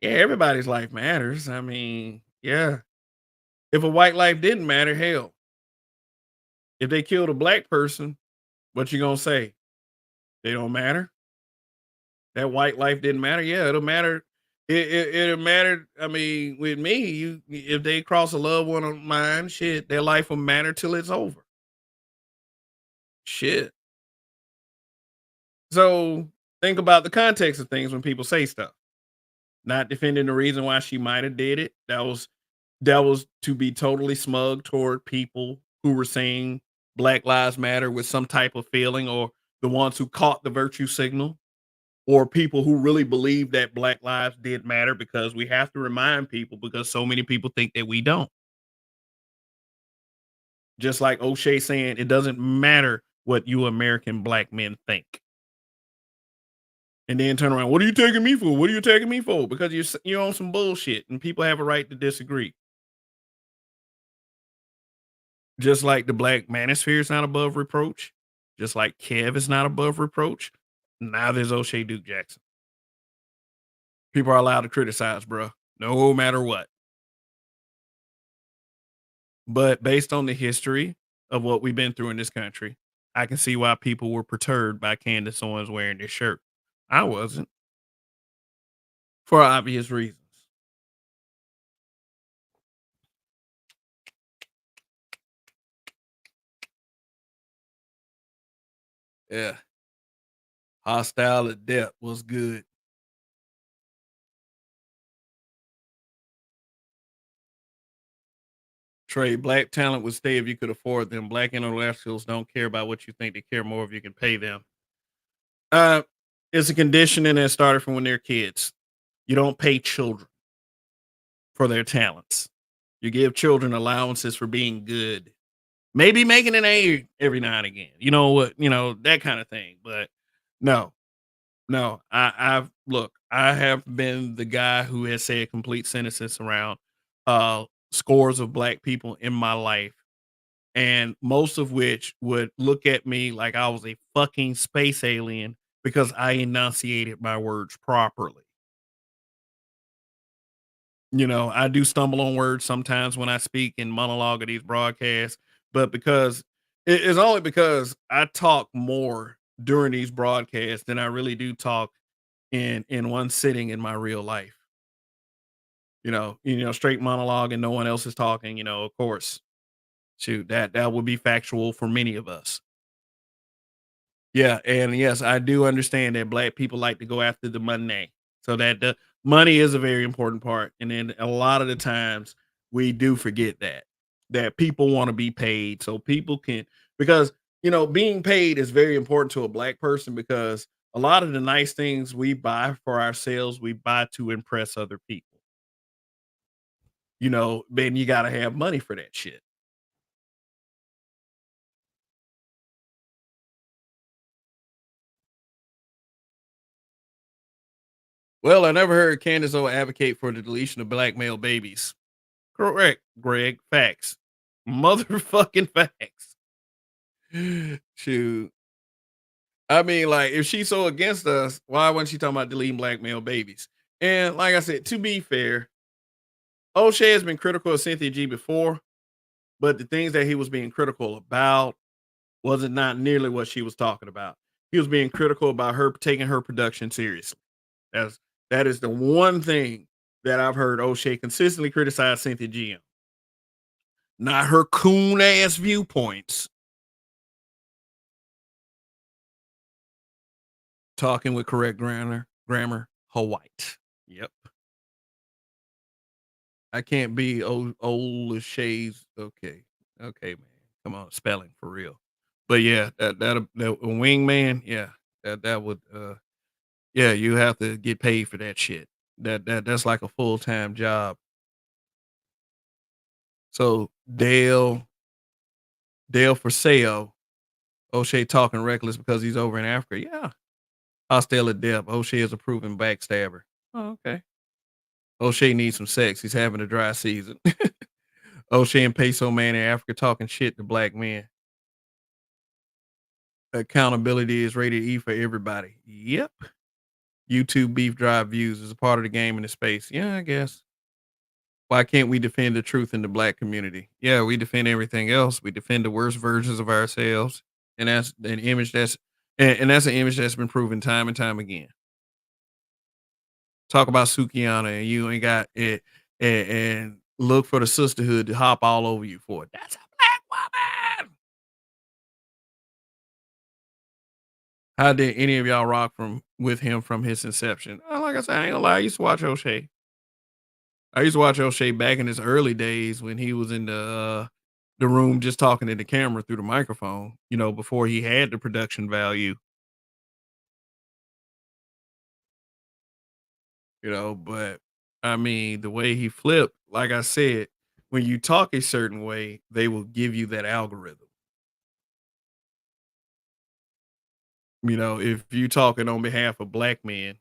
Yeah, everybody's life matters. I mean, yeah. If a white life didn't matter, hell, if they killed a black person, what you gonna say? They don't matter? That white life didn't matter? Yeah, it'll matter. It'll matter. I mean, with me, you if they cross a loved one of mine, shit, their life will matter till it's over. Shit. So think about the context of things when people say stuff. Not defending the reason why she might have did it. That was to be totally smug toward people who were saying Black Lives Matter with some type of feeling, or the ones who caught the virtue signal, or people who really believe that Black lives did matter, because we have to remind people, because so many people think that we don't. Just like O'Shea saying, it doesn't matter what you American black men think. And then turn around, what are you taking me for? What are you taking me for? Because you're on some bullshit, and people have a right to disagree. Just like the Black Manosphere is not above reproach, just like Kev is not above reproach. Now there's O'Shea Duke Jackson. People are allowed to criticize, bro, no matter what. But based on the history of what we've been through in this country, I can see why people were perturbed by Candace Owens wearing this shirt. I wasn't, for obvious reasons. Yeah. Hostile at depth was good. Trey, black talent would stay if you could afford them. Black intellectuals don't care about what you think. They care more if you can pay them. Uh, it's a conditioning that started from when they're kids. You don't pay children for their talents. You give children allowances for being good. Maybe making an A every now and again. You know what? You know, that kind of thing. But no, no. I have been the guy who has said complete sentences around scores of black people in my life, and most of which would look at me like I was a fucking space alien because I enunciated my words properly. You know, I do stumble on words sometimes when I speak in monologue of these broadcasts, but because it's only because I talk more during these broadcasts than I really do talk in one sitting in my real life. Straight monologue and no one else is talking, of course. Shoot, that would be factual for many of us. Yeah, and yes, I do understand that black people like to go after the money. So that the money is a very important part. And then a lot of the times we do forget that people want to be paid so people can, because being paid is very important to a black person, because a lot of the nice things we buy for ourselves, we buy to impress other people. Then you got to have money for that shit. Well, I never heard Candace O advocate for the deletion of black male babies. Correct, Greg. Facts. Motherfucking facts. Shoot. I mean, like, if she's so against us, why wasn't she talking about deleting black male babies? And like I said, to be fair, O'Shea has been critical of Cynthia G before, but the things that he was being critical about wasn't not nearly what she was talking about. He was being critical about her taking her production seriously. That's that is the one thing that I've heard O'Shea consistently criticize Cynthia G on. Not her coon ass viewpoints. Talking with correct grammar, White. Yep. I can't be old as shades. Okay. Okay, man. Come on, spelling for real. But yeah, that wingman, yeah. That would yeah, you have to get paid for that shit. That's like a full-time job. So Dale Forseo, O'Shea talking reckless because he's over in Africa. Yeah. Hostile at depth. O'Shea is a proven backstabber. Oh, okay. O'Shea needs some sex. He's having a dry season. O'Shea and Peso Man in Africa talking shit to black men. Accountability is rated E for everybody. Yep. YouTube beef drive views is a part of the game in the space. Yeah, I guess. Why can't we defend the truth in the black community? Yeah, we defend everything else. We defend the worst versions of ourselves, and that's an image and that's an image that's been proven time and time again. Talk about Sukiana, and you ain't got it, and look for the sisterhood to hop all over you for it. That's a black woman. How did any of y'all rock from with him from his inception? Like I said, I ain't gonna lie. I used to watch O'Shea. I used to watch O'Shea back in his early days when he was in the room just talking to the camera through the microphone, before he had the production value, but I mean, the way he flipped, like I said, when you talk a certain way, they will give you that algorithm. If you talking on behalf of black men,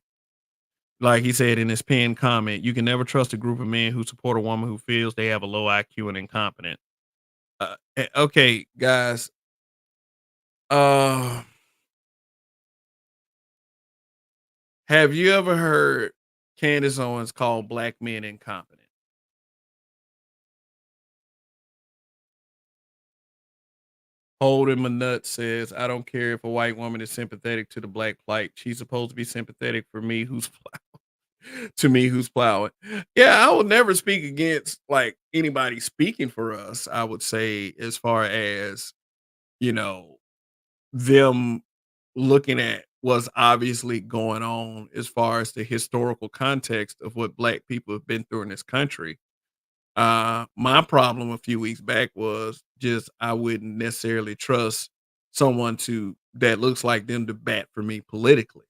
like he said in his pinned comment, you can never trust a group of men who support a woman who feels they have a low IQ and incompetent. Okay, guys. Uh, have you ever heard Candace Owens call black men incompetent? Holding my nut says, I don't care if a white woman is sympathetic to the black plight. She's supposed to be sympathetic for me who's to me who's plowing. Yeah, I will never speak against like anybody speaking for us. I would say as far as, you know, them looking at what's obviously going on as far as the historical context of what black people have been through in this country. My problem a few weeks back was just I wouldn't necessarily trust someone to that looks like them to bat for me politically.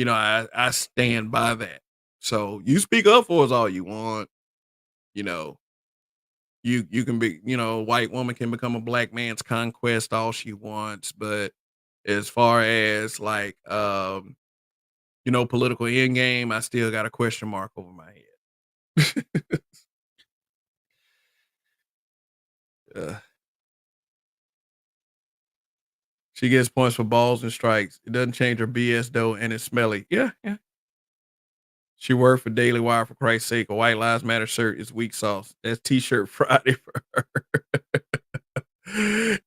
I stand by that. So you speak up for us all you want. You know, you can be, white woman can become a black man's conquest all she wants, but as far as like political end game, I still got a question mark over my head. uh, she gets points for balls and strikes. It doesn't change her BS though, and it's smelly. Yeah, yeah. She worked for Daily Wire for Christ's sake. A White Lives Matter shirt is weak sauce. That's T-shirt Friday for her.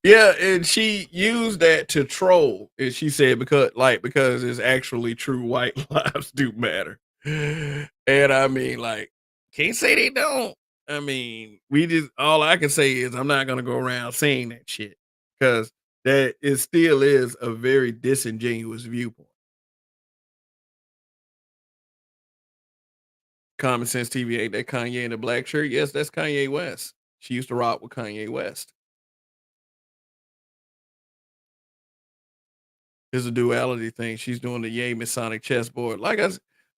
Yeah, and she used that to troll. And she said because it's actually true white lives do matter. And I mean, like, can't say they don't. I mean, we just all I can say is I'm not gonna go around saying that shit because that it still is a very disingenuous viewpoint. Common Sense TV ain't that Kanye in the black shirt? Yes, that's Kanye West. She used to rock with Kanye West. It's a duality thing. She's doing the Yay Masonic chessboard. Like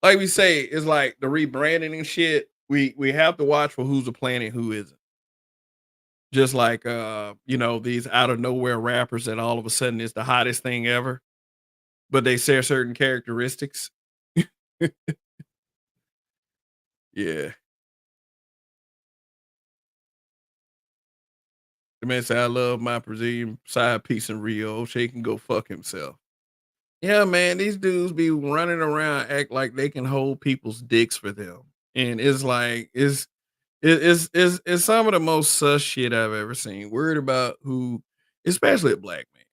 we say, it's like the rebranding and shit. We have to watch for who's a planet, who isn't. Just like these out of nowhere rappers that all of a sudden is the hottest thing ever, but they share certain characteristics. Yeah. The man said, I love my Brazilian side piece in Rio. O'Shea can go fuck himself. Yeah, man, these dudes be running around act like they can hold people's dicks for them. And it's like it's some of the most sus shit I've ever seen. Worried about who, especially a black man.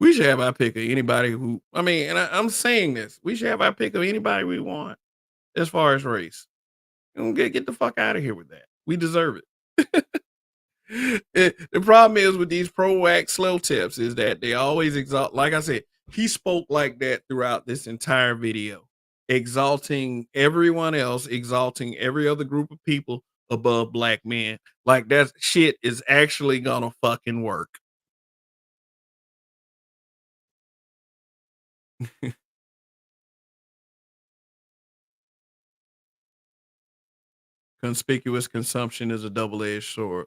We should have our pick of anybody who I mean, and I'm saying this, we should have our pick of anybody we want as far as race. Don't get the fuck out of here with that. We deserve it. The problem is with these pro wax slow tips is that they always exalt. Like I said, he spoke like that throughout this entire video, exalting everyone else, exalting every other group of people above black men. Like that shit is actually gonna fucking work. Conspicuous consumption is a double-edged sword.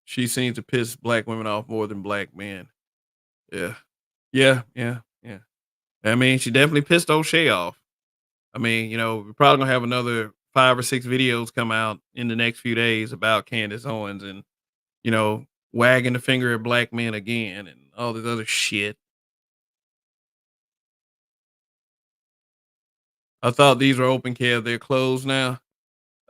She seems to piss black women off more than black men. Yeah. Yeah, yeah, yeah. I mean, she definitely pissed O'Shea off. I mean, we're probably gonna have another 5 or 6 videos come out in the next few days about Candace Owens and, wagging the finger at black men again and all this other shit. I thought these were open, Kev. They're closed now.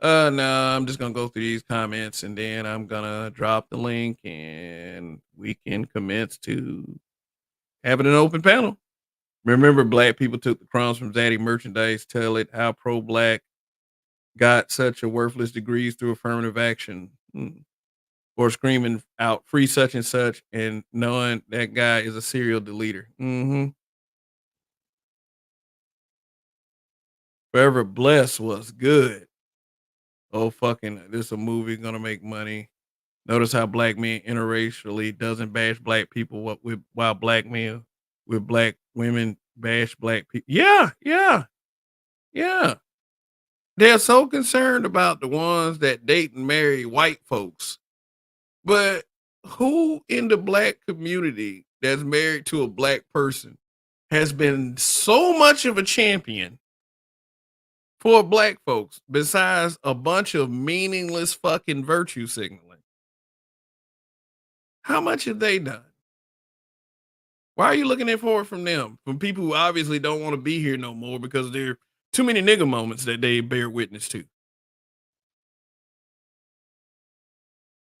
No, I'm just gonna go through these comments and then I'm gonna drop the link and we can commence to having an open panel. Remember, black people took the crumbs from Zaddy merchandise. Tell it how pro-black got such a worthless degrees through affirmative action. Or screaming out free such and such and knowing that guy is a serial deleter. Forever Blessed was good. Oh, fucking, this is a movie gonna make money. Notice how black men interracially doesn't bash black people while black men with black women bash black people. Yeah. They're so concerned about the ones that date and marry white folks. But who in the black community that's married to a black person has been so much of a champion for black folks besides a bunch of meaningless fucking virtue signaling? How much have they done? Why are you looking for it from them? From people who obviously don't want to be here no more because there are too many nigga moments that they bear witness to.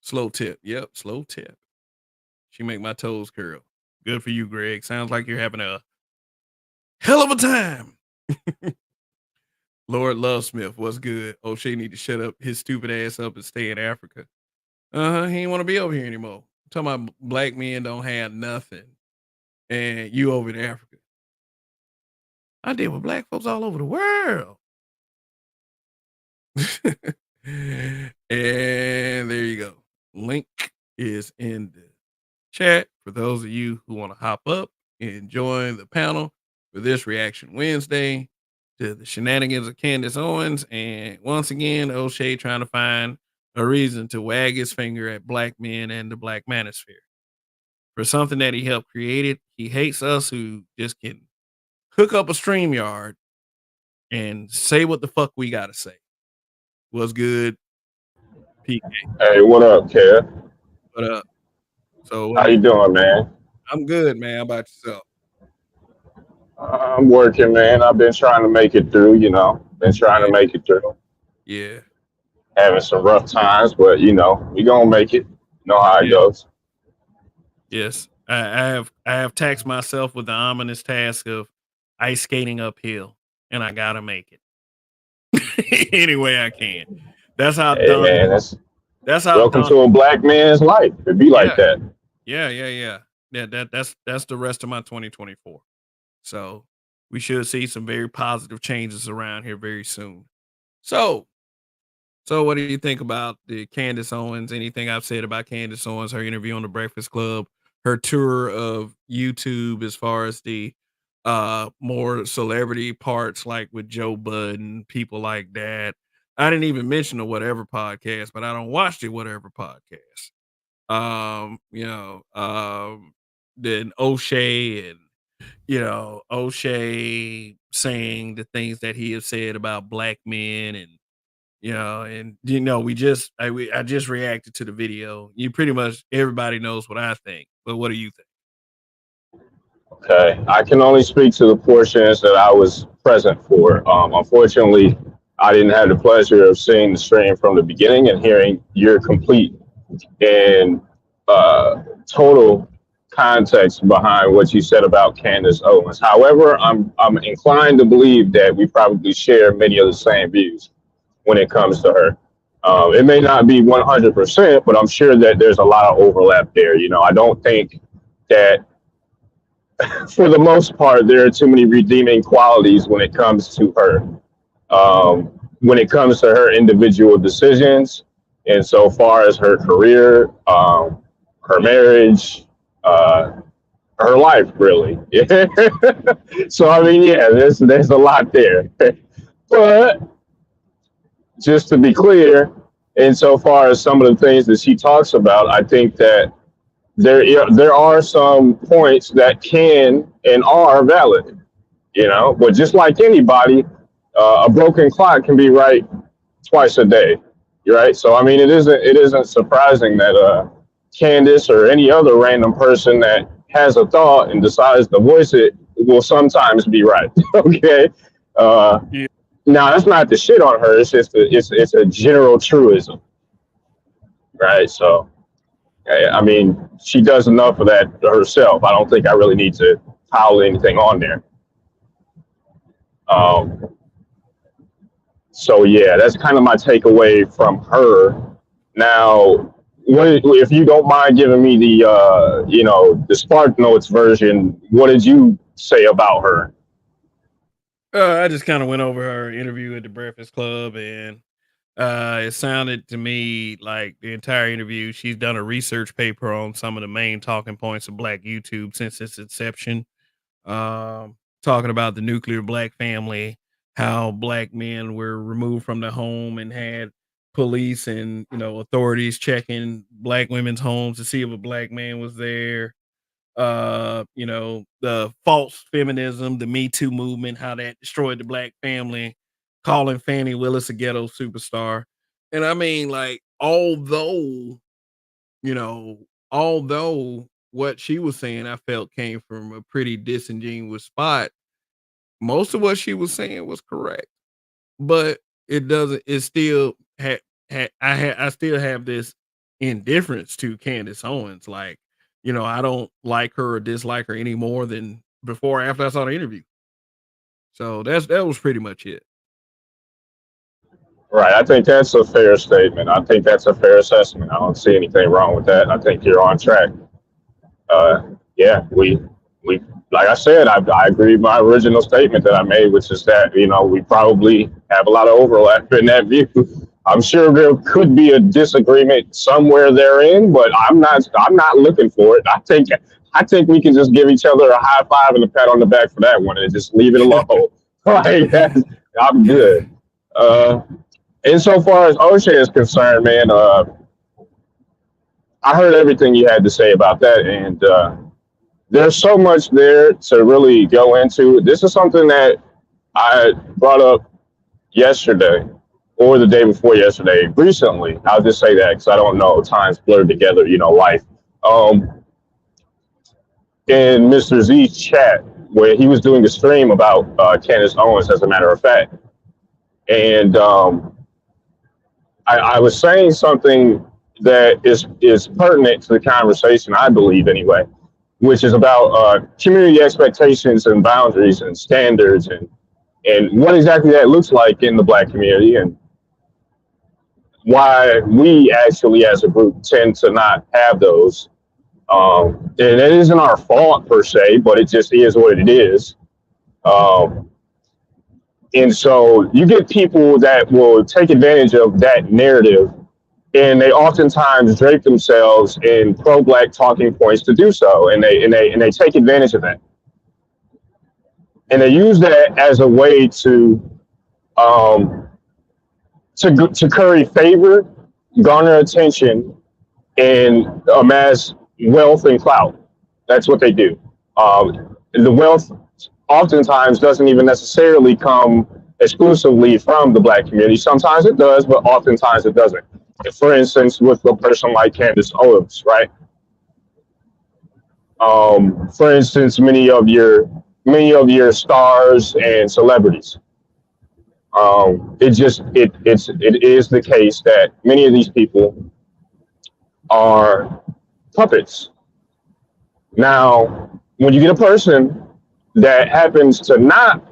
Slow tip. Yep, slow tip. She make my toes curl. Good for you, Greg. Sounds like you're having a hell of a time. Lord Lovesmith, what's good? O'Shea need to shut up his stupid ass up and stay in Africa. He ain't want to be over here anymore. I'm talking about black men don't have nothing. And you over in Africa. I deal with black folks all over the world. And there you go. Link is in the chat for those of you who want to hop up and join the panel for this Reaction Wednesday to the shenanigans of Candace Owens. And once again, O'Shea trying to find a reason to wag his finger at black men and the black manosphere for something that he helped create. He hates us who just can hook up a StreamYard and say what the fuck we gotta say. What's good, PK? Hey, what up, Kev? What up? So how you doing, man? I'm good, man. How about yourself? I'm working, man. I've been trying to make it through, Been trying to make it through. Yeah. Having some rough times, but we gonna make it. You know how it goes. Yes. I have taxed myself with the ominous task of ice skating uphill, and I gotta make it any way I can. That's how done. Man, that's how. Welcome to a black man's life. It'd be like that. Yeah. That's the rest of my 2024. So we should see some very positive changes around here very soon. So what do you think about the Candace Owens? Anything I've said about Candace Owens, her interview on the Breakfast Club, her tour of YouTube as far as the more celebrity parts like with Joe Budden, people like that. I didn't even mention the Whatever podcast, but I don't watch the Whatever podcast. Then O'Shea and O'Shea saying the things that he has said about black men and I just reacted to the video. You pretty much everybody knows what I think, but what do you think? Okay, I can only speak to the portions that I was present for. Unfortunately, I didn't have the pleasure of seeing the stream from the beginning and hearing your complete and total context behind what you said about Candace Owens. However, I'm inclined to believe that we probably share many of the same views when it comes to her. It may not be 100%, but I'm sure that there's a lot of overlap there. I don't think that for the most part, there are too many redeeming qualities when it comes to her. When it comes to her individual decisions, and so far as her career, her marriage, her life, really. So, there's a lot there. But just to be clear, insofar as some of the things that she talks about, I think that there are some points that can and are valid, but just like anybody, a broken clock can be right twice a day, right? So, it isn't surprising that Candace or any other random person that has a thought and decides to voice it will sometimes be right, okay? Yeah. Now that's not the shit on her. It's just it's a general truism, right? So I mean, she does enough of that herself. I don't think I really need to pile anything on there. Um, so yeah, that's kind of my takeaway from her. Now, if you don't mind giving me the the Spark Notes version, what did you say about her? I just kind of went over her interview at the Breakfast Club, and it sounded to me like the entire interview, she's done a research paper on some of the main talking points of Black YouTube since its inception. Talking about the nuclear Black family, how Black men were removed from the home and had police and authorities checking Black women's homes to see if a Black man was there. The false feminism, the Me Too movement, how that destroyed the Black family, calling Fannie Willis a ghetto superstar. And I mean, like, you know, although what she was saying I felt came from a pretty disingenuous spot, most of what she was saying was correct. But it doesn't, it still I still have this indifference to Candace Owens. Like, I don't like her or dislike her any more than before or after I saw the interview. So that was pretty much it. Right. I think that's a fair statement. I think that's a fair assessment. I don't see anything wrong with that. I think you're on track. Yeah, we like I said, I agree with my original statement that I made, which is that we probably have a lot of overlap in that view. I'm sure there could be a disagreement somewhere therein, but I'm not looking for it. I think we can just give each other a high five and a pat on the back for that one and just leave it alone. Like, I'm good. Insofar as O'Shea is concerned, man, I heard everything you had to say about that, and there's so much there to really go into. This is something that I brought up yesterday or the day before yesterday. Recently, I'll just say that because I don't know. Time's blurred together, life. In Mr. Z's chat, where he was doing a stream about Candace Owens, as a matter of fact, and I was saying something that is pertinent to the conversation, I believe, anyway, which is about community expectations and boundaries and standards and what exactly that looks like in the Black community and why we actually as a group tend to not have those. And it isn't our fault per se, but it just is what it is. And so you get people that will take advantage of that narrative, and they oftentimes drape themselves in pro-Black talking points to do so, and they take advantage of that, and they use that as a way to curry favor, garner attention, and amass wealth and clout. That's what they do. The wealth oftentimes doesn't even necessarily come exclusively from the Black community. Sometimes it does, but oftentimes it doesn't. For instance, with a person like Candace Owens, right? For instance, many of your stars and celebrities. It is the case that many of these people are puppets. Now, when you get a person that happens to not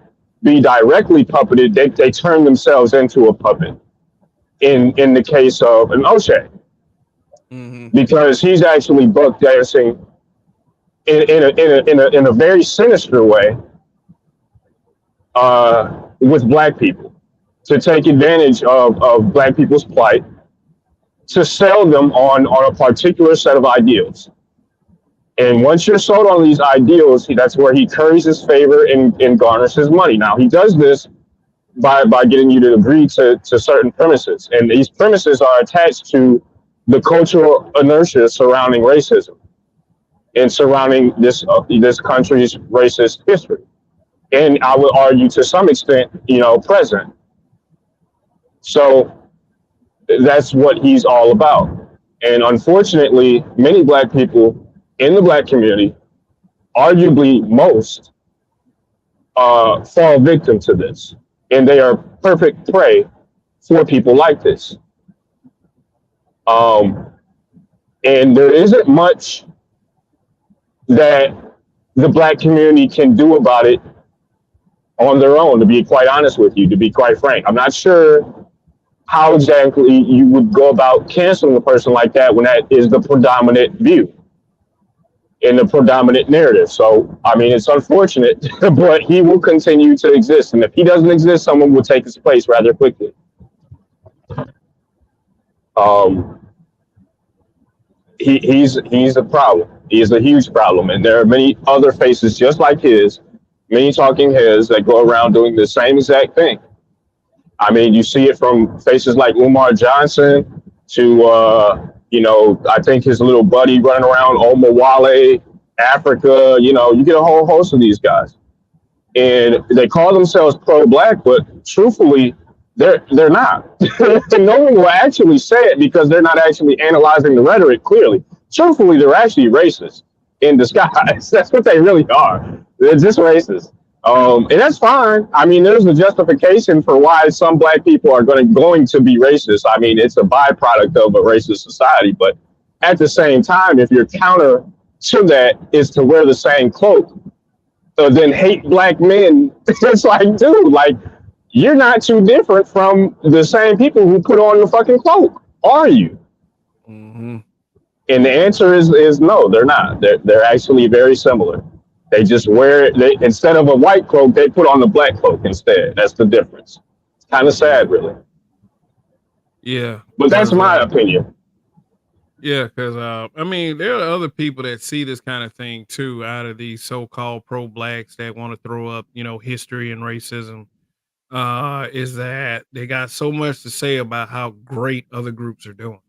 be directly puppeted, they turn themselves into a puppet. In the case of an O'Shea, because he's actually buck dancing in a very sinister way with Black people to take advantage of Black people's plight to sell them on a particular set of ideals. And once you're sold on these ideals, that's where he curries his favor and garners his money. Now, he does this by getting you to agree to certain premises. And these premises are attached to the cultural inertia surrounding racism and surrounding this country's racist history. And I would argue to some extent, present. So that's what he's all about. And unfortunately, many Black people in the Black community, arguably most, fall victim to this, and they are perfect prey for people like this. And there isn't much that the black community can do about it on their own, to be quite honest with you, to be quite frank. I'm not sure how exactly you would go about canceling a person like that when that is the predominant view in the predominant narrative. So, I mean, it's unfortunate, but he will continue to exist. And if he doesn't exist, someone will take his place rather quickly. He's a problem. He is a huge problem. And there are many other faces just like his, many talking heads that go around doing the same exact thing. I mean, you see it from faces like Umar Johnson to, I think his little buddy running around, Omar Wale, Africa, you get a whole host of these guys. And they call themselves pro-black, but truthfully, they're not. No one will actually say it because they're not actually analyzing the rhetoric clearly. Truthfully, they're actually racist in disguise. That's what they really are. They're just racist. And that's fine. I mean, there's a justification for why some black people are going to be racist. I mean, it's a byproduct of a racist society. But at the same time, if your counter to that is to wear the same cloak, then hate black men, it's like, dude, like, you're not too different from the same people who put on the fucking cloak, are you? Mm-hmm. And the answer is no, they're not. They're actually very similar. They just wear it. Instead of a white cloak, they put on the black cloak instead. That's the difference. It's kind of sad, really. Yeah. But that's my opinion. Yeah, because I mean, there are other people that see this kind of thing too, out of these so-called pro-blacks that want to throw up, history and racism. Is that they got so much to say about how great other groups are doing.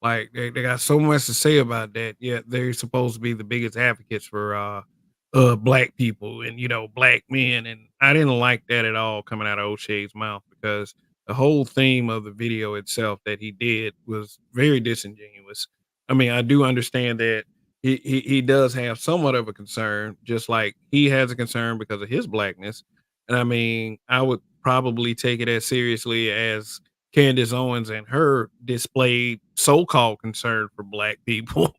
Like they got so much to say about that, yet they're supposed to be the biggest advocates for black people and black men. And I didn't like that at all coming out of O'Shea's mouth, because the whole theme of the video itself that he did was very disingenuous. I mean, I do understand that he does have somewhat of a concern, just like he has a concern because of his blackness. And I mean, I would probably take it as seriously as Candace Owens and her displayed so-called concern for black people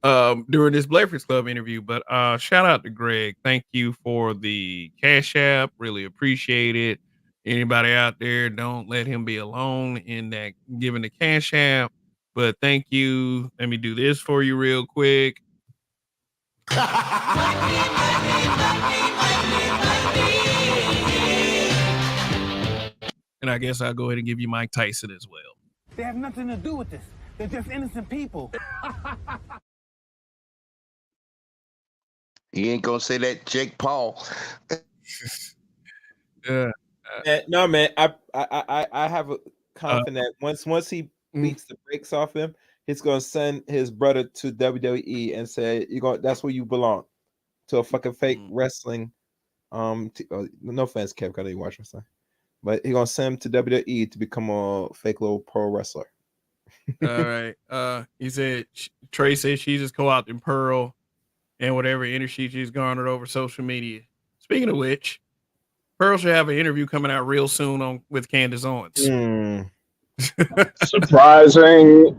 during this Breakfast Club interview. But shout out to Greg. Thank you for the Cash App. Really appreciate it. Anybody out there, don't let him be alone in that giving the Cash App. But thank you. Let me do this for you real quick. And I guess I'll go ahead and give you Mike Tyson as well. They have nothing to do with this. They're just innocent people. He ain't gonna say that, Jake Paul. Yeah. No, man. I have a confidence that once he beats the brakes off him, he's gonna send his brother to WWE and say, that's where you belong, to a fucking fake wrestling. No offense, Kev, I know you watch wrestling. But he's gonna send him to WWE to become a fake little pro wrestler. All right. He said Trey said she's just co-opting Pearl and whatever energy she's garnered over social media. Speaking of which, Pearl should have an interview coming out real soon with Candace Owens. Surprising.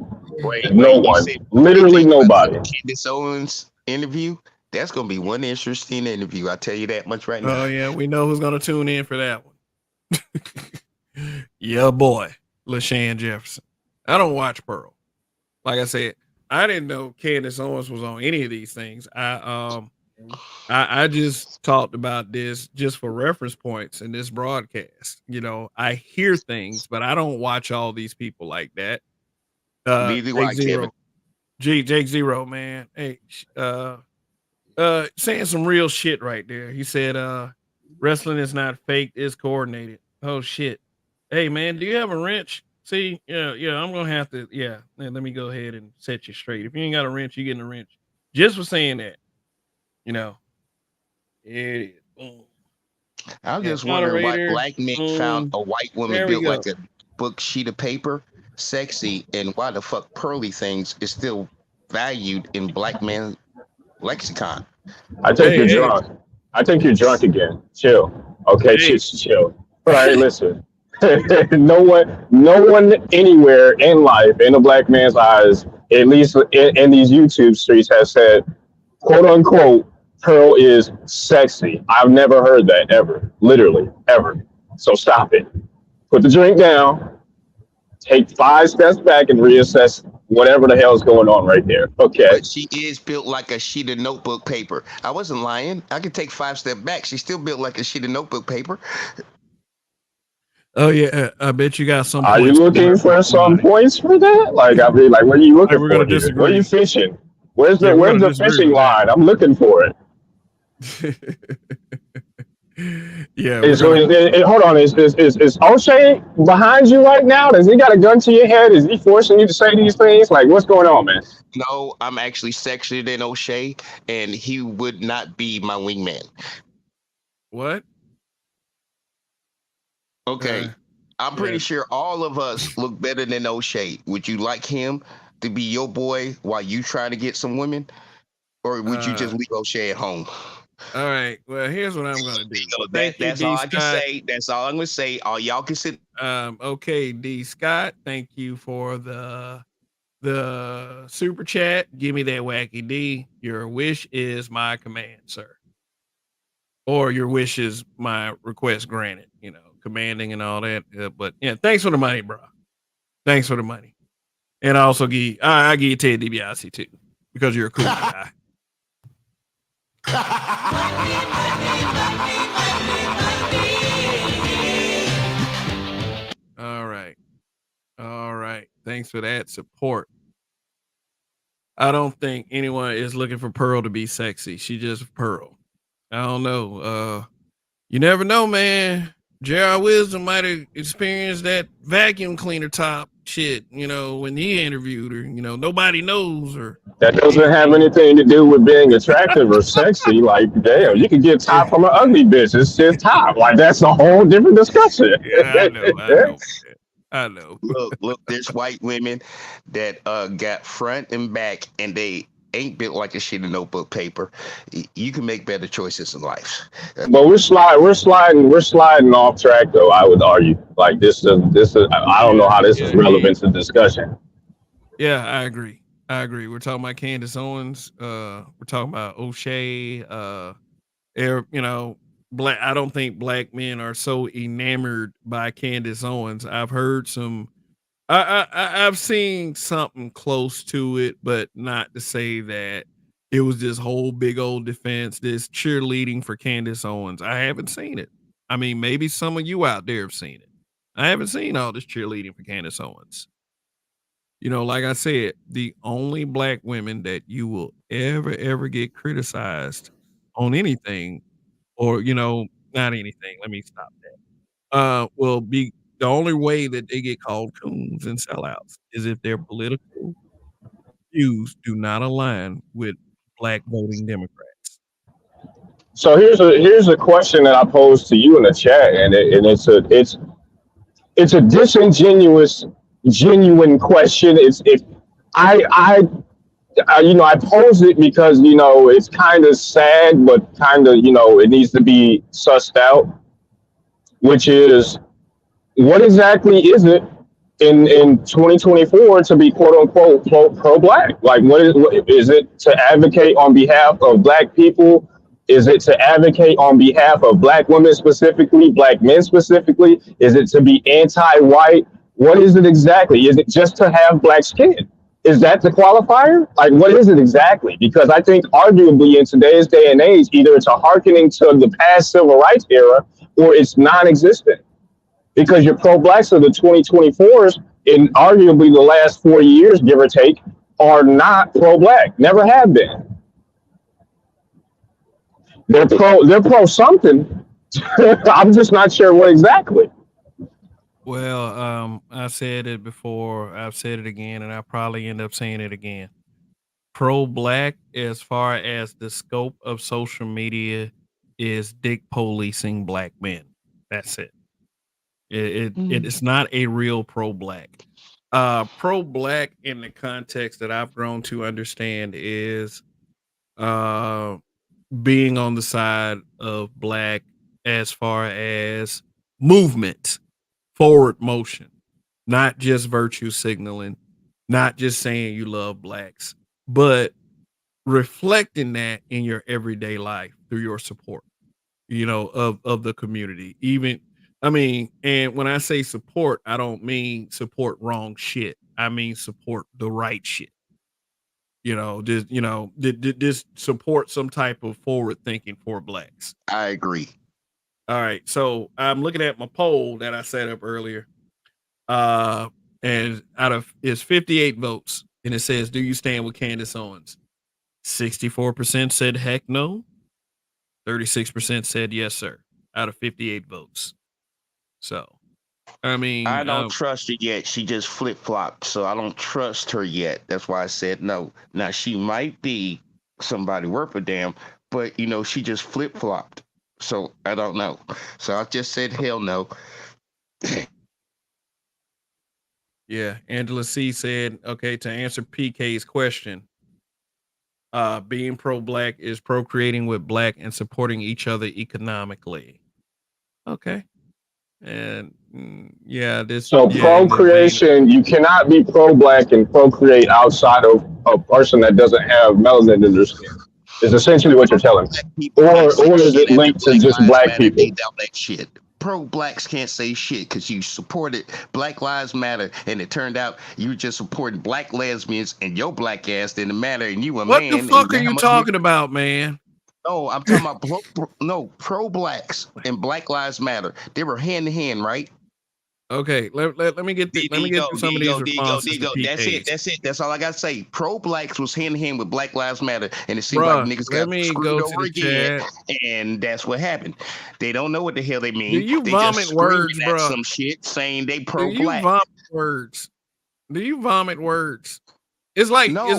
No one. Literally nobody. Candace Owens interview. That's gonna be one interesting interview. I tell you that much right now. Oh yeah, we know who's gonna tune in for that one. Yeah, boy, LaShawn Jefferson. I don't watch Pearl. Like I said, I didn't know Candace Owens was on any of these things. I just talked about this just for reference points in this broadcast. I hear things, but I don't watch all these people like that. Jake Zero, man. Hey, saying some real shit right there. He said, wrestling is not fake, it's coordinated. Oh shit. Hey man, do you have a wrench? See, yeah, I'm gonna have to, let me go ahead and set you straight. If you ain't got a wrench, you getting a wrench. Just for saying that. It is. I'm just wondering why black men found a white woman built like a book sheet of paper sexy, and why the fuck pearly things is still valued in black man lexicon. I think you're drunk. I think you're drunk again. Chill. Okay, chill. All right, listen. no one anywhere in life, in a black man's eyes, at least in these YouTube streets, has said, quote unquote, Pearl is sexy. I've never heard that ever. Literally, ever. So stop it. Put the drink down. Take 5 steps back and reassess whatever the hell is going on right there. Okay. But she is built like a sheet of notebook paper. I wasn't lying. I could take 5 steps back. She's still built like a sheet of notebook paper. Oh yeah, I bet you got some. Are you looking for some points for that? Like, I mean, like, what are you looking for? Disagree. Where are you fishing? Where's the fishing line? I'm looking for it. Yeah. Hold on. Is O'Shea behind you right now? Does he got a gun to your head? Is he forcing you to say these things? Like, what's going on, man? No, I'm actually sexier than O'Shea, and he would not be my wingman. What? Okay. I'm pretty sure all of us look better than O'Shea. Would you like him to be your boy while you try to get some women? Or would you just leave O'Shea at home? All right. Well, here's what I'm gonna do. So that's all I can say. That's all I'm gonna say. All y'all can sit. Okay, D Scott, thank you for the super chat. Give me that wacky D. Your wish is my command, sir. Or your wish is my request granted, you know, commanding and all that. But yeah, thanks for the money, bro. Thanks for the money. And I also give you Ted DiBiase too, because you're a cool guy. All right. Thanks for that support. I don't think anyone is looking for Pearl to be sexy. She just Pearl. I don't know. You never know, man. J.R. Wisdom might have experienced that vacuum cleaner top shit, you know, when he interviewed her. You know, nobody knows her. That doesn't have anything to do with being attractive or sexy. Like, damn, you can get top from an ugly bitch. It's just top. Like, that's a whole different discussion. Yeah, I know. Look, there's white women that got front and back, and they ain't built like a sheet of notebook paper. You can make better choices in life. But we're sliding off track, though. I would argue, like, this is. I don't know how this is relevant to discussion. Yeah, I agree. We're talking about Candace Owens. We're talking about O'Shea. You know, black. I don't think black men are so enamored by Candace Owens. I've heard some. I've seen something close to it, but not to say that it was this whole big old defense, this cheerleading for Candace Owens. I haven't seen it. I mean, maybe some of you out there have seen it. I haven't seen all this cheerleading for Candace Owens. You know, like I said, the only black women that you will ever get criticized on anything, or, you know, not anything. Let me stop that. Will be the only way that they get called coons and sellouts is if their political views do not align with black voting Democrats. So here's a question that I posed to you in the chat, and it's a disingenuous, genuine question. It's if I you know, I pose it because, you know, it's kind of sad, but kind of, you know, it needs to be sussed out, which is, what exactly is it in 2024 to be quote unquote pro-black? Like, what is it to advocate on behalf of black people? Is it to advocate on behalf of black women specifically, black men specifically? Is it to be anti-white? What is it exactly? Is it just to have black skin? Is that the qualifier? Like, what is it exactly? Because I think arguably in today's day and age, either it's a hearkening to the past civil rights era or it's non-existent. Because your pro-blacks of the 2024s, in arguably the last 40 years, give or take, are not pro-black. Never have been. They're pro something. I'm just not sure what exactly. Well, I said it before, I've said it again, and I'll probably end up saying it again. Pro-black, as far as the scope of social media, is dick policing black men. That's it. It is not a real pro-black. Pro-black in the context that I've grown to understand is when being on the side of black as far as movement, forward motion, not just virtue signaling, not just saying you love blacks, but reflecting that in your everyday life through your support, of the community. And when I say support, I don't mean support wrong shit. I mean support the right shit. Just support some type of forward thinking for blacks. I agree. All right. So I'm looking at my poll that I set up earlier. And out of it's 58 votes, and it says, do you stand with Candace Owens? 64% said heck no. 36% said yes, sir, out of 58 votes. So, I don't trust her yet. She just flip-flopped, so I don't trust her yet. That's why I said no. Now, she might be somebody worth a damn, but, she just flip-flopped. So, I don't know. So, I just said hell no. Yeah, Angela C said, okay, to answer PK's question, being pro-black is procreating with black and supporting each other economically. Okay. And procreation, you cannot be pro-black and procreate outside of a person that doesn't have melanin in their skin. Is essentially what you're telling me. Or is it linked to just black people? That shit. Pro-blacks can't say shit because you supported Black Lives Matter, and it turned out you just supporting black lesbians, and your black ass didn't matter, and you a what man. What the fuck are you talking about, man? No, I'm talking about pro-blacks and Black Lives Matter. They were hand in hand, right? Okay, let me get some of these responses. That's it. That's all I gotta say. Pro-blacks was hand in hand with Black Lives Matter, and it seems like niggas got screwed over again, and that's what happened. They don't know what the hell they mean. Do you vomit words, bro? Some shit saying they pro-black. Do you vomit words? Do you vomit words? It's like you act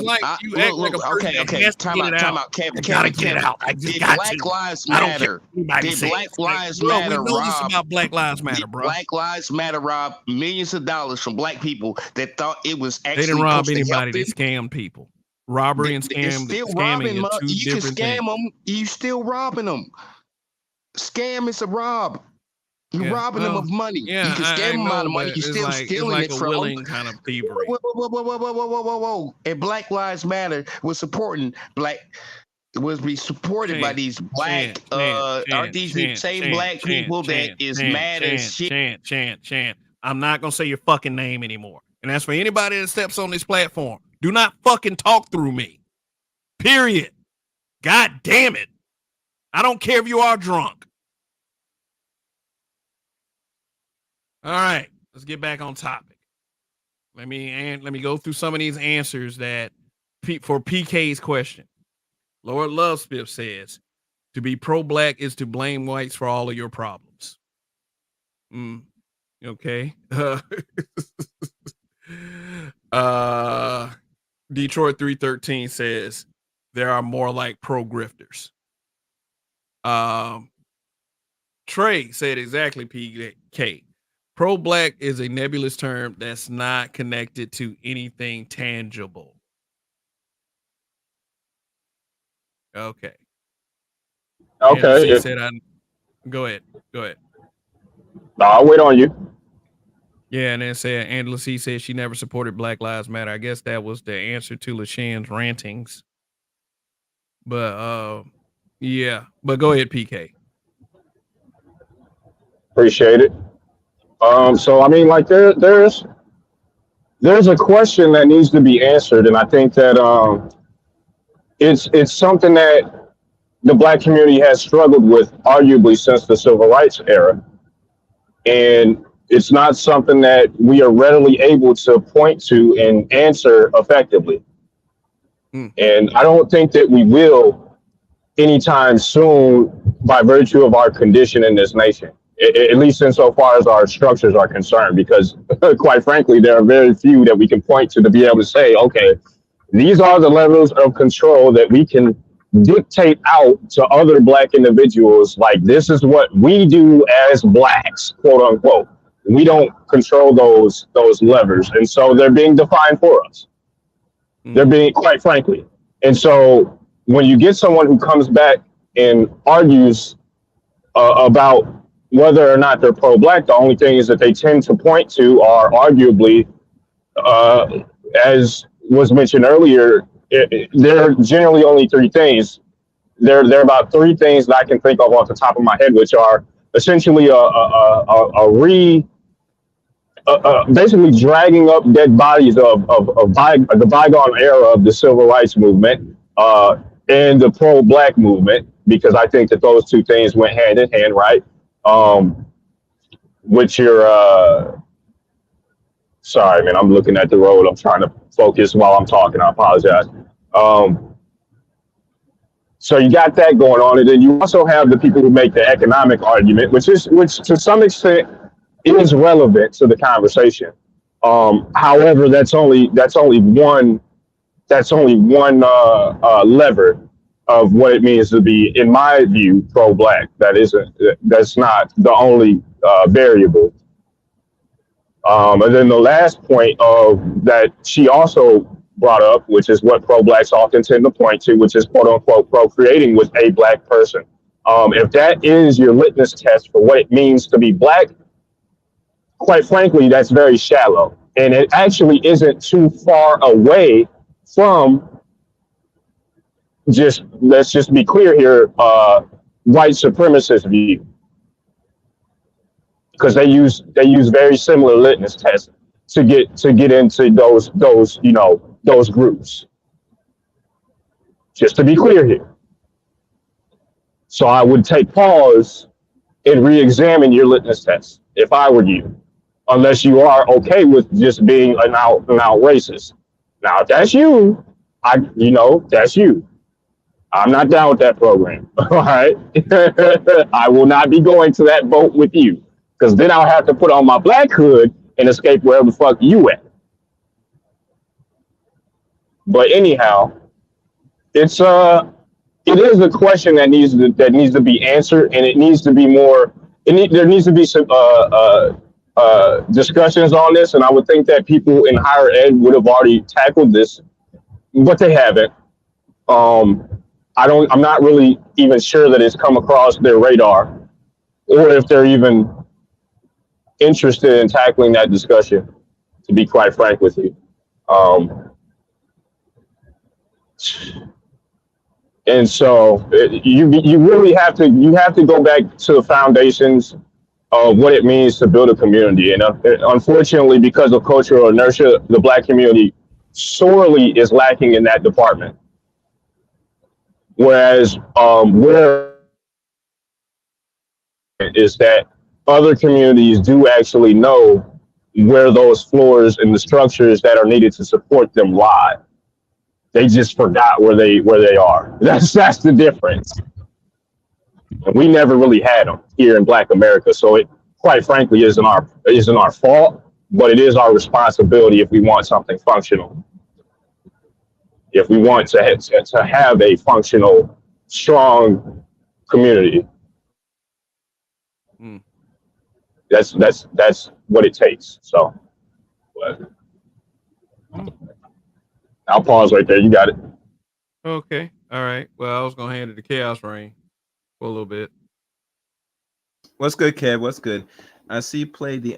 like a person that has to get it out. Kevin, gotta get it out. I just got to. Black Lives Matter. Did Black Lives Matter, we know this about Black Lives Matter, bro. Black Lives Matter robbed millions of dollars from black people that thought it was actually. They didn't rob anybody. They scammed people. Robbery and scamming are two you different can scam things. them. You still robbing them. Scam is a rob. You're robbing them of money. Yeah, you can scam them out of money. You're still stealing it from them. Kind of thievery. Whoa. And Black Lives Matter was supporting black. Was be supported by these black, are these the same black people that is mad as shit? Chant. I'm not gonna say your fucking name anymore. And that's for anybody that steps on this platform. Do not fucking talk through me. Period. God damn it. I don't care if you are drunk. All right, let's get back on topic. Let me go through some of these answers that for PK's question. Lord Lovespiff says, to be pro-black is to blame whites for all of your problems. Okay. Detroit 313 says, there are more like pro-grifters. Trey said exactly, PK. Pro-black is a nebulous term that's not connected to anything tangible. Okay. Okay. Go ahead. I'll wait on you. Yeah, and then said Angela C said she never supported Black Lives Matter. I guess that was the answer to LaShan's rantings. But but go ahead, PK. Appreciate it. So I mean, like there's a question that needs to be answered, and I think that it's something that the black community has struggled with arguably since the civil rights era, and it's not something that we are readily able to point to and answer effectively. And I don't think that we will anytime soon by virtue of our condition in this nation. At least insofar as our structures are concerned, because quite frankly, there are very few that we can point to be able to say, okay, these are the levels of control that we can dictate out to other black individuals. Like, this is what we do as blacks, quote unquote. We don't control those levers. And so they're being defined for us. They're being, quite frankly. And so when you get someone who comes back and argues about whether or not they're pro-black, the only things that they tend to point to are arguably, as was mentioned earlier, there are generally only three things. There are about three things that I can think of off the top of my head, which are essentially basically dragging up dead bodies of the bygone era of the civil rights movement and the pro-black movement, because I think that those two things went hand in hand, right? Which you're sorry, man, I'm looking at the road. I'm trying to focus while I'm talking. I apologize. So you got that going on, and then you also have the people who make the economic argument, which to some extent is relevant to the conversation. However, that's only one lever of what it means to be, in my view, pro-black. That's not the only variable. And then the last point that she also brought up, which is what pro-blacks often tend to point to, which is quote unquote procreating with a black person. If that is your litmus test for what it means to be black, quite frankly, that's very shallow. And it actually isn't too far away from let's just be clear here, white supremacist view. Because they use very similar litmus tests to get into those groups. Just to be clear here. So I would take pause and re-examine your litmus test if I were you, unless you are okay with just being an out racist. Now, if that's you, that's you. I'm not down with that program. All right. I will not be going to that vote with you, because then I'll have to put on my black hood and escape wherever the fuck you at. But anyhow, it is a question that needs to be answered, and it needs to be more. There needs to be some discussions on this, and I would think that people in higher ed would have already tackled this, but they haven't. I'm not really even sure that it's come across their radar, or if they're even interested in tackling that discussion, to be quite frank with you. And so you really have to go back to the foundations of what it means to build a community. And unfortunately, because of cultural inertia, the black community sorely is lacking in that department. Whereas where is that other communities do actually know where those floors and the structures that are needed to support them lie. They just forgot where they are. That's the difference. And we never really had them here in Black America, so it quite frankly isn't our fault, but it is our responsibility if we want something functional. If we want to have a functional, strong community. That's what it takes. So I'll pause right there. You got it. Okay. All right. Well, I was gonna hand it to Chaos Rain for a little bit. What's good, Kev? What's good? I see you play the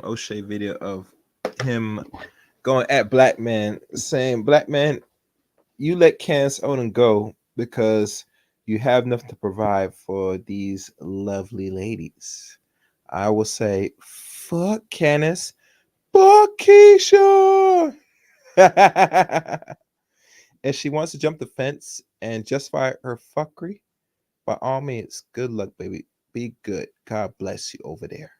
O'Shea video of him going at Black Man, saying, Black Man, you let Candace Owens go because you have nothing to provide for these lovely ladies. I will say, fuck Candace, fuck Keisha. If she wants to jump the fence and justify her fuckery, by all means, good luck, baby. Be good. God bless you over there.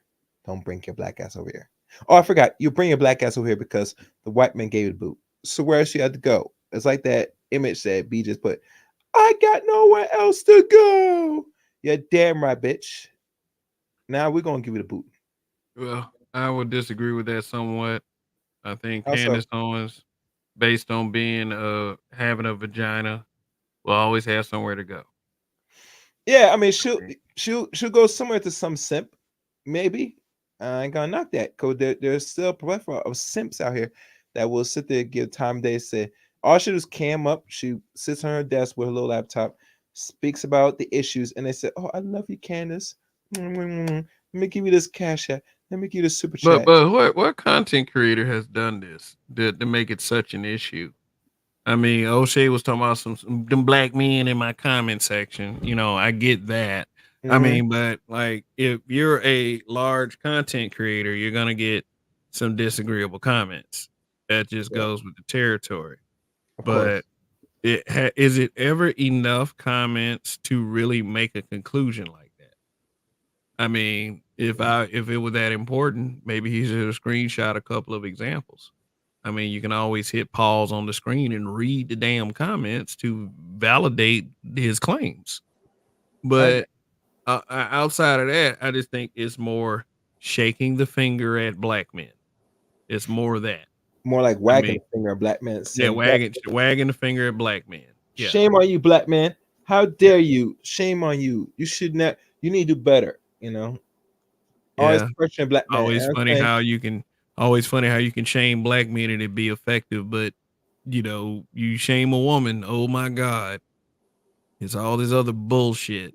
Don't bring your black ass over here. Oh, I forgot. You bring your black ass over here because the white man gave you the boot. So where she had to go? It's like that image that B just put. I got nowhere else to go. You're damn right, bitch. Now we're gonna give you the boot. Well, I would disagree with that somewhat. I think How so? Candace Owens, based on being having a vagina, will always have somewhere to go. Yeah, I mean she'll go somewhere to some simp, maybe. I ain't gonna knock that, because there's still a plethora of simps out here that will sit there, give time of day, say all she does is cam up. She sits on her desk with her little laptop, speaks about the issues, and they say, "Oh, I love you, Candace. Let me give you this cash app. Let me give you the super chat." But what content creator has done this to make it such an issue? I mean, O'Shea was talking about some them black men in my comment section. You know, I get that. I mean, but like if you're a large content creator, you're gonna get some disagreeable comments. That just goes with the territory. But is it ever enough comments to really make a conclusion like that? I mean, if it was that important, maybe he should have screenshot a couple of examples. I mean, you can always hit pause on the screen and read the damn comments to validate his claims. But outside of that, I just think it's more shaking the finger at black men. It's more of that. More like wagging the finger at black men. Yeah, wagging the finger at black men. Yeah. Shame on you, black man. How dare you? Shame on you. You should not. You need to do better. You know. Always question black men. Always funny how you can shame black men and it be effective, but you know, you shame a woman, oh my God. It's all this other bullshit.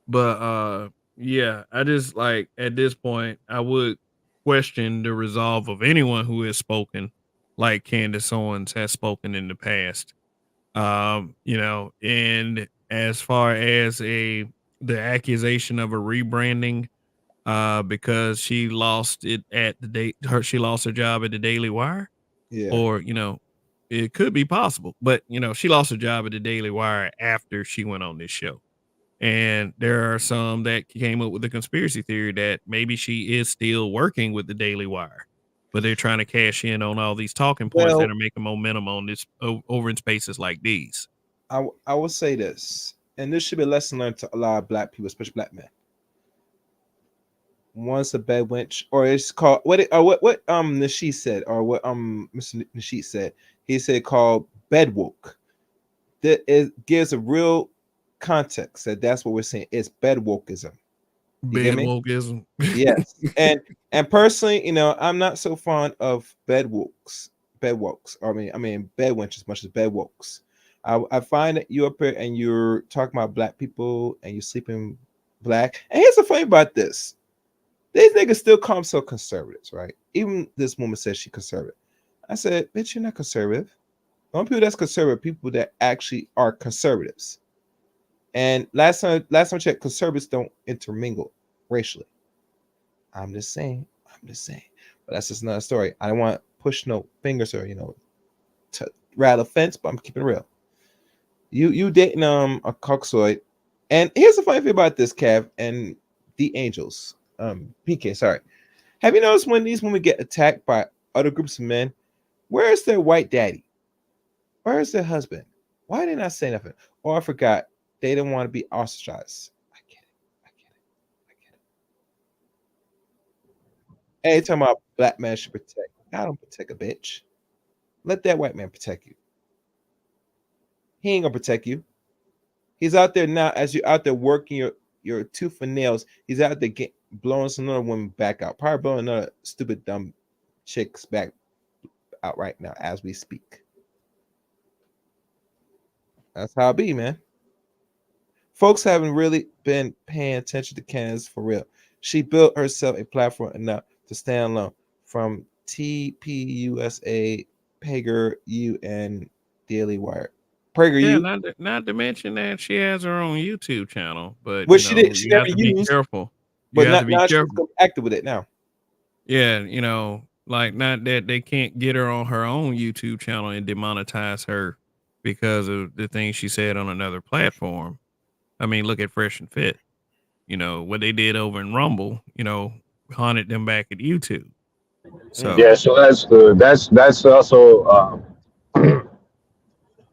But yeah, I just like at this point I would question the resolve of anyone who has spoken like Candace Owens has spoken in the past. You know, and as far as the accusation of a rebranding, because she lost it at she lost her job at the Daily Wire. Yeah. Or, you know, it could be possible, but you know, she lost her job at the Daily Wire after she went on this show. And there are some that came up with the conspiracy theory that maybe she is still working with the Daily Wire, but they're trying to cash in on all these talking points that are making momentum on this over in spaces like these. I will say this, and this should be a lesson learned to a lot of black people, especially black men. Once a bed wench, or it's called what Nasheed said, or what Mr. Nasheed said. He said called bed woke. That it gives a real context that that's what we're saying. It's bed wokeism. Bed wokeism. Yes. and personally, you know, I'm not so fond of bed wokes. I mean bed wench as much as bed wokes. I find that you're up here and you're talking about black people and you're sleeping black. And here's the funny about this. These niggas still call themselves conservatives, right? Even this woman says she's conservative. I said, bitch, you're not conservative. The only people that's conservative, people that actually are conservatives. And last time I checked, conservatives don't intermingle racially. I'm just saying. But that's just another story. I don't want to push no fingers or, you know, to rattle fence, but I'm keeping it real. You dating a coxoid. And here's the funny thing about this, Cav, and the Angels. PK, sorry. Have you noticed when these women get attacked by other groups of men, where is their white daddy? Where is their husband? Why didn't I say nothing? Oh, I forgot. They didn't want to be ostracized. I get it. Hey, talking about black man should protect. I don't protect a bitch. Let that white man protect you. He ain't gonna protect you. He's out there now, as you're out there working your tooth and nails. He's out there blowing some other women back out. Probably blowing another stupid dumb chicks back out right now as we speak. That's how it be, man. Folks haven't really been paying attention to Candace for real. She built herself a platform enough to stand alone from TPUSA, PagerU, and Daily Wire. PragerU. Yeah, not to mention that she has her own YouTube channel, but she never have to be careful. But now she's active with it now. Yeah, you know, like not that they can't get her on her own YouTube channel and demonetize her because of the things she said on another platform. I mean, look at Fresh and Fit. You know, what they did over in Rumble, you know, haunted them back at YouTube. So yeah, so that's good. That's also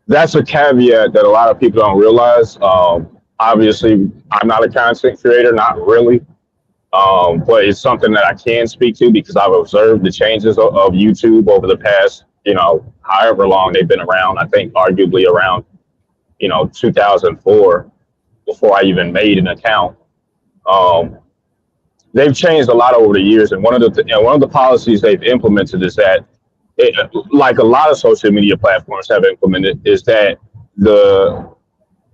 that's a caveat that a lot of people don't realize. Obviously, I'm not a content creator, not really. But it's something that I can speak to because I've observed the changes of YouTube over the past, you know, however long they've been around. I think arguably around, you know, 2004, before I even made an account. They've changed a lot over the years, and one of the policies they've implemented is that, like a lot of social media platforms have implemented, is that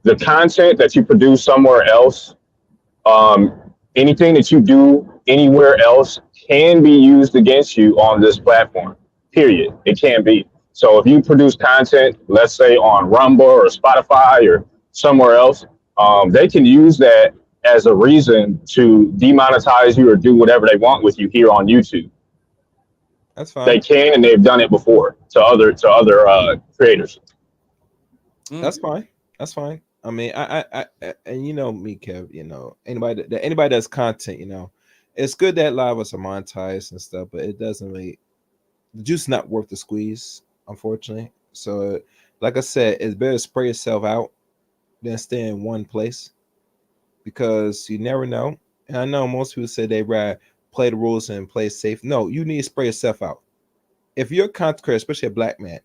the content that you produce somewhere else, anything that you do anywhere else can be used against you on this platform. Period. It can be. So if you produce content, let's say on Rumble or Spotify or somewhere else, they can use that as a reason to demonetize you or do whatever they want with you here on YouTube. That's fine. They can, and they've done it before to other creators. That's fine. That's fine. I mean, I and you know me, Kev. You know, anybody that does content, you know, it's good that a lot of us are monetized and stuff, but it doesn't really, the juice is not worth the squeeze, unfortunately. So, like I said, it's better to spray yourself out than stay in one place, because you never know. And I know most people say they rather play the rules and play safe. No, you need to spray yourself out. If you're a content creator, especially a black man,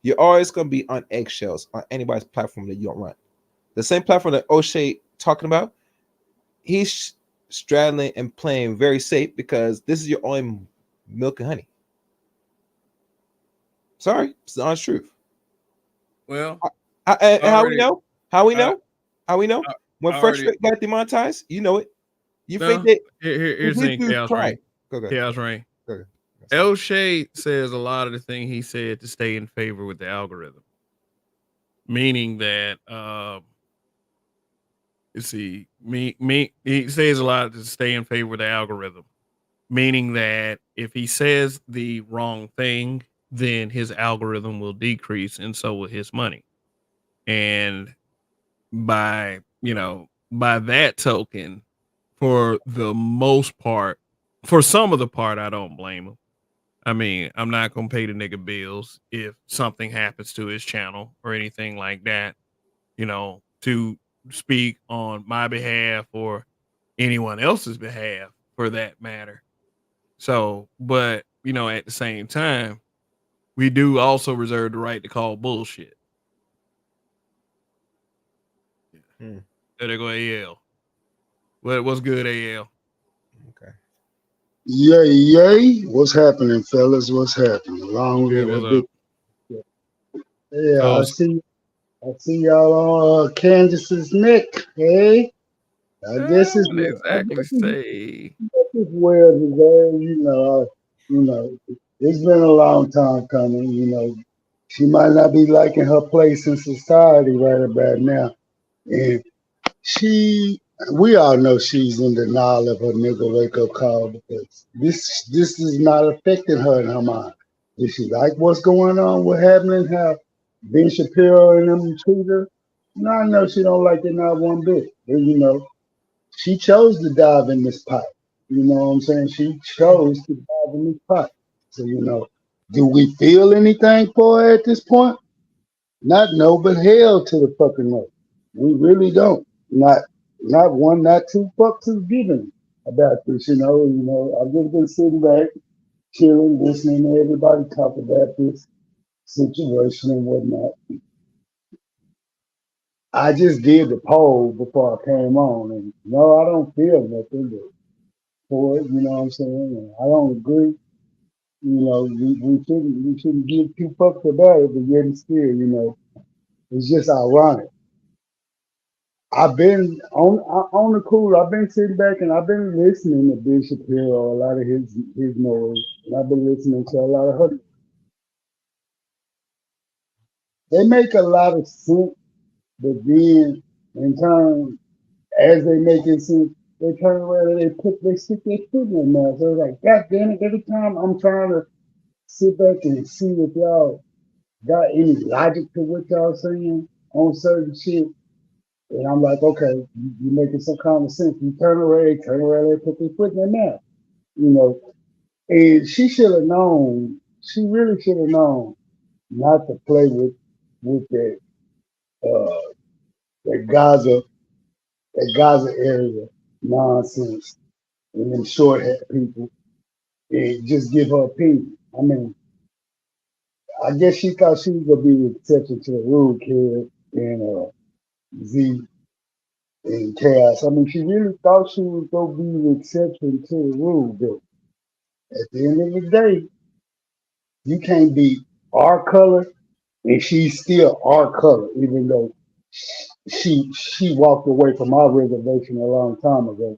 you're always going to be on eggshells on anybody's platform that you don't run. The same platform that O'Shea talking about, he's straddling and playing very safe because this is your only milk and honey. Sorry, it's the honest truth. Well, how we know? How we know? When Fresh already, got demonetized, you know it. You no, think that here's the thing, Chaos Rain. Okay. Chaos Rain. O'Shea says a lot of the thing he said to stay in favor with the algorithm, meaning that he says a lot to stay in favor of the algorithm, meaning that if he says the wrong thing, then his algorithm will decrease, and so will his money. And by that token, for the most part, for some of the part, I don't blame him. I mean, I'm not gonna pay the nigga bills if something happens to his channel or anything like that, to speak on my behalf or anyone else's behalf for that matter. So, but at the same time, we do also reserve the right to call bullshit. There go AL. What's good, AL? Okay. Yay. What's happening, fellas? What's happening? Long Yeah, live what's that up? Yeah, So, I see y'all on Candace's neck. Hey, I guess it's wouldn't exactly say. well deserved. It's been a long time coming. She might not be liking her place in society right about now, and we all know she's in denial of her nigga wake up call because this is not affecting her in her mind. Does she like what's going on, what happening, how Ben Shapiro and them treat her? No, I know she don't like it not one bit. But she chose to dive in this pot. You know what I'm saying? She chose to dive in this pot. So, do we feel anything for her at this point? Not no, but hell to the fucking no. We really don't. Not one, not two fucks is given about this. I've just been sitting back, chilling, listening to everybody talk about this situation and whatnot. I just did the poll before I came on, and no, I don't feel nothing for it. You know what I'm saying? And I don't agree. We shouldn't give two fucks about it, but yet and still, it's just ironic. I've been on the cool. I've been sitting back and I've been listening to Ben Shapiro, a lot of his noise, and I've been listening to a lot of her. They make a lot of sense, but then in turn, as they make it sense, they turn around and they stick their foot in their mouth. So it's like, God damn it! Every time I'm trying to sit back and see if y'all got any logic to what y'all saying on certain shit. And I'm like, okay, you're making some common sense. You turn around, they put their foot in their mouth. And she should have known, she really should have known not to play with that Gaza area nonsense and them short hat people and just give her opinion. I mean, I guess she thought she was gonna be the exception to the rule, kid, and Z and Chaos. I mean, she really thought she was gonna be the exception to the rule, but at the end of the day, you can't be our color and she's still our color, even though she walked away from our reservation a long time ago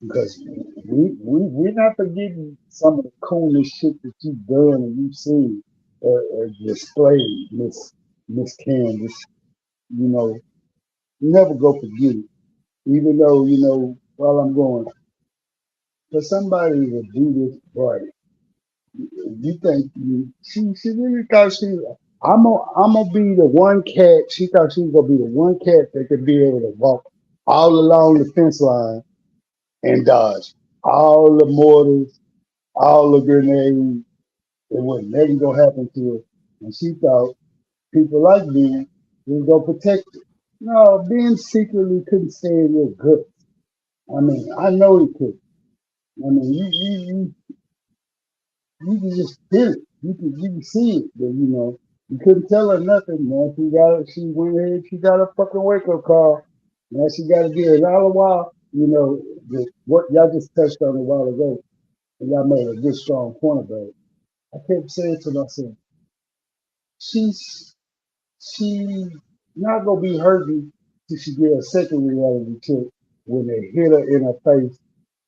because we're not forgetting some of the coolest shit that you've done and you've seen displayed, Miss Candace. You know, never go forget it. Even though while I'm going, for somebody to do this right, you think she really thought I'm gonna be the one cat. She thought she was gonna be the one cat that could be able to walk all along the fence line and dodge all the mortars, all the grenades. It was never gonna happen to her. And she thought people like Ben was gonna protect her. No, Ben secretly couldn't stay in your guts. I mean, I know he could. I mean, you can just feel it. You can see it. But you couldn't tell her nothing, man. She went ahead, she got a fucking wake up call. Now she got to get it all the while. What y'all just touched on a while ago, and y'all made a good strong point about it. I kept saying to myself, she's not gonna be hurting till she get a second reality check when they hit her in her face,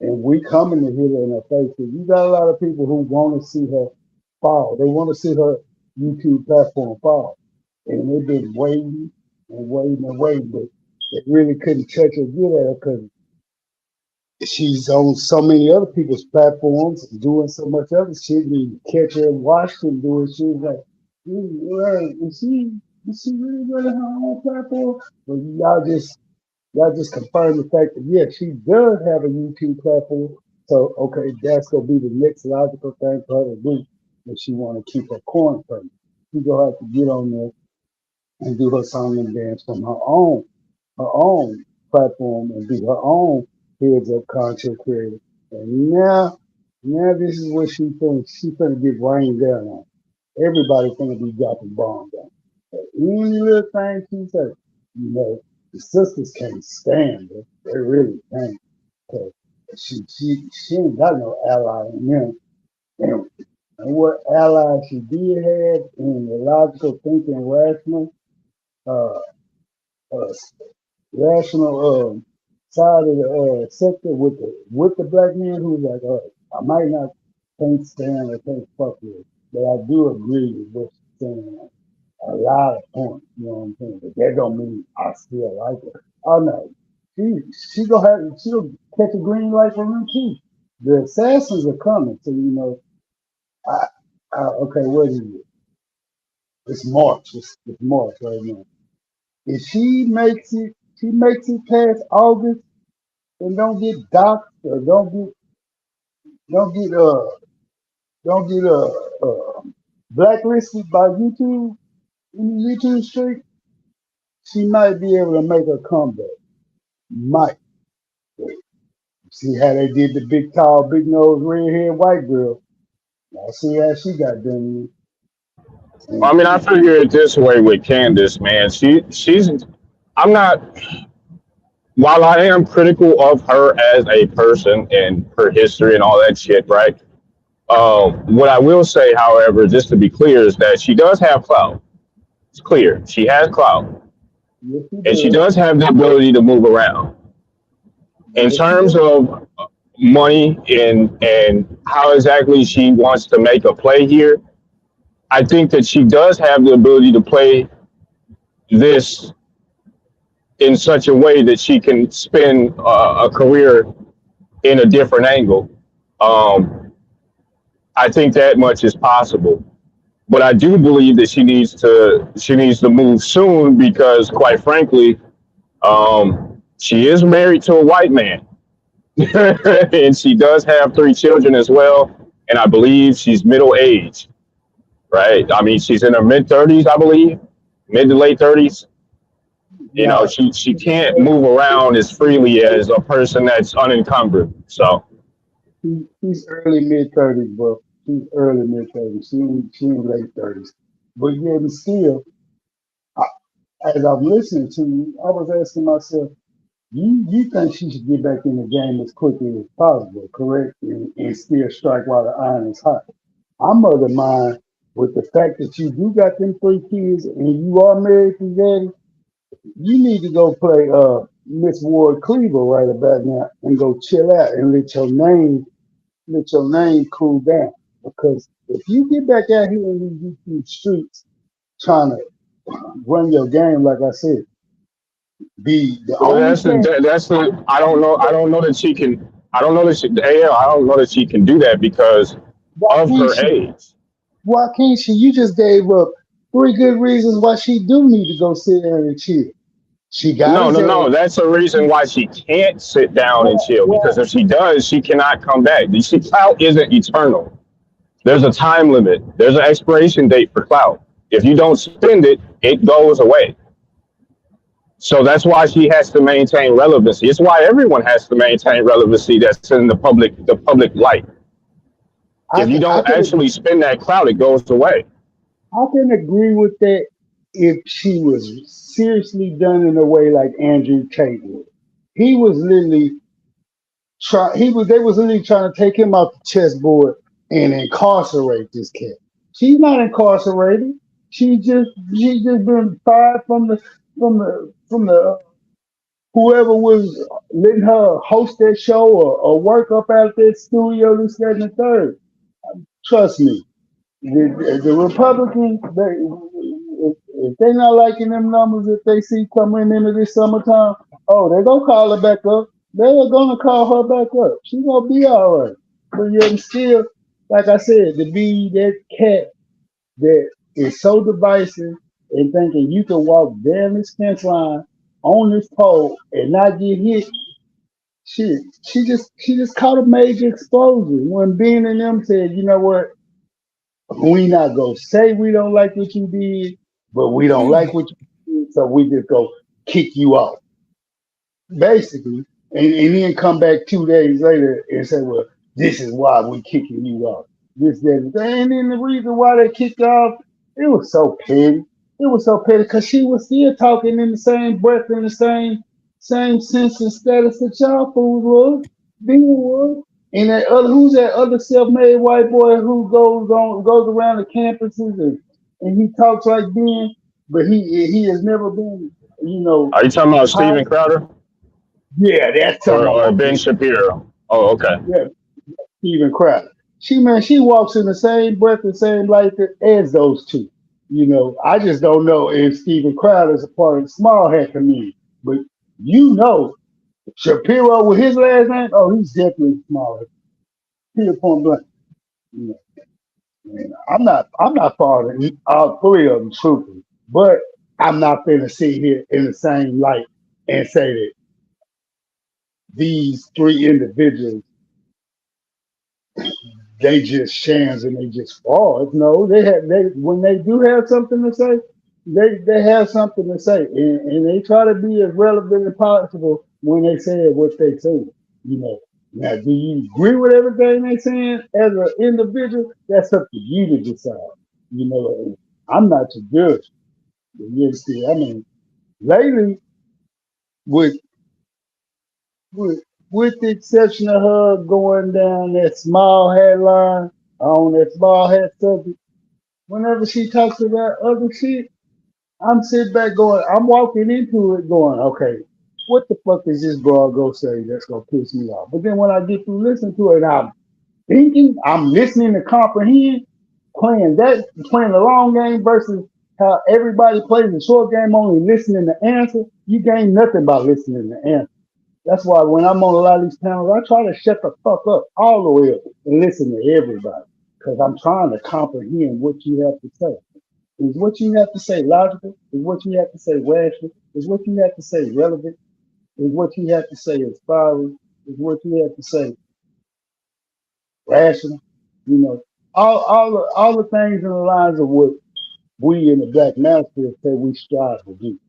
and we coming to hit her in her face. Because you got a lot of people who want to see her fall. They want to see her YouTube platform fall, and they've been waiting and waiting and waiting, but they really couldn't touch or get at her because she's on so many other people's platforms doing so much other shit. And you catch her in Washington doing shit like, is she really running her own platform? But y'all just confirm the fact that she does have a YouTube platform. So okay, that's gonna be the next logical thing for her to do if she want to keep her coin from. She's gonna have to get on there and do her song and dance from her own platform and be her own heads up content creator. And now this is what she thinks she's gonna get rained down on. Everybody's gonna be dropping bombs on. Any little thing she says, the sisters can't stand her. They really can't. Cause she ain't got no ally in them. And what ally she did have in the logical thinking, rational side of the sector with the black man who's like, I might not can't stand or can't fuck with, but I do agree with what she's saying. A lot of points, you know what I'm saying? But that don't mean I still like her. Oh no, she'll catch a green light from them too. The assassins are coming, so okay, what is it? It's March. It's March right now. If she makes it past August and don't get doxxed or don't get blacklisted by YouTube in the YouTube street, she might be able to make a comeback. Might. See how they did the big, tall, big nose, red haired white girl. Now see how she got done. I mean, I figure it this way with Candace, man. I'm not. While I am critical of her as a person and her history and all that shit, right? What I will say, however, just to be clear, is that she does have clout. It's clear she has clout, and she does have the ability to move around. In terms of money and how exactly she wants to make a play here, I think that she does have the ability to play this in such a way that she can spin a career in a different angle. I think that much is possible, but I do believe that she needs to move soon because, quite frankly, she is married to a white man, and she does have 3 children as well. And I believe she's middle aged, right? I mean, she's in her mid-30s, I believe, mid to late 30s. She can't move around as freely as a person that's unencumbered. So she's early mid-30s, bro. She's early mid-30s. She ain't late 30s. But yet and still, as I'm listening to you, I was asking myself, you think she should get back in the game as quickly as possible, correct? And still strike while the iron is hot. I'm of the mind with the fact that you do got them 3 kids and you are married to daddy. You need to go play Miss Ward Cleaver right about now and go chill out and let your name cool down. Because if you get back out here in these YouTube streets trying to run your game, like I said, be the Well, only thing. that's the. I don't know that she can. I don't know that she. AL. I don't know that she can do that because Why of can't her she? age. Why can't she? You just gave up 3 good reasons why she do need to go sit there and chill. She got No, his no, ass. no. That's a reason why she can't sit down and Well, chill. Because well, if she does, she cannot come back. You see, clout isn't eternal. There's a time limit. There's an expiration date for clout. If you don't spend it, it goes away. So that's why she has to maintain relevancy. It's why everyone has to maintain relevancy that's in the public light. I If you can I don't can actually spend that clout, it goes away. I can agree with that if she was seriously done in a way like Andrew Tate was. He was literally they was literally trying to take him off the chessboard and incarcerate this cat. She's not incarcerated. She just been fired from the whoever was letting her host that show or work up out that studio, this, that, and the third. Trust me, the Republicans, if they not liking them numbers that they see coming into this summertime, oh, they're gonna call her back up. They're gonna call her back up. She's gonna be all right. But yet still, like I said, to be that cat that is so divisive and thinking you can walk down this fence line on this pole and not get hit. She just caught a major explosion when Bean and them said, you know what, we not gonna say we don't like what you did, but we don't like what you did, so we just go kick you off. Basically. And then come back 2 days later and say, well, this is why we kicking you off. This, that, and that. And then the reason why they kicked off, it was so petty. It was so petty because she was still talking in the same breath, in the same sense and status that y'all fools was, being was. And that other, who's that other self-made white boy who goes around the campuses and he talks like Ben, but he has never been, Are you talking about high. Steven Crowder Yeah, that's something. or Ben Shapiro? Oh, okay. Yeah, Steven Crowder. She walks in the same breath and same light as those two. I just don't know if Steven Crowder is a part of the small hat community, but Shapiro with his last name, oh, he's definitely small hat. Period, point blank. You know, and I'm not part of all three of them, truthfully, but I'm not gonna sit here in the same light and say that these three individuals they just shams and they just frauds. No, they when they do have something to say, they have something to say, and they try to be as relevant as possible when they say what they say. Now, do you agree with everything they saying as an individual? That's up to you to decide. I'm not your judge. You see, I mean, lately with with with the exception of her going down that small hat line on that small hat subject, whenever she talks about other shit, I'm sitting back going, I'm walking into it going, okay, what the fuck is this broad go say that's gonna piss me off? But then when I get through listening to it, I'm thinking, I'm listening to comprehend, playing the long game versus how everybody plays the short game, only listening to answer. You gain nothing by listening to answer. That's why when I'm on a lot of these panels, I try to shut the fuck up all the way up and listen to everybody because I'm trying to comprehend what you have to say. Is what you have to say logical? Is what you have to say rational? Is what you have to say relevant? Is what you have to say inspiring? Is what you have to say rational? All the things in the lines of what we in the Black Manosphere say we strive to do.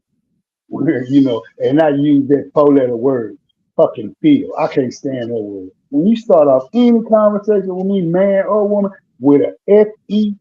And I use that 4-letter word, fucking feel. I can't stand that word. When you start off any conversation with me, man or woman, with a FEEL,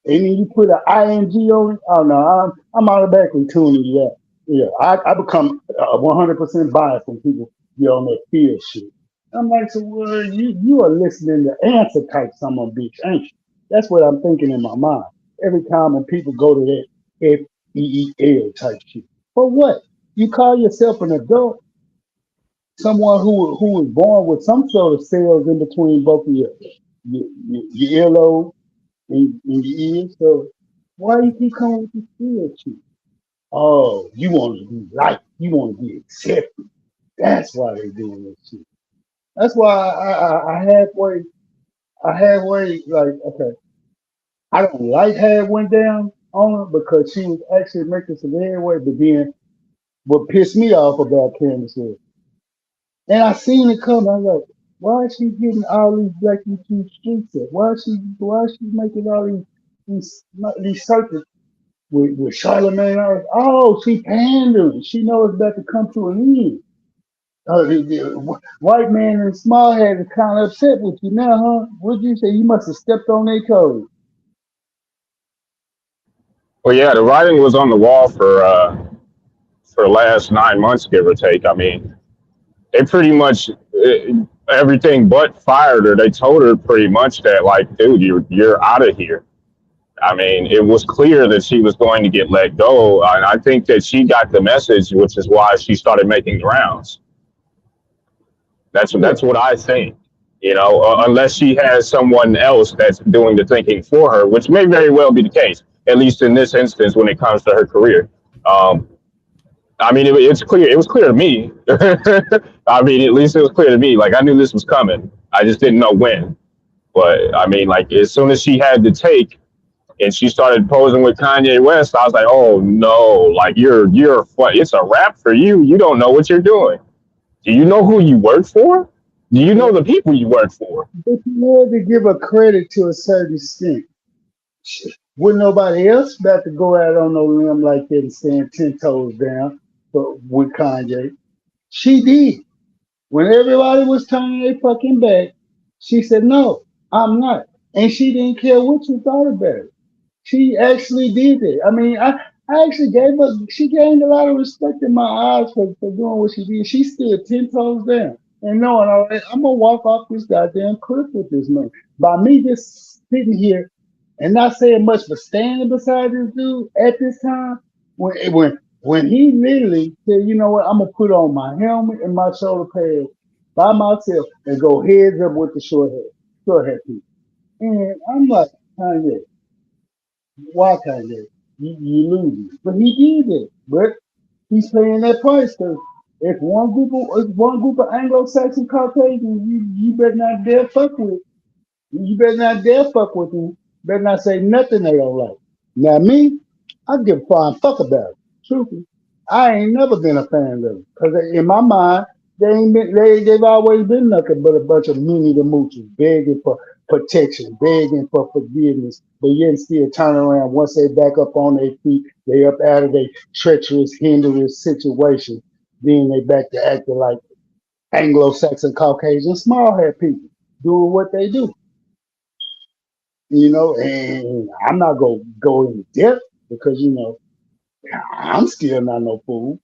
and then you put an ING on it, oh no, I'm automatically tuning you out. Yeah, I become 100% biased when people get on that feel shit. I'm like, so you are listening to answer type some of bitch, ain't you? That's what I'm thinking in my mind. Every time when people go to that FEEL type shit. For what? You call yourself an adult, someone who was born with some sort of cells in between both of your earlobe and your ears. So why you keep coming with this weird shit? Oh, you want to be liked. You want to be accepted. That's why they're doing this shit. That's why I halfway like, okay, I don't like how it went down on her because she was actually making some headway, but then what pissed me off about Candace was, and I seen it come, I was like, why is she getting all these Black YouTube streets up? Why is she making all these circuits with Charlamagne? Oh, she pandering. She knows it's about to come to an end. The white man in small hat is kind of upset with you now, huh? What'd you say? You must have stepped on their toes. Well, yeah, the writing was on the wall for the last 9 months, give or take. I mean, they pretty much everything but fired her. They told her pretty much that, like, dude, you're out of here. I mean, it was clear that she was going to get let go, and I think that she got the message, which is why she started making the rounds. That's what I think. You know, unless she has someone else that's doing the thinking for her, which may very well be the case, at least in this instance when it comes to her career. I mean, it's clear. It was clear to me. I mean, at least it was clear to me. Like, I knew this was coming. I just didn't know when. But I mean, like, as soon as she had the take and she started posing with Kanye West, I was like, oh no, like it's a wrap for you. You don't know what you're doing. Do you know who you work for? Do you know the people you work for? But you had to give her credit to a certain extent. Wouldn't nobody else about to go out on no limb like that and stand 10 toes down with Kanye? She did. When everybody was turning their fucking back, she said, no, I'm not. And she didn't care what you thought about it. She actually did it. I mean, I actually she gained a lot of respect in my eyes for doing what she did. She stood 10 toes down and knowing, all right, I'm going to walk off this goddamn cliff with this man. By me just sitting here and not saying much, but standing beside this dude at this time, when he literally said, you know what, I'm going to put on my helmet and my shoulder pads by myself and go heads up with the short hair people. And I'm like, Kanye, why Kanye? You lose. But he did it. But he's paying that price because if one group of Anglo-Saxon Caucasians you better not dare fuck with. You better not dare fuck with them. Better not say nothing they don't like. Now me, I give a flying fuck about it. Truthfully, I ain't never been a fan of them because in my mind they've always been nothing but a bunch of mini the moochers begging for protection, begging for forgiveness, but yet still turn around once they back up on their feet, they up out of their treacherous, hindrance situation. Then they back to acting like Anglo-Saxon Caucasian small hair people doing what they do. You know, and I'm not gonna go into depth because you know I'm still not no fool.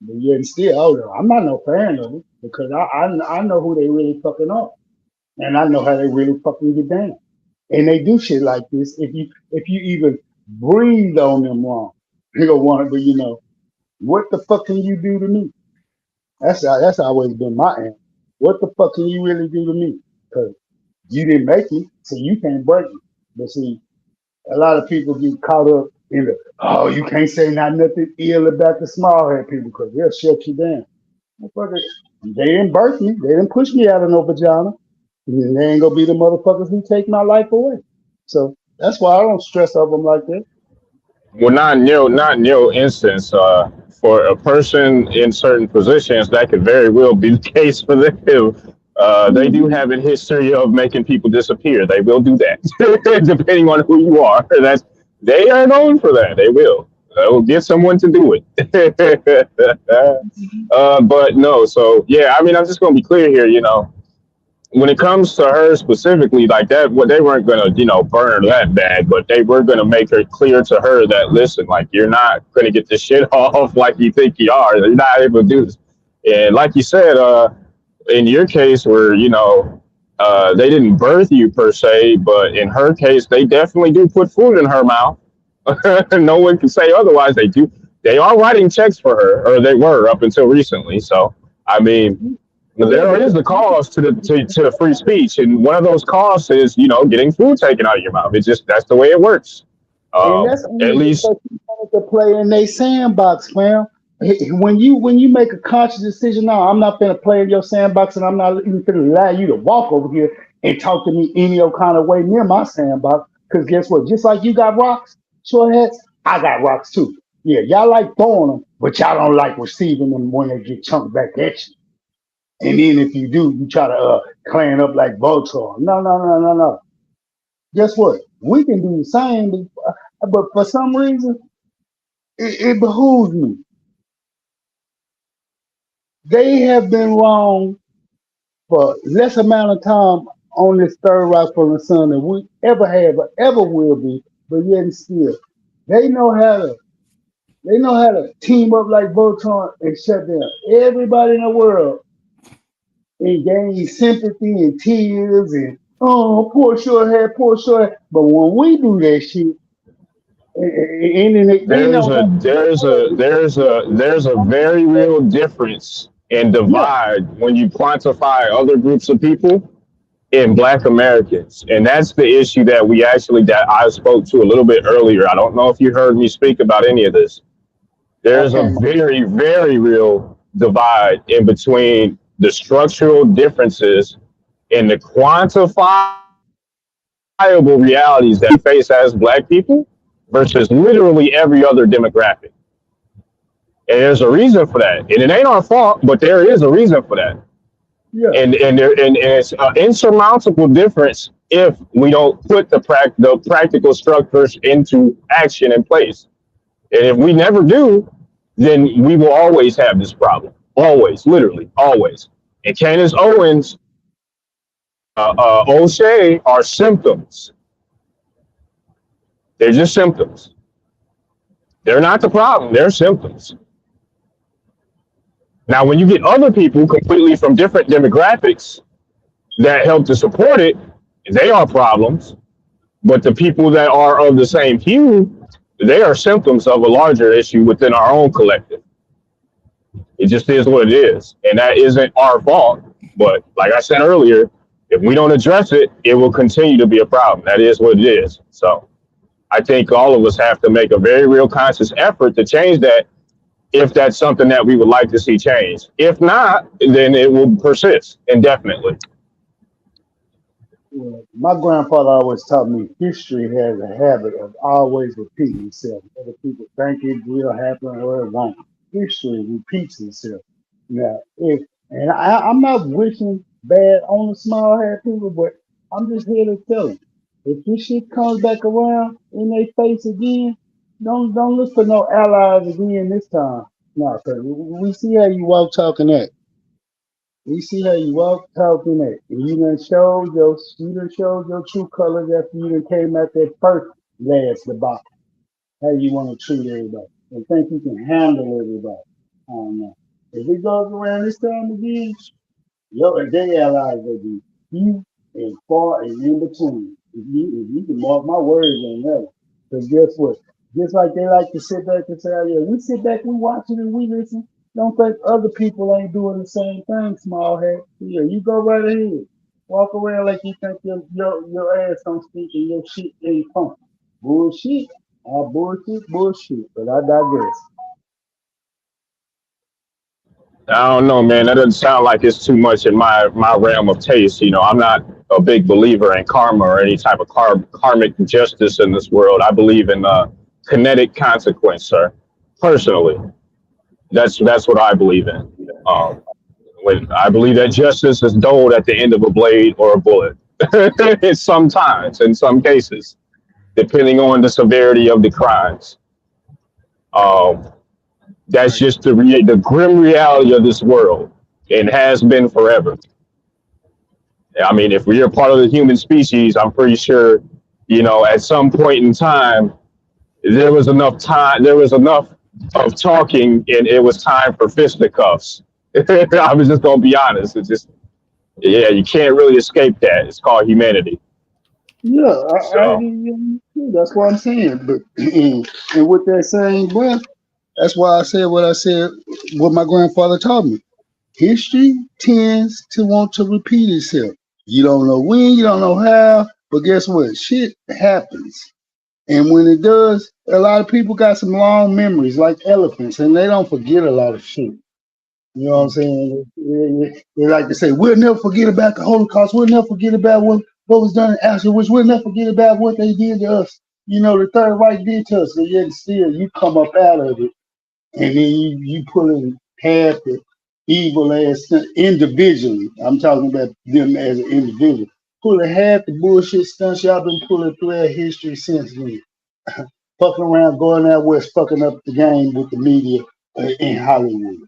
But yet still, I'm not no fan of it because I know who they really fucking are, and I know how they really fucking get down. And they do shit like this. If you even breathe on them wrong, they gonna want to. But you know, what the fuck can you do to me? That's always been my answer. What the fuck can you really do to me? Because you didn't make it, so you can't break it. But see, a lot of people get caught up in the, oh, you can't say nothing ill about the small head people because they'll shut you down. They didn't birth me. They didn't push me out of no vagina. And they ain't gonna be the motherfuckers who take my life away. So that's why I don't stress over them like that. Well, not in your instance. For a person in certain positions, that could very well be the case for them. They do have a history of making people disappear. They will do that, depending on who you are. They are known for that. They will. They'll get someone to do it. But no. So yeah, I mean, I'm just gonna be clear here. You know, when it comes to her specifically, like that, what they weren't gonna, burn her that bad, but they were gonna make it clear to her that, listen, like, you're not gonna get this shit off like you think you are. You're not able to do this. And like you said, in your case where, they didn't birth you per se, but in her case, they definitely do put food in her mouth. No one can say otherwise. They do. They are writing checks for her, or they were up until recently. So, I mean, there is a cost to the free speech, and one of those costs is, you know, getting food taken out of your mouth. It's just that's the way it works. And that's At only least because you wanted to play in their sandbox, fam. When you make a conscious decision, no, I'm not gonna play in your sandbox, and I'm not even gonna allow you to walk over here and talk to me any old kind of way near my sandbox. Because guess what? Just like you got rocks, short heads, I got rocks too. Yeah, y'all like throwing them, but y'all don't like receiving them when they get chunked back at you. And then if you do, you try to clan up like Voltron. No. Guess what? We can do the same, but for some reason, it behooves me. They have been wrong for less amount of time on this third rock from the sun than we ever have or ever will be, but yet and still, they know how to team up like Voltron and shut down everybody in the world and gain sympathy and tears and poor short hair. But when we do that shit, there's a very real difference and divide when you quantify other groups of people in Black Americans, and that's the issue that I spoke to a little bit earlier. I don't know if you heard me speak about any of this. There's a very, very real divide in between the structural differences and the quantifiable realities that we face as Black people versus literally every other demographic. And there's a reason for that. And it ain't our fault, but there is a reason for that. Yeah. And it's an insurmountable difference if we don't put the practical structures into action in place. And if we never do, then we will always have this problem. Always, literally, always. And Candace Owens, O'Shea are symptoms. They're just symptoms. They're not the problem. They're symptoms. Now, when you get other people completely from different demographics that help to support it, they are problems. But the people that are of the same hue, they are symptoms of a larger issue within our own collective. It just is what it is. And that isn't our fault. But like I said earlier, if we don't address it, it will continue to be a problem. That is what it is. So I think all of us have to make a very real conscious effort to change that, if that's something that we would like to see change. If not, then it will persist indefinitely. Yeah. My grandfather always taught me history has a habit of always repeating itself. Whether people think it will happen or it won't. History repeats itself. Now, I'm not wishing bad on the small head people, but I'm just here to tell them, if this shit comes back around in their face again, don't look for no allies again this time. No, cause we see how you walk talking that. We see how you walk talking that. And you done showed your true colors after you done came at that first last debacle. How you want to treat everybody and think you can handle everybody. I don't know. If it goes around this time again, they allies will be few and far and in between. If you can mark my words on that. Because guess what? Just like they like to sit back and say, oh, yeah, we sit back, we watch it and we listen. Don't think other people ain't doing the same thing, small head. Yeah, you go right ahead. Walk around like you think your ass don't speak and your shit ain't fun. Bullshit. Bullshit. But I digress. I don't know, man. That doesn't sound like it's too much in my realm of taste. You know, I'm not a big believer in karma or any type of karmic justice in this world. I believe in kinetic consequence, sir. Personally, that's what I believe in. When I believe that justice is doled at the end of a blade or a bullet. Sometimes, in some cases, depending on the severity of the crimes. That's just the grim reality of this world, and has been forever. I mean, if we're a part of the human species, I'm pretty sure, you know, at some point in time, there was enough of talking, and it was time for fisticuffs. I was just gonna be honest. It's just, yeah, you can't really escape that. It's called humanity. Yeah, that's what I'm saying. But and with that same breath, That's why I said what I said, what my grandfather taught me. History tends to want to repeat itself. You don't know when, you don't know how, but guess what? Shit happens. And when it does, a lot of people got some long memories like elephants, and they don't forget a lot of shit. You know what I'm saying? They like to say, we'll never forget about the Holocaust. We'll never forget about what was done afterwards. We'll never forget about what they did to us. You know, the Third Reich did to us. So yet still, you come up out of it, and then you pulling half the evil ass individually. I'm talking about them as an individual. Pulling half the bullshit stunts y'all been pulling throughout history since then. Fucking around, going out west, fucking up the game with the media in Hollywood.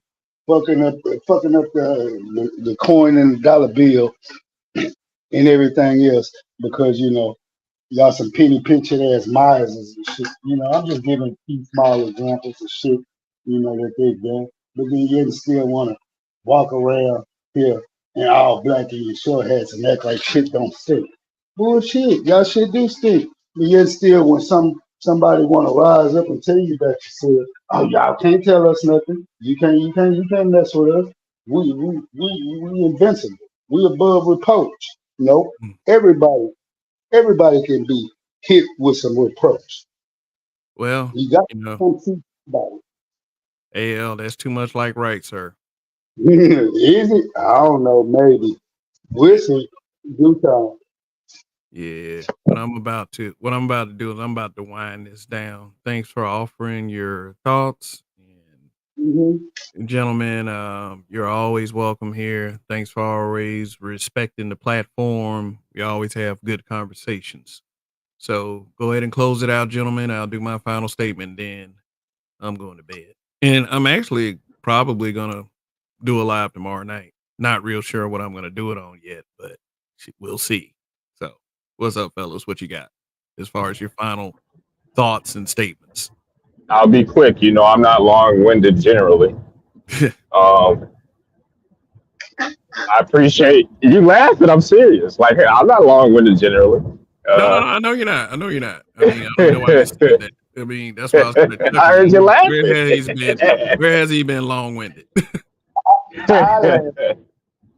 Fucking up the coin and the dollar bill and everything else because y'all some penny pinching ass Myers and shit. I'm just giving few small examples of shit that they've done, but then you still want to walk around here in all black and your short hats and act like shit don't stink. Bullshit, y'all shit do stink. But yet still, when somebody want to rise up and tell you that you said, oh, y'all can't tell us nothing. You can't mess with us. We invincible. We above reproach. Nope. Everybody can be hit with some reproach. Well, You got to come see about AL, that's too much like right, sir. it. Is it? I don't know. Maybe. We'll see. Do time. Yeah. What I'm about to do is I'm about to wind this down. Thanks for offering your thoughts. And gentlemen, you're always welcome here. Thanks for always respecting the platform. We always have good conversations. So go ahead and close it out, gentlemen. I'll do my final statement, then I'm going to bed. And I'm actually probably gonna do a live tomorrow night. Not real sure what I'm gonna do it on yet, but we'll see. So, what's up, fellas? What you got as far as your final thoughts and statements? I'll be quick. I'm not long-winded generally. I appreciate you laughing. I'm serious. Like, I'm not long-winded generally. No, I know you're not. I know you're not. I mean, I don't know why you said that. I mean, that's why I was going to. I heard you laughing. Where has he been long-winded? I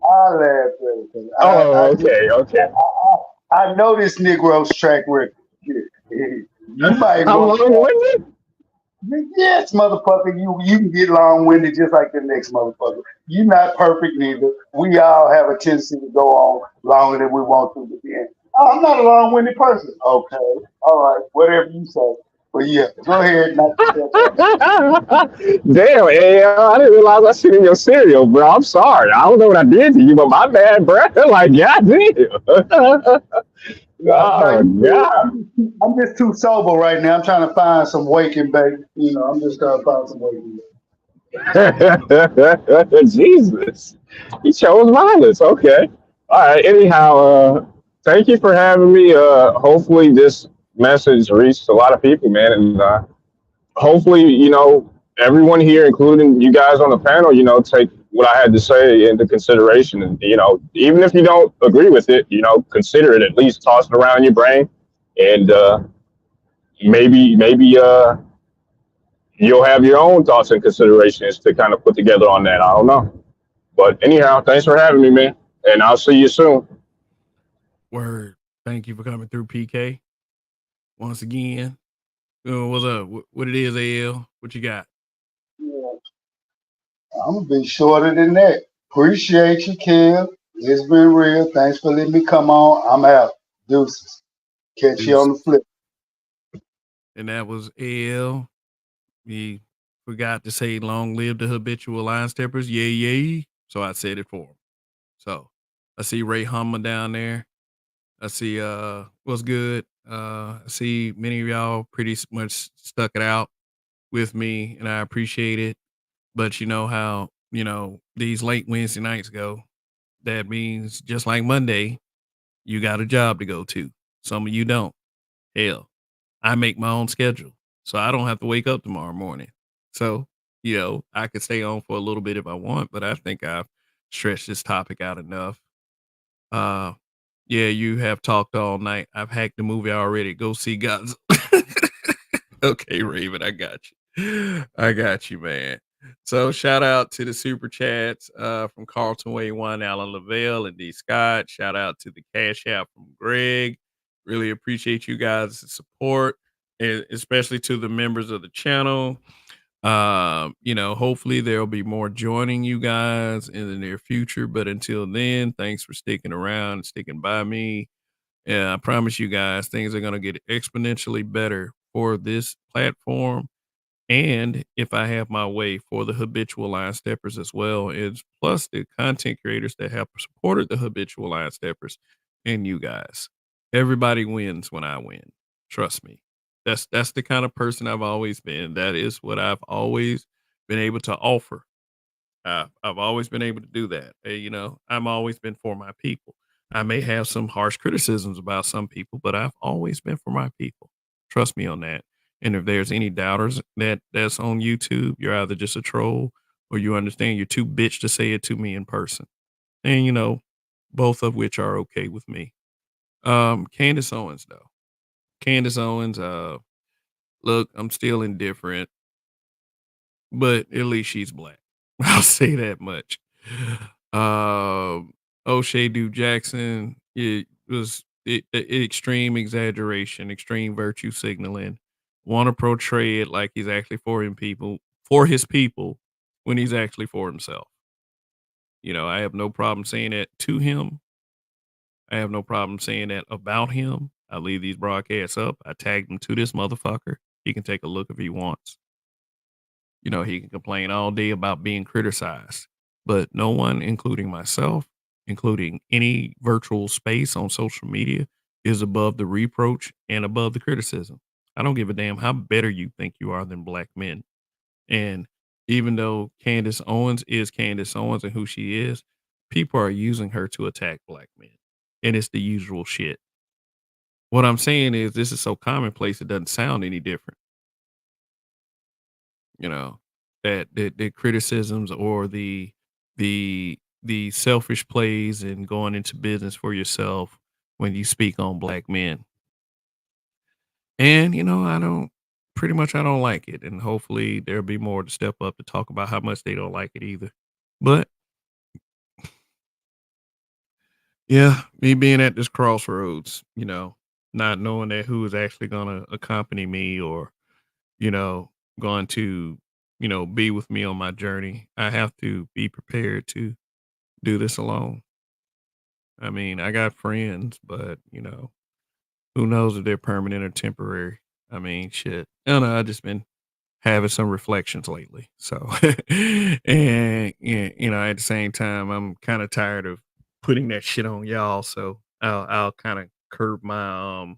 laugh. Okay. I know this Negro's track record. You might I'm long-winded? Yes, motherfucker. You can get long-winded just like the next motherfucker. You're not perfect neither. We all have a tendency to go on longer than we want to at the end. I'm not a long-winded person. Okay. All right. Whatever you say. But yeah, go ahead. Damn, I didn't realize I shit in your cereal, bro. I'm sorry. I don't know what I did to you, but my bad, bro. Like, goddamn. God. I'm just too sober right now. I'm trying to find some waking, baby. I'm just trying to find some waking. Jesus. He chose violence. Okay. All right. Anyhow, thank you for having me. Hopefully this message reached a lot of people, man. And hopefully, everyone here, including you guys on the panel, take what I had to say into consideration. And, even if you don't agree with it, consider it, at least toss it around in your brain. And maybe you'll have your own thoughts and considerations to kind of put together on that. I don't know. But anyhow, thanks for having me, man. And I'll see you soon. Word. Thank you for coming through, PK. Once again. What's up? What it is, AL? What you got? I'm gonna be shorter than that. Appreciate you, Kim. It's been real. Thanks for letting me come on. I'm out. Deuces. Catch you on the flip. And that was AL. He forgot to say long live the habitual line steppers. Yay. So I said it for him. So I see Ray Hummer down there. I see what's good. I see many of y'all pretty much stuck it out with me, and I appreciate it. But you know how, these late Wednesday nights go. That means just like Monday, you got a job to go to. Some of you don't. Hell, I make my own schedule, so I don't have to wake up tomorrow morning. So, I could stay on for a little bit if I want, but I think I've stretched this topic out enough. Yeah, you have talked all night. I've hacked the movie already. Go see Godzilla. Okay, Raven, I got you. I got you, man. So shout out to the super chats from Carlton Way One, Alan Lavelle, and D Scott. Shout out to the Cash App from Greg. Really appreciate you guys' support, and especially to the members of the channel. Hopefully there'll be more joining you guys in the near future. But until then, thanks for sticking around and sticking by me. And I promise you guys, things are gonna get exponentially better for this platform. And if I have my way, for the habitual line steppers as well, is plus the content creators that have supported the habitual line steppers and you guys. Everybody wins when I win. Trust me. That's the kind of person I've always been. That is what I've always been able to offer. I've always been able to do that. I'm always been for my people. I may have some harsh criticisms about some people, but I've always been for my people. Trust me on that. And if there's any doubters that's on YouTube, you're either just a troll or you understand you're too bitch to say it to me in person. And both of which are okay with me. Candace Owens though. Candace Owens, look, I'm still indifferent, but at least she's black. I'll say that much. O'Shea Duke Jackson, it was extreme exaggeration, extreme virtue signaling. Want to portray it like he's actually for his people, when he's actually for himself. I have no problem saying that to him. I have no problem saying that about him. I leave these broadcasts up. I tagged him to this motherfucker. He can take a look if he wants. He can complain all day about being criticized, but no one, including myself, including any virtual space on social media, is above the reproach and above the criticism. I don't give a damn how better you think you are than black men. And even though Candace Owens is Candace Owens and who she is, people are using her to attack black men. And it's the usual shit. What I'm saying is this is so commonplace it doesn't sound any different. That the criticisms or the selfish plays and going into business for yourself when you speak on black men. And I don't like it. And hopefully there'll be more to step up to talk about how much they don't like it either. But yeah, me being at this crossroads, not knowing that who is actually gonna accompany me or, going to, be with me on my journey. I have to be prepared to do this alone. I mean, I got friends, but who knows if they're permanent or temporary. I mean, shit. I don't know. I've just been having some reflections lately. So, and at the same time, I'm kind of tired of putting that shit on y'all. So I'll kind of curb my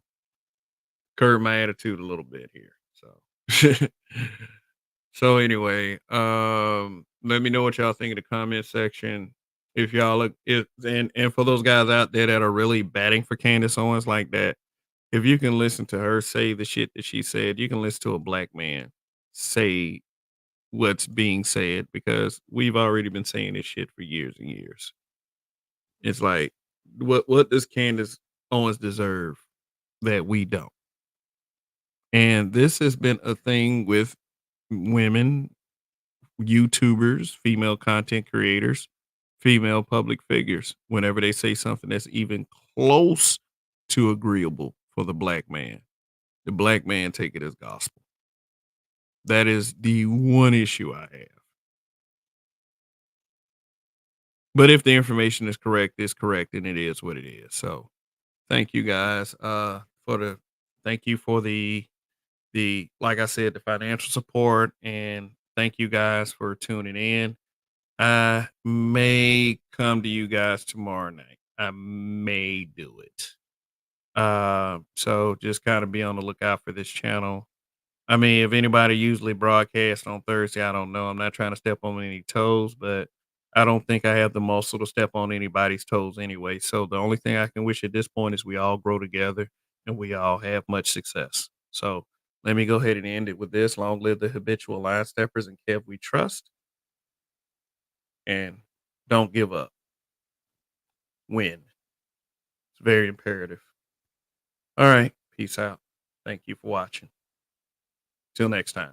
attitude a little bit here. So, so anyway, let me know what y'all think in the comment section. If y'all look, and for those guys out there that are really batting for Candace Owens like that, if you can listen to her say the shit that she said, you can listen to a black man say what's being said, because we've already been saying this shit for years and years. It's like, what does Candace Owens deserve that we don't? And this has been a thing with women, YouTubers, female content creators, female public figures. Whenever they say something that's even close to agreeable for the black man take it as gospel. That is the one issue I have. But if the information is correct, it's correct, and it is what it is. So thank you guys thank you for the like I said, the financial support, and thank you guys for tuning in. I may come to you guys tomorrow night. I may do it. So just kind of be on the lookout for this channel. I mean, if anybody usually broadcasts on Thursday, I don't know. I'm not trying to step on any toes, but I don't think I have the muscle to step on anybody's toes anyway. So the only thing I can wish at this point is we all grow together and we all have much success. So let me go ahead and end it with this. Long live the habitual line steppers and Kev we trust. And don't give up. Win. It's very imperative. All right. Peace out. Thank you for watching. Till next time.